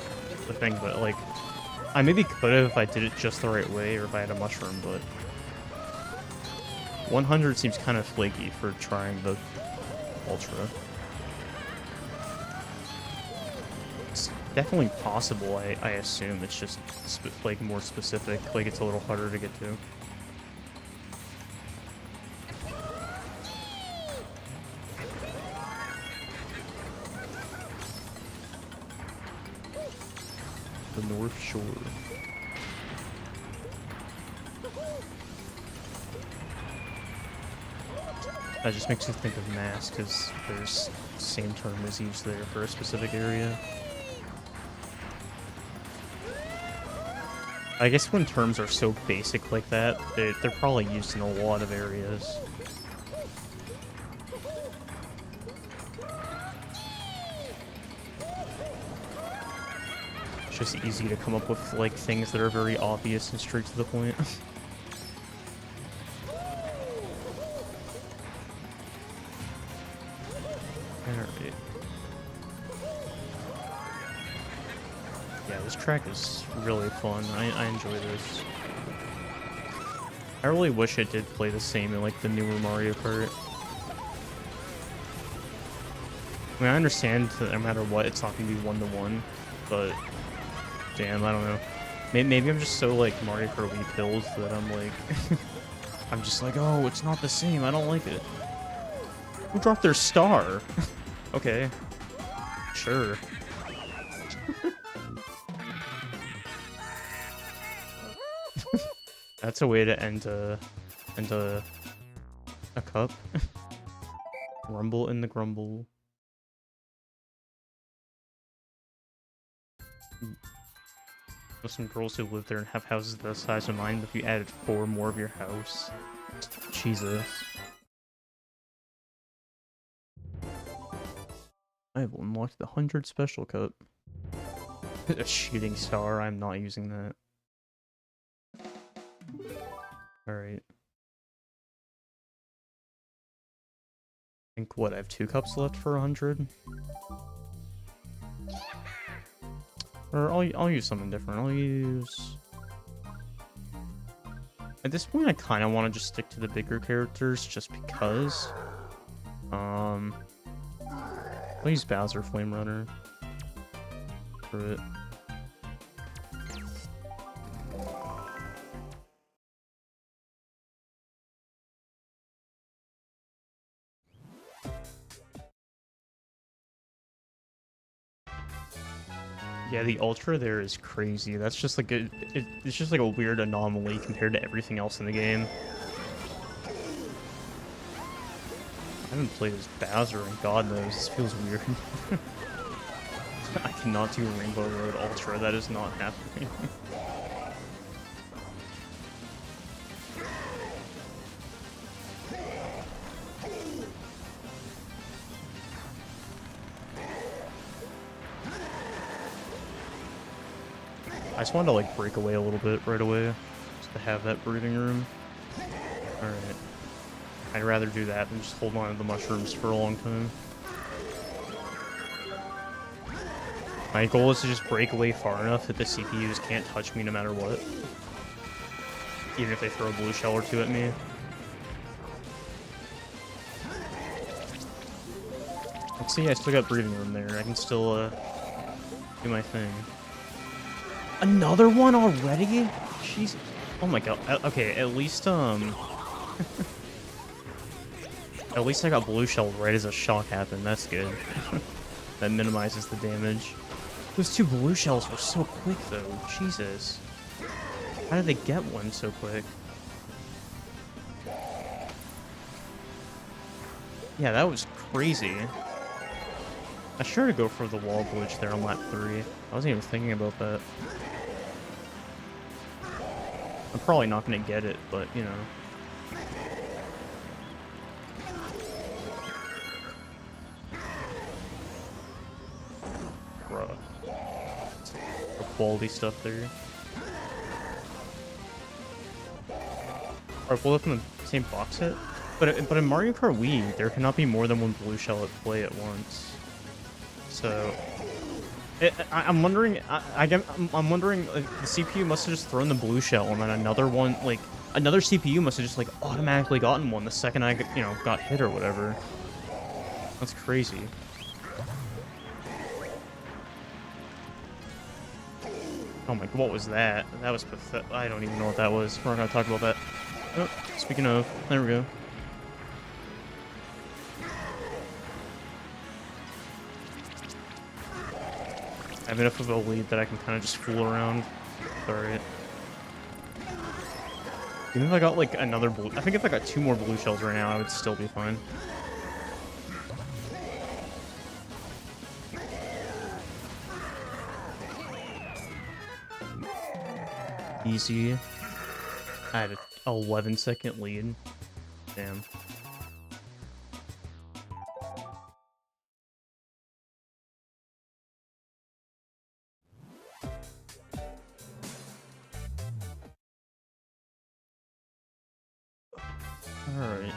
the thing, but like I maybe could have if I did it just the right way or if I had a mushroom, but 100 seems kind of flaky for trying the Ultra. It's definitely possible, I assume. It's just like more specific, like it's a little harder to get to. The North Shore. That just makes me think of mass, because there's the same term is used there for a specific area. I guess when terms are so basic like that, they're probably used in a lot of areas. It's just easy to come up with like things that are very obvious and straight to the point. Alright. Yeah, this track is really fun. I enjoy this. I really wish it did play the same in like the newer Mario Kart. I mean, I understand that no matter what, it's not going to be 1-to-1, but damn, I don't know. Maybe I'm just so like Mario Kart Wii pilled that I'm like, I'm just like, oh, it's not the same. I don't like it. Who dropped their star? Okay, sure. That's a way to end a cup. Rumble in the grumble. There's some girls who live there and have houses the size of mine, but if you added 4 more of your house. Jesus. I have unlocked the 100 special cup. A shooting star, I'm not using that. Alright. I think, what, I have 2 cups left for 100? Or I'll use something different. I'll use... At this point, I kind of want to just stick to the bigger characters, just because. I'll use Bowser Flame Runner for it. Yeah, the Ultra there is crazy. That's just like it's just like a weird anomaly compared to everything else in the game. I haven't played as Bowser in God knows. This feels weird. I cannot do Rainbow Road Ultra. That is not happening. I just wanted to like break away a little bit right away, just to have that breathing room. Alright. I'd rather do that than just hold on to the mushrooms for a long time. My goal is to just break away far enough that the CPUs can't touch me no matter what. Even if they throw a blue shell or 2 at me. Like, see, I still got breathing room there. I can still, do my thing. Another one already? Jeez. Oh my god. Okay, at least, At least I got blue shell right as a shock happened. That's good. That minimizes the damage. Those two blue shells were so quick, though. Jesus. How did they get one so quick? Yeah, that was crazy. I sure to go for the wall glitch there on lap 3. I wasn't even thinking about that. I'm probably not going to get it, but, you know. Bruh. The quality stuff there. Are both in the same box hit? But in Mario Kart Wii, there cannot be more than one blue shell at play at once. So, I'm wondering. I'm wondering. Like, the CPU must have just thrown the blue shell, and then another one, like another CPU, must have just like automatically gotten one the second I, got hit or whatever. That's crazy. Oh my, what was that? That was pathetic. I don't even know what that was. We're not gonna talk about that. Oh, speaking of, there we go. I have enough of a lead that I can kind of just fool around. Alright. Even if I got like another blue, I think if I got 2 more blue shells right now, I would still be fine. Easy. I had an 11-second lead. Damn. Alright.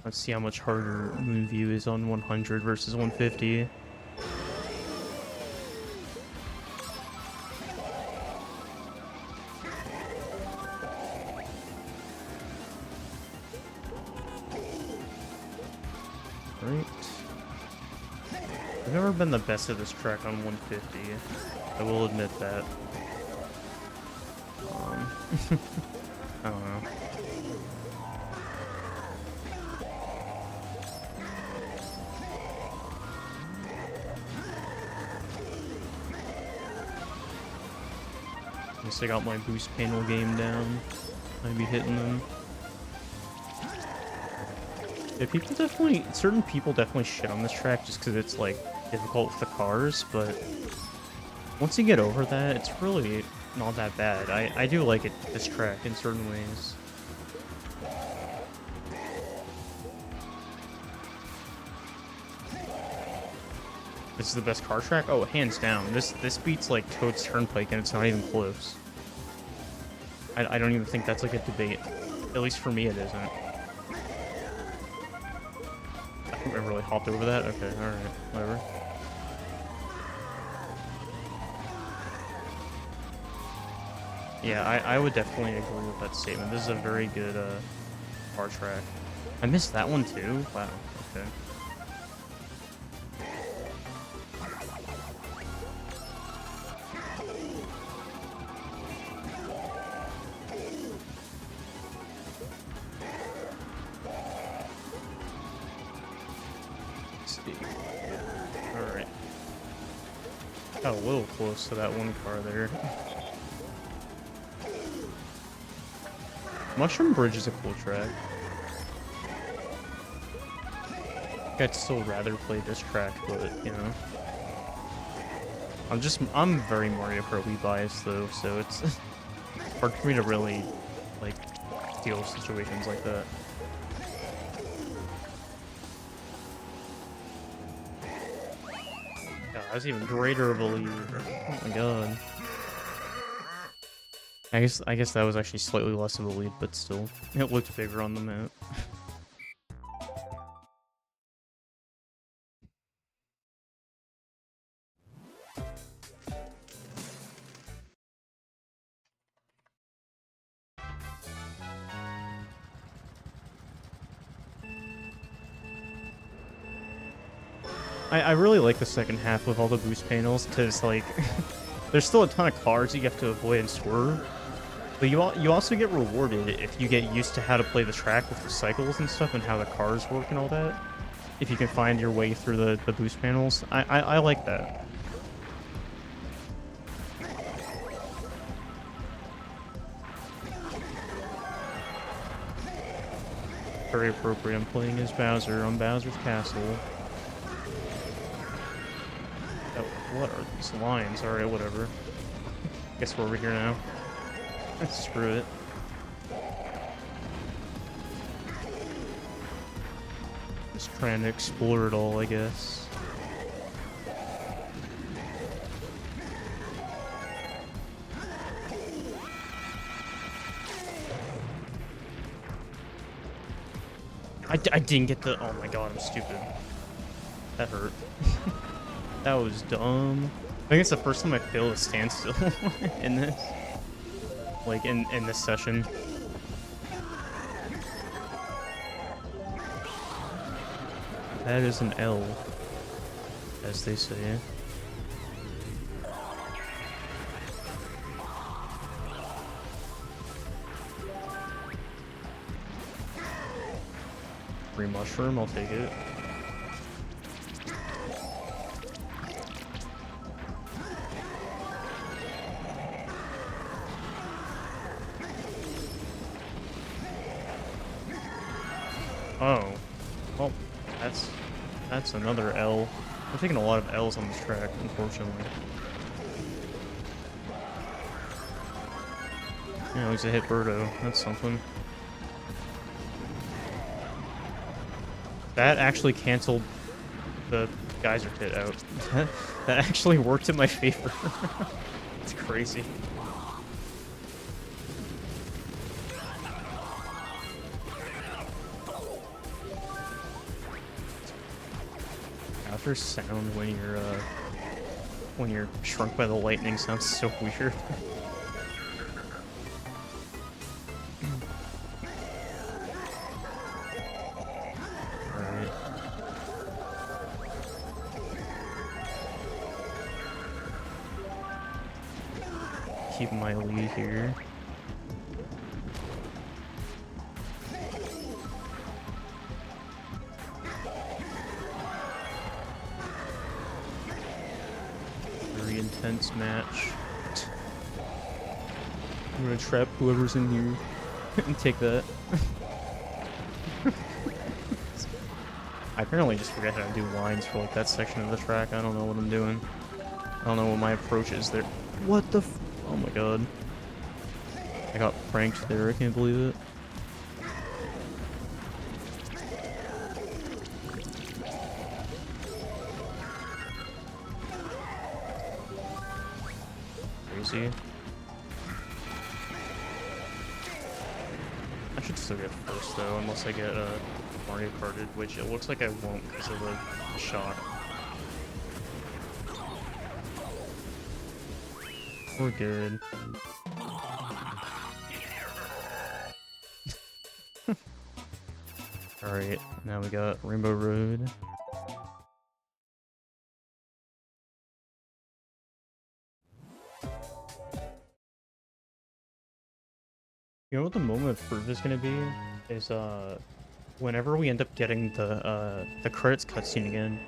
Let's see how much harder Moonview is on 100 versus 150. Right. I've never been the best at this track on 150. I will admit that. I don't know. At least I got my boost panel game down. I'd be hitting them. Yeah, certain people definitely shit on this track just because it's, like, difficult with the cars, but once you get over that, it's really not that bad. I do like this track in certain ways. This is the best car track? Oh, hands down. This beats, like, Toad's Turnpike, and it's not even close. I don't even think that's, like, a debate. At least for me, it isn't. I really hopped over that? Okay, alright, whatever. Yeah, I would definitely agree with that statement. This is a very good car track. I missed that one too? Wow, okay. Alright. Got a little close to that one car there. Mushroom Bridge is a cool track. I'd still rather play this track, but, you know. I'm very Mario Kart Wii biased, though, so it's hard for me to really, like, deal with situations like that. God, that's even greater of a lead. Oh my god. I guess that was actually slightly less of a lead, but still, it looked bigger on the map. I really like the second half with all the boost panels, because, like, there's still a ton of cars you have to avoid and swerve, but you also get rewarded if you get used to how to play the track with the cycles and stuff and how the cars work and all that. If you can find your way through the boost panels. I like that. Very appropriate. I'm playing as Bowser on Bowser's Castle. Oh, what are these lines? Alright, whatever. Guess we're over here now. Screw it. Just trying to explore it all, I guess. I didn't get the... Oh my god, I'm stupid. That hurt. That was dumb. I think it's the first time I failed a standstill in this. Like, in this session. That is an L, as they say. Free mushroom, I'll take it. Oh. Well, that's another L. We're taking a lot of L's on this track, unfortunately. Yeah, at least I hit Birdo. That's something. That actually canceled the geyser pit out. That actually worked in my favor. It's crazy. After sound when you're shrunk by the lightning sounds so weird. Keep my lead here. Very intense match. I'm gonna trap whoever's in here and take that. I apparently just forget how to do lines for like that section of the track. I don't know what I'm doing. I don't know what my approach is there. What the f— oh my god. I got pranked there, I can't believe it. Crazy. I should still get first though, unless I get Mario Karted, which it looks like I won't because of the shot. We're good. Alright, now we got Rainbow Road. You know what the moment of truth is gonna be? Is whenever we end up getting the credits cutscene again.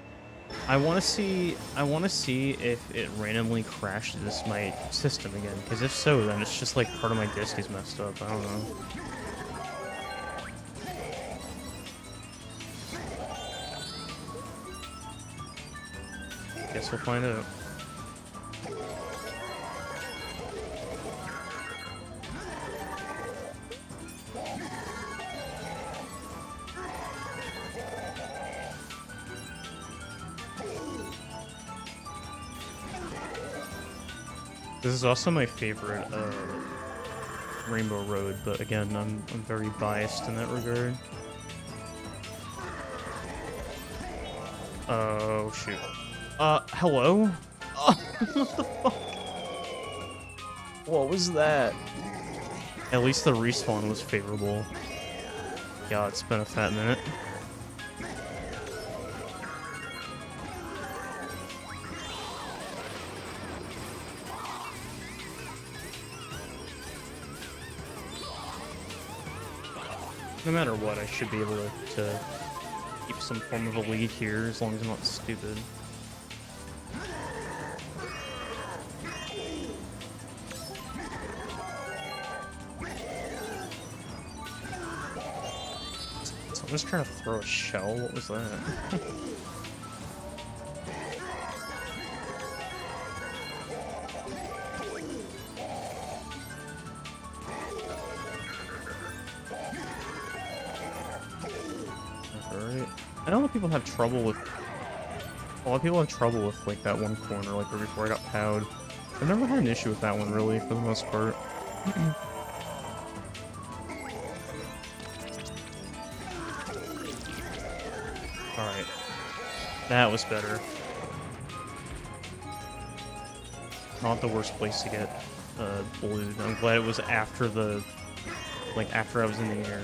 I wanna see if it randomly crashes my system again. Because if so, then it's just like part of my disk is messed up. I don't know. Guess we'll find out. This is also my favorite Rainbow Road, but again, I'm very biased in that regard. Oh shoot. Hello? Oh, what the fuck? What was that? At least the respawn was favorable. God, it's been a fat minute. No matter what, I should be able to keep some form of a lead here as long as I'm not stupid. So I'm just trying to throw a shell. What was that? Alright. I know a lot of people have trouble with... A lot of people have trouble with, like, that one corner, like, right before I got powed. I've never had an issue with that one, really, for the most part. Alright. That was better. Not the worst place to get blued. I'm glad it was after the... Like, after I was in the air.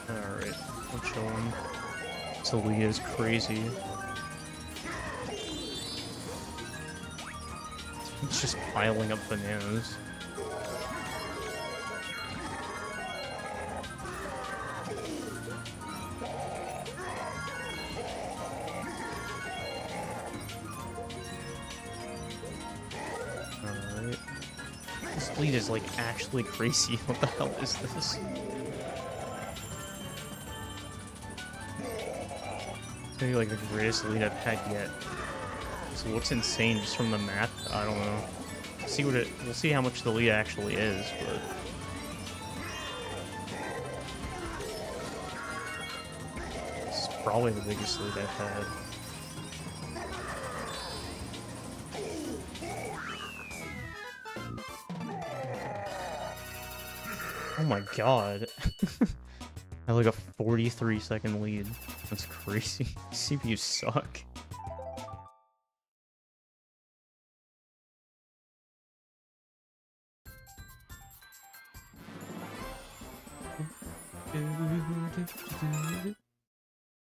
Alright, I'm chilling. Talia is crazy. It's just piling up bananas. Alright. This lead is like actually crazy. What the hell is this? It's maybe like the greatest lead I've had yet. It looks insane just from the map. I don't know. See what it. We'll see how much the lead actually is, but it's probably the biggest lead I've had. Oh my god! I have like a 43-second lead. That's crazy. CPUs suck.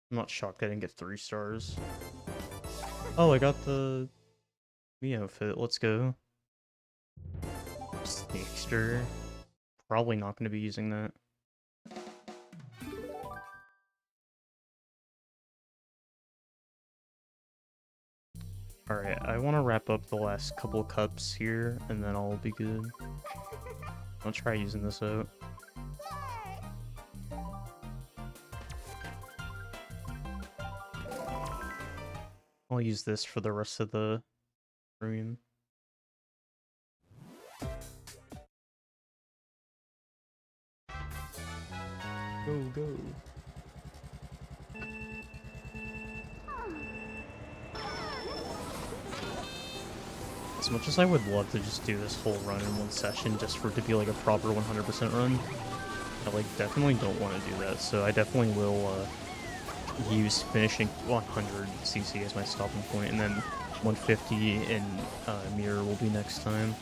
I'm not shocked I didn't get 3 stars. Oh, I got the Mii outfit. Let's go. Sneakster. Probably not going to be using that. Alright, I want to wrap up the last couple cups here, and then I'll be good. I'll try using this out. I'll use this for the rest of the room. Go, go. As much as I would love to just do this whole run in one session just for it to be like a proper 100% run, I like definitely don't want to do that, so I definitely will use finishing 100 CC as my stopping point, and then 150 in mirror will be next time.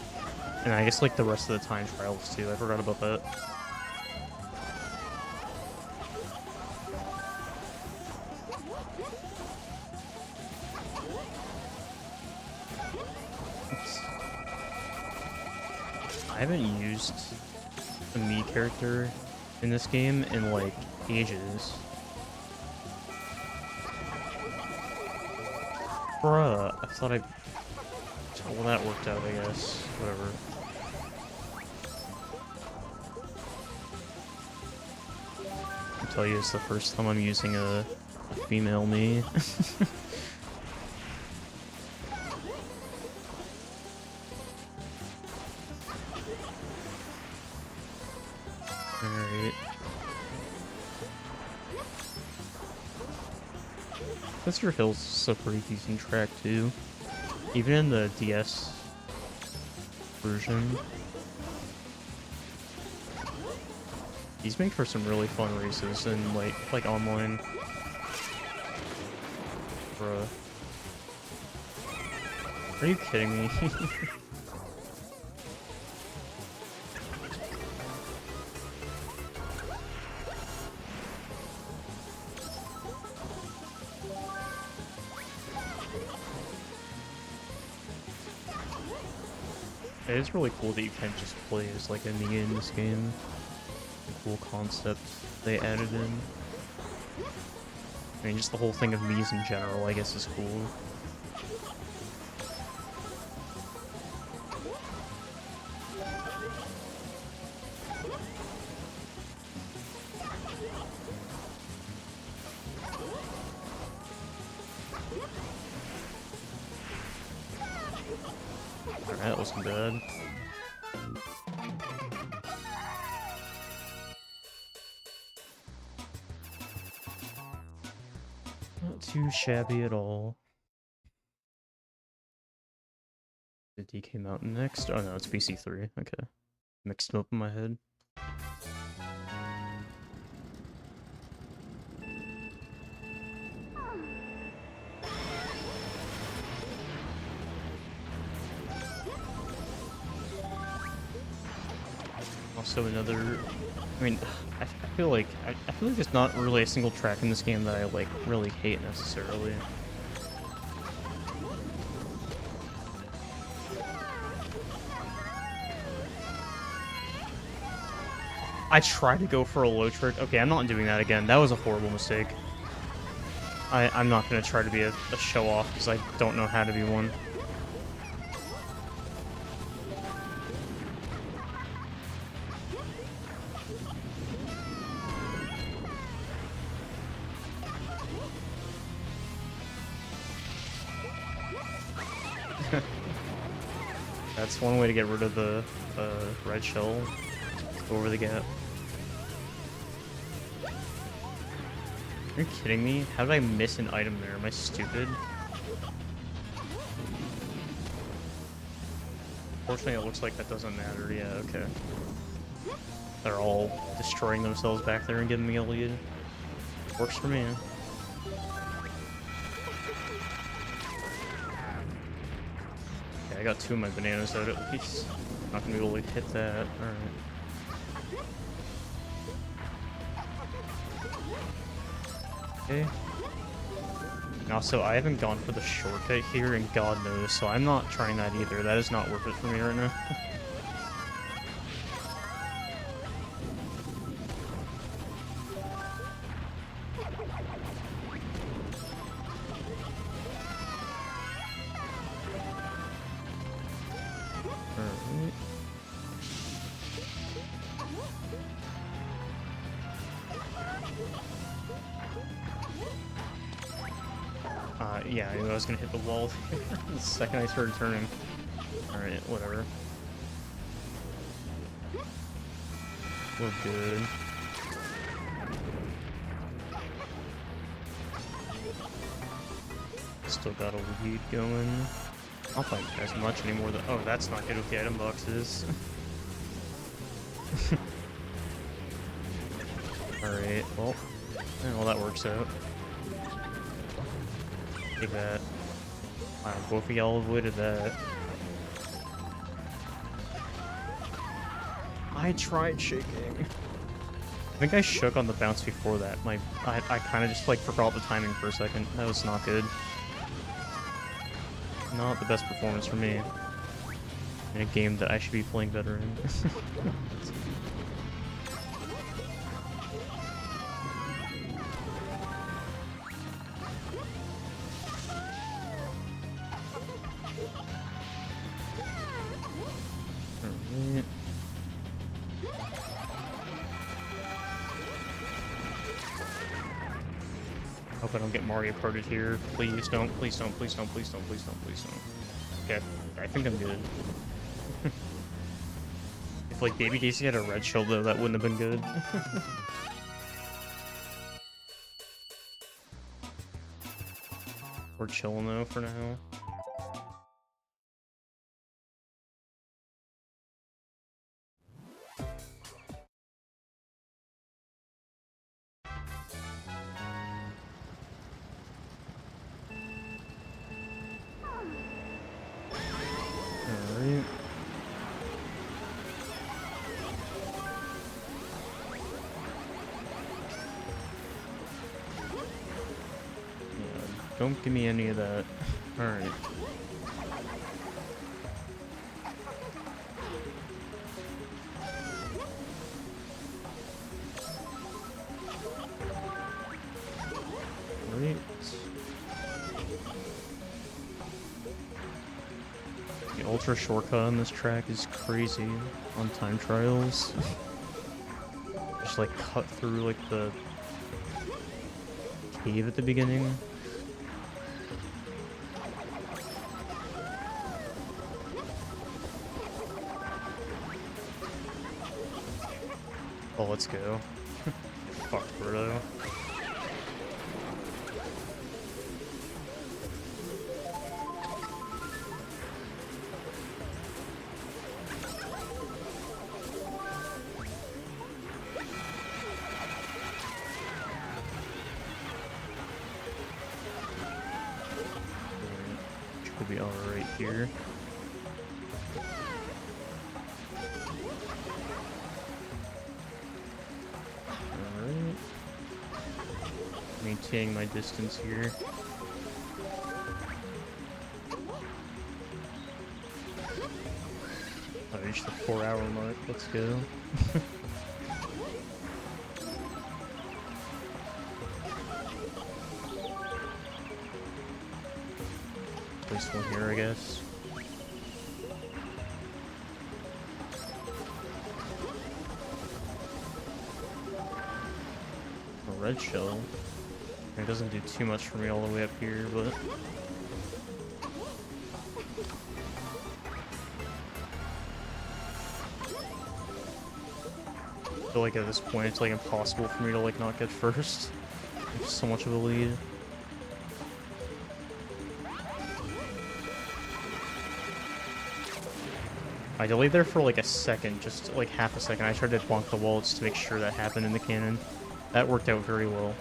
And I guess like the rest of the time trials too, I forgot about that. I haven't used a Mii character in this game in like ages. Bruh, I thought well, that worked out, I guess. Whatever. I'll tell you, it's the first time I'm using a female Mii. Alright. Mr. Hill's a pretty decent track too. Even in the DS version. These make for some really fun races and like online. Bruh. Are you kidding me? It is really cool that you can just play as like a Mii in this game. A cool concept they added in. I mean, just the whole thing of Mii's in general, I guess, is cool. Alright, that wasn't bad. Not too shabby at all. The DK Mountain next? Oh no, it's BC3. Okay. Mixed them up in my head. Also another... I mean, I feel like there's not really a single track in this game that I, like, really hate necessarily. I tried to go for a low trick. Okay, I'm not doing that again. That was a horrible mistake. I'm not going to try to be a show-off, because I don't know how to be one. That's one way to get rid of the red shell. Go over the gap. Are you kidding me? How did I miss an item there? Am I stupid? Fortunately, it looks like that doesn't matter. Yeah, okay. They're all destroying themselves back there and giving me a lead. Works for me. Okay, I got 2 of my bananas out at least. Not gonna be able to hit that. Alright. Okay. Also, I haven't gone for the shortcut here, and God knows, so I'm not trying that either. That is not worth it for me right now. Yeah, I knew I was gonna hit the wall the second I started turning. Alright, whatever. We're good. Still got a lead going. I'll fight as much anymore than— oh, that's not good with the item boxes. Alright, well, that works out. Take that. Wow, both of y'all avoided that. I tried shaking. I think I shook on the bounce before that. I kind of just like forgot the timing for a second. That was not good. Not the best performance for me in a game that I should be playing better in. Hope I don't get Mario Karted here. Please don't, please don't, please don't, please don't, please don't, please don't. Okay, I think I'm good. If like Baby Daisy had a red shell though, that wouldn't have been good. We're chilling though for now. Alright. Yeah, don't give me any of that. Alright. The ultra shortcut on this track is crazy on time trials. Just like cut through like the cave at the beginning. Oh, let's go. Fuck, Birdo. Should be alright here. Maintaining my distance here. I reached the 4-hour mark. Let's go. Place one here, I guess. A red shell. It doesn't do too much for me all the way up here, but I feel like at this point it's like impossible for me to like not get first. There's so much of a lead. I delayed there for like a second, just like half a second. I tried to bonk the wall just to make sure that happened in the cannon. That worked out very well.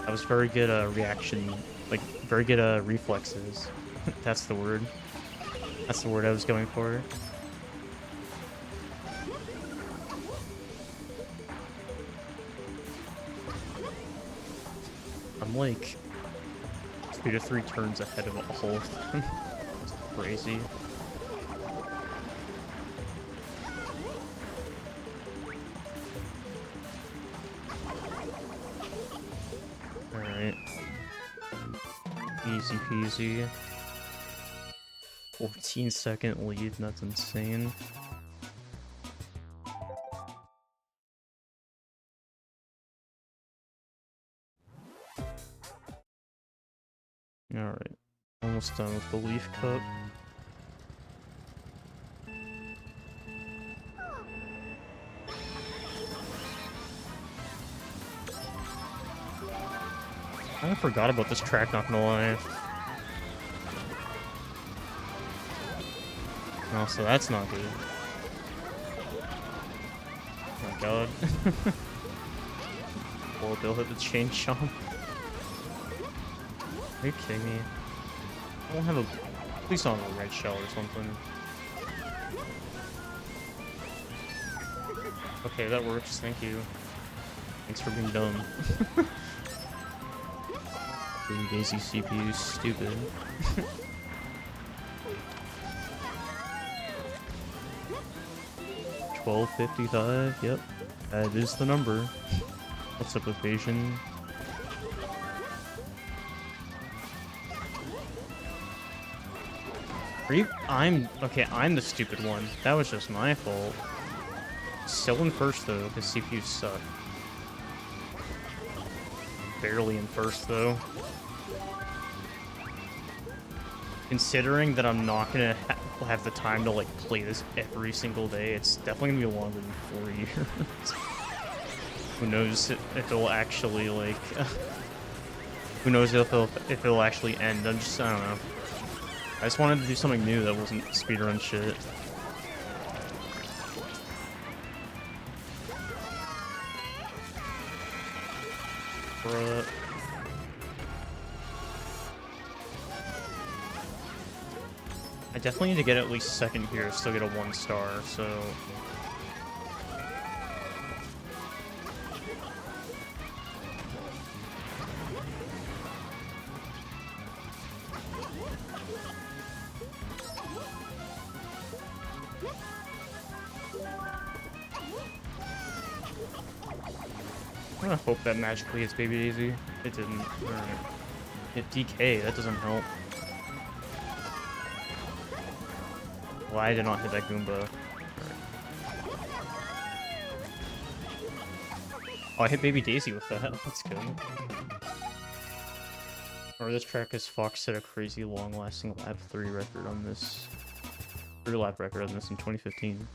That was very good reaction, like very good reflexes. That's the word. That's the word I was going for. I'm like 2 to 3 turns ahead of all of them. It's crazy. Easy peasy. 14-second lead, that's insane. Alright, almost done with the Leaf Cup. I kind of forgot about this track, not gonna lie. Oh, so that's not good. Oh my god. Well, they'll hit the chain chomp. Are you kidding me? I don't have a... Please don't have a red shell or something. Okay, that works, thank you. Thanks for being dumb. Being Daisy CPU stupid. 1255, yep. That is the number. What's up, evasion? Are you? Okay, I'm the stupid one. That was just my fault. Still in first though, because CPUs suck. Barely in first though. Considering that I'm not gonna have the time to like play this every single day, it's definitely gonna be longer than 4 years. Who knows if it'll actually like? Who knows if it'll actually end? I don't know. I just wanted to do something new that wasn't speedrun shit. Bruh. I definitely need to get at least second here to still get a 1 star, so... I'm gonna hope that magically hits Baby Daisy. It didn't. Alright. Hit DK, that doesn't help. Well, I did not hit that Goomba. Oh, I hit Baby Daisy with that. Let's go. Or this track is Fox set a crazy long-lasting lap 3 record on this. 3-lap record on this in 2015.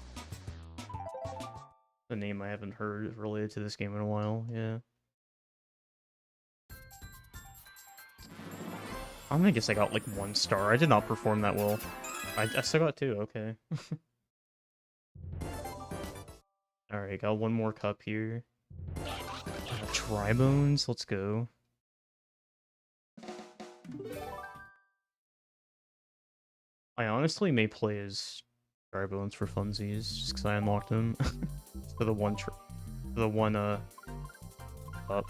The name I haven't heard related to this game in a while, yeah. I'm gonna guess I got like 1 star. I did not perform that well. I still got 2, okay. Alright, got 1 more cup here. Tribones, let's go. I honestly may play as Tribones for funsies, just because I unlocked them. For the one up. Of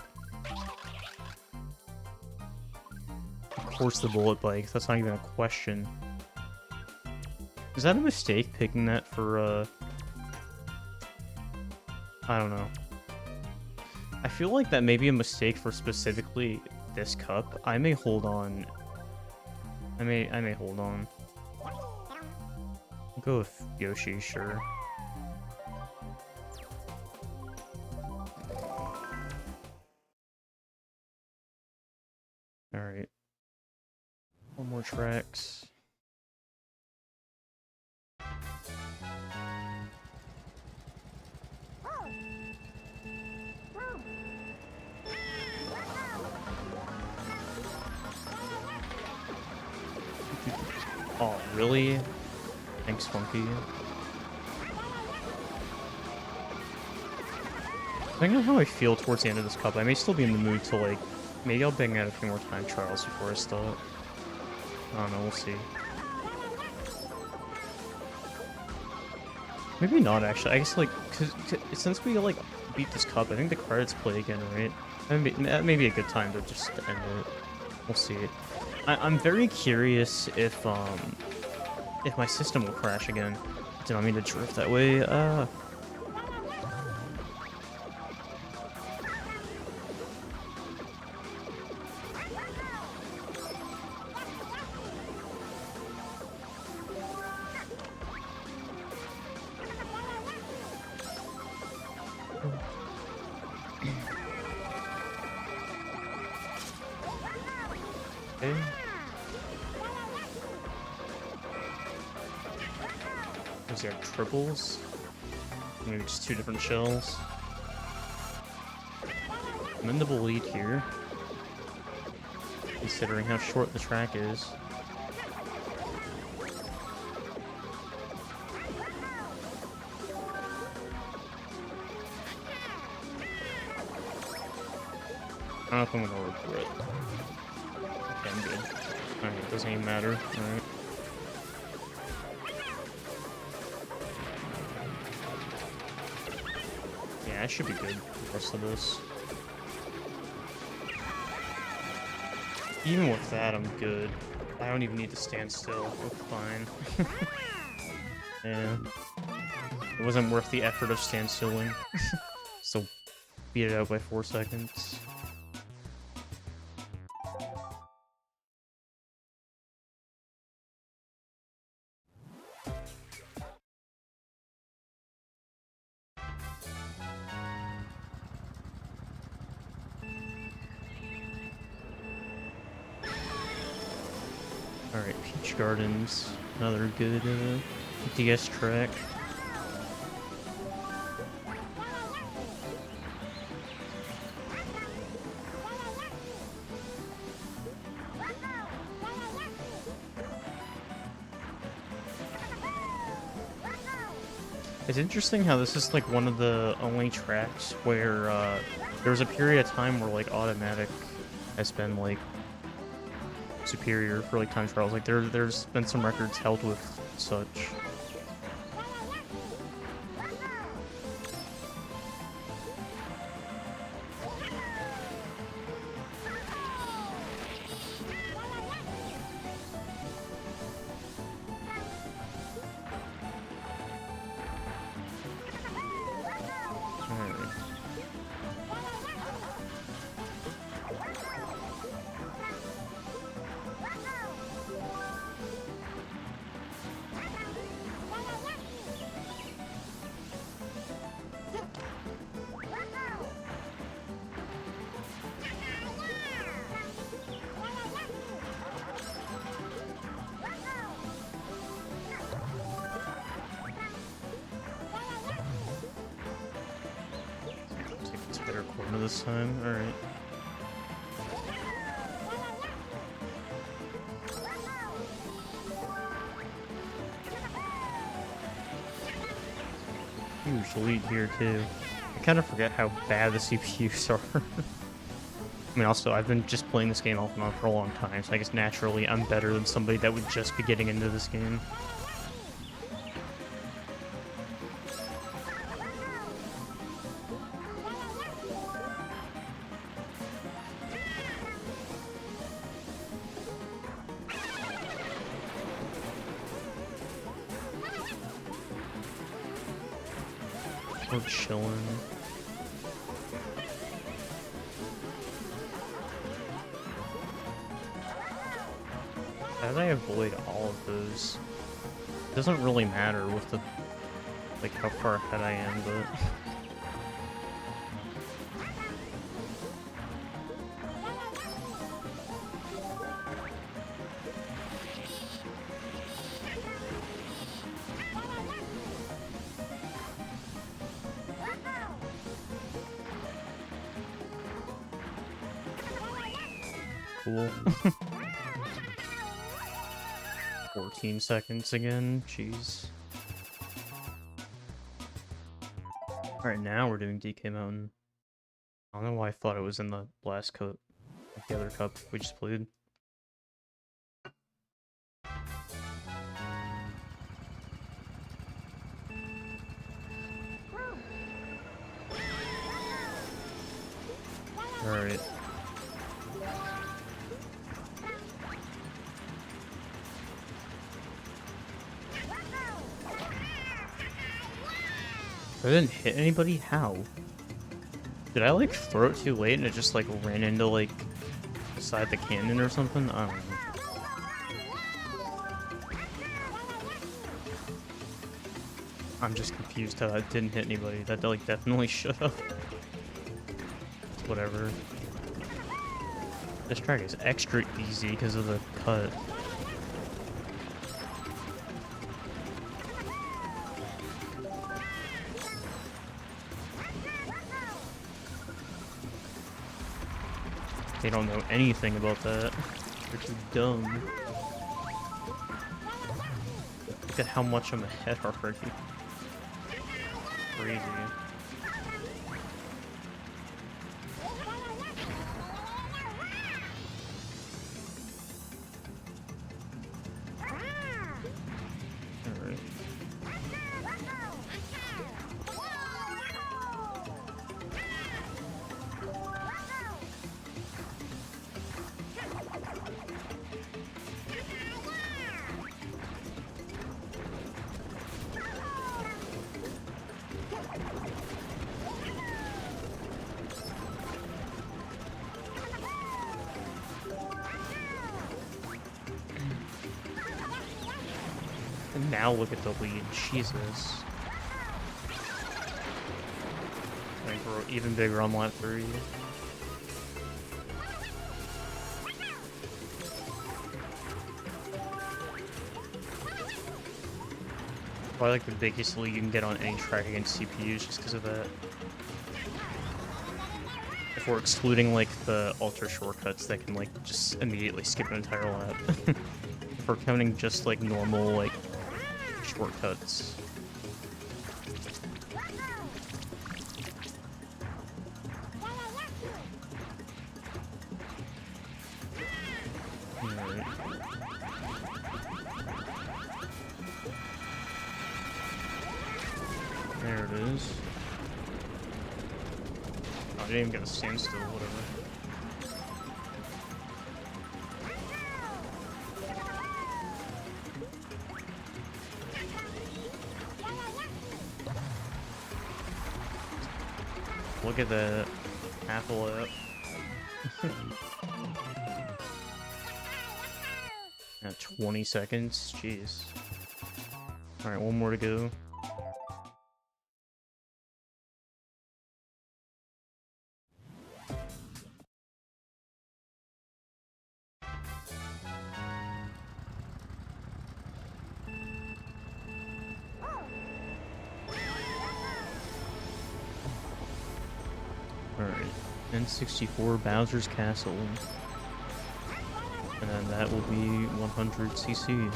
course the bullet bike, that's not even a question. Is that a mistake, picking that for, I don't know. I feel like that may be a mistake for specifically this cup. I may hold on. I may hold on. I'll go with Yoshi, sure. Alright. 1 more tracks. Oh, really? Thanks, Funky. Depending on how I feel towards the end of this cup, I may still be in the mood to, like, maybe I'll bang out a few more time trials before I start. I don't know, we'll see. Maybe not, actually. I guess, like, cause since we, like, beat this cup, I think the credits play again, right? That may be a good time to just end it. We'll see. I'm very curious if my system will crash again. Did not mean to drift that way. Okay. Those are triples. Maybe just 2 different shells. I'm in the lead here, considering how short the track is. I don't know if I'm gonna regret. Okay, I'm good. Alright, it doesn't even matter. Alright. Yeah, I should be good for the rest of this. Even with that, I'm good. I don't even need to stand still. We're fine. Yeah. It wasn't worth the effort of standstilling. So, beat it out by 4 seconds. Alright, Peach Gardens, another good DS track. It's interesting how this is like one of the only tracks where there was a period of time where like automatic has been like superior for like time trials. Like there's been some records held with such. stamina this time. Alright. Huge lead here, too. I kind of forget how bad the CPUs are. I mean, also, I've been just playing this game off and on for a long time, so I guess naturally I'm better than somebody that would just be getting into this game. We're chilling. How do I avoid all of those? It doesn't really matter with the, like, how far ahead I am, but... Cool. 14 seconds again, jeez. Alright, now we're doing DK Mountain. I don't know why I thought it was in the last cup, like the other cup we just played. Alright. I didn't hit anybody? How? Did I, like, throw it too late and it just, like, ran into, like, beside the cannon or something? I don't know. I'm just confused how that didn't hit anybody. That, like, definitely should have. Whatever. This track is extra easy because of the cut. They don't know anything about that. They're too dumb. Look at how much I'm ahead already. Crazy. Alright. And now look at the lead, Jesus. I grow even bigger on lap 3. Probably like the biggest lead you can get on any track against CPUs just because of that. If we're excluding like the ultra shortcuts that can like just immediately skip an entire lap. If we're counting just like normal like shortcuts. Alright. There it is. Oh, I didn't even get a standstill, whatever. Look at that apple up. At 20 seconds, jeez. Alright, one more to go. Alright. N64 Bowser's Castle. And then that will be 100cc.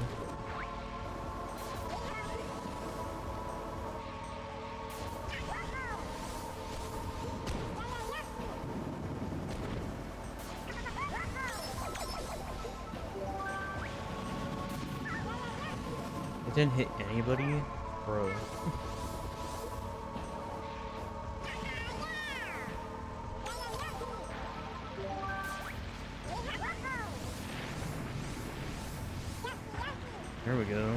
I didn't hit anybody? Bro. There we go.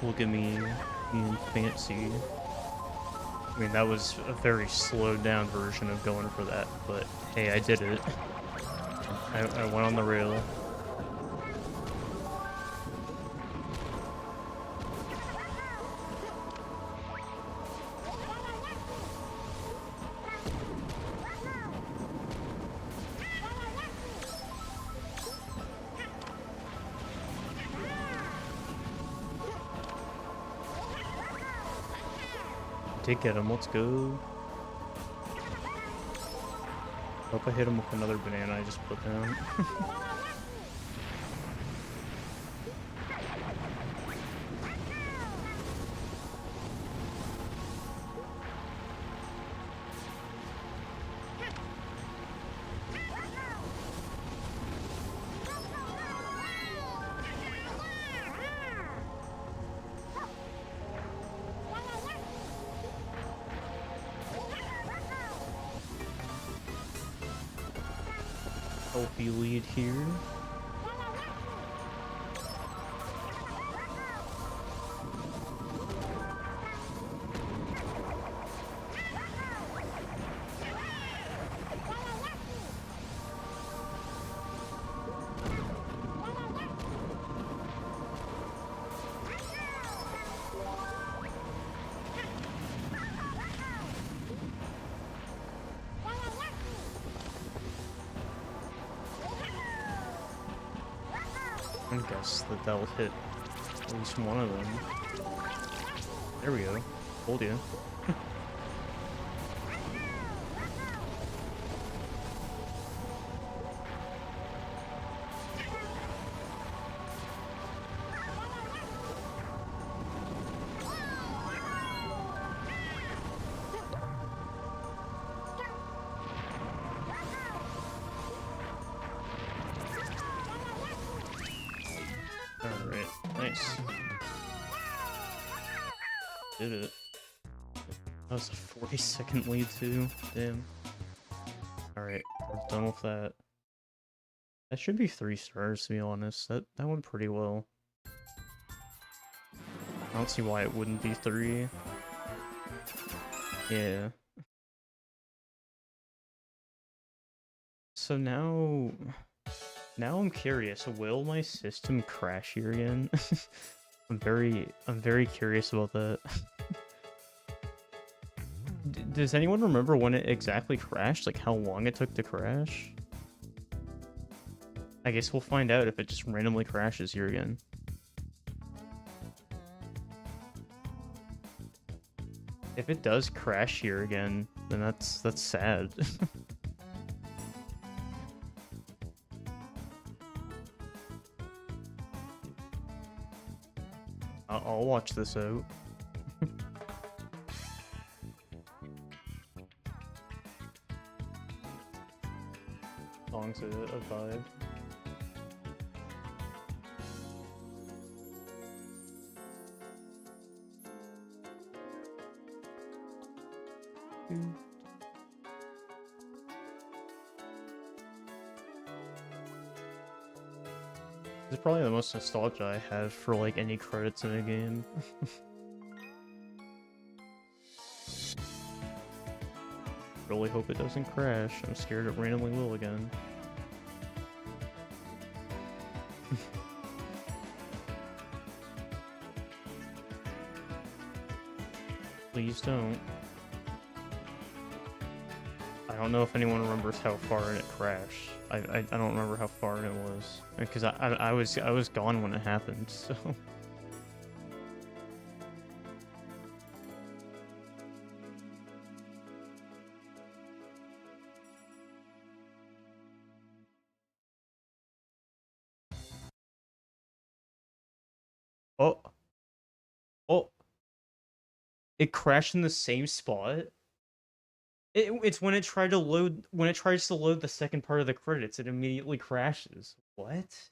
Look at me being fancy. I mean, that was a very slowed down version of going for that, but hey, I did it. I went on the rail. Did get him, let's go. Hope I hit him with another banana I just put down. Healthy lead here. I guess that will hit at least one of them. There we go. Told you. Alright, nice. Did it. That was a 40-second lead too. Damn. Alright, we're done with that. That should be 3 stars to be honest. That went pretty well. I don't see why it wouldn't be 3. Yeah. So now I'm curious, will my system crash here again? I'm very curious about that. Does anyone remember when it exactly crashed? Like how long it took to crash? I guess we'll find out if it just randomly crashes here again. If it does crash here again, then that's sad. I'll watch this out. Song's a vibe. This is probably the most nostalgia I have for like any credits in a game. Really hope it doesn't crash. I'm scared it randomly will again. Please don't. don't know if anyone remembers how far in it crashed. I don't remember how far in it was because I was gone when it happened. So oh oh, it crashed in the same spot. It's when it tried to load when it tries to load the second part of the credits, it immediately crashes. What?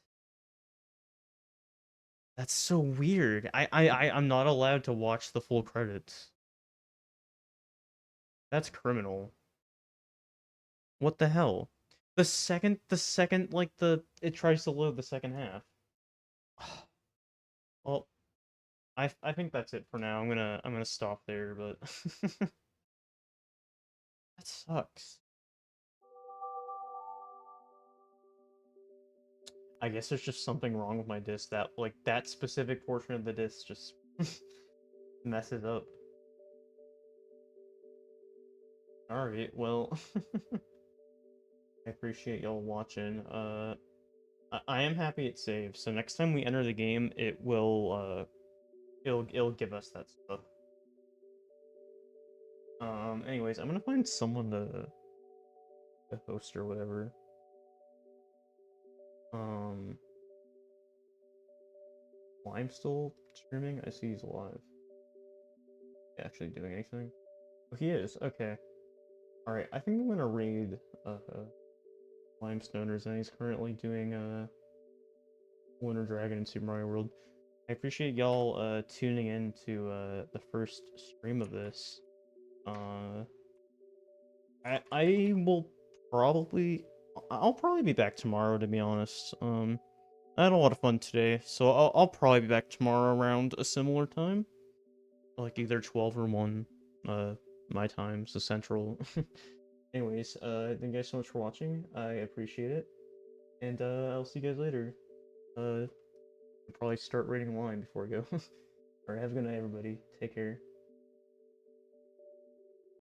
That's so weird. I'm not allowed to watch the full credits. That's criminal. What the hell? The second like the it tries to load the second half. Well, I think that's it for now. I'm gonna stop there, but that sucks. I guess there's just something wrong with my disc that like that specific portion of the disc just messes up. Alright, well, I appreciate y'all watching. I am happy it saved, so next time we enter the game, it will, it'll give us that stuff. Anyways, I'm gonna find someone to host or whatever. Um, Lime's still streaming? I see he's alive. Actually doing anything? Oh, he is, okay. Alright, I think I'm gonna raid, Limestoners, and he's currently doing, Lunar Dragon in Super Mario World. I appreciate y'all tuning in to the first stream of this. Uh, I will probably I'll probably be back tomorrow, to be honest. I had a lot of fun today, so I'll probably be back tomorrow around a similar time, like either 12 or 1 my time, so central. Anyways, thank you guys so much for watching. I appreciate it. And I'll see you guys later. I'll probably start rating line before I go. Alright, have a good night, everybody. Take care.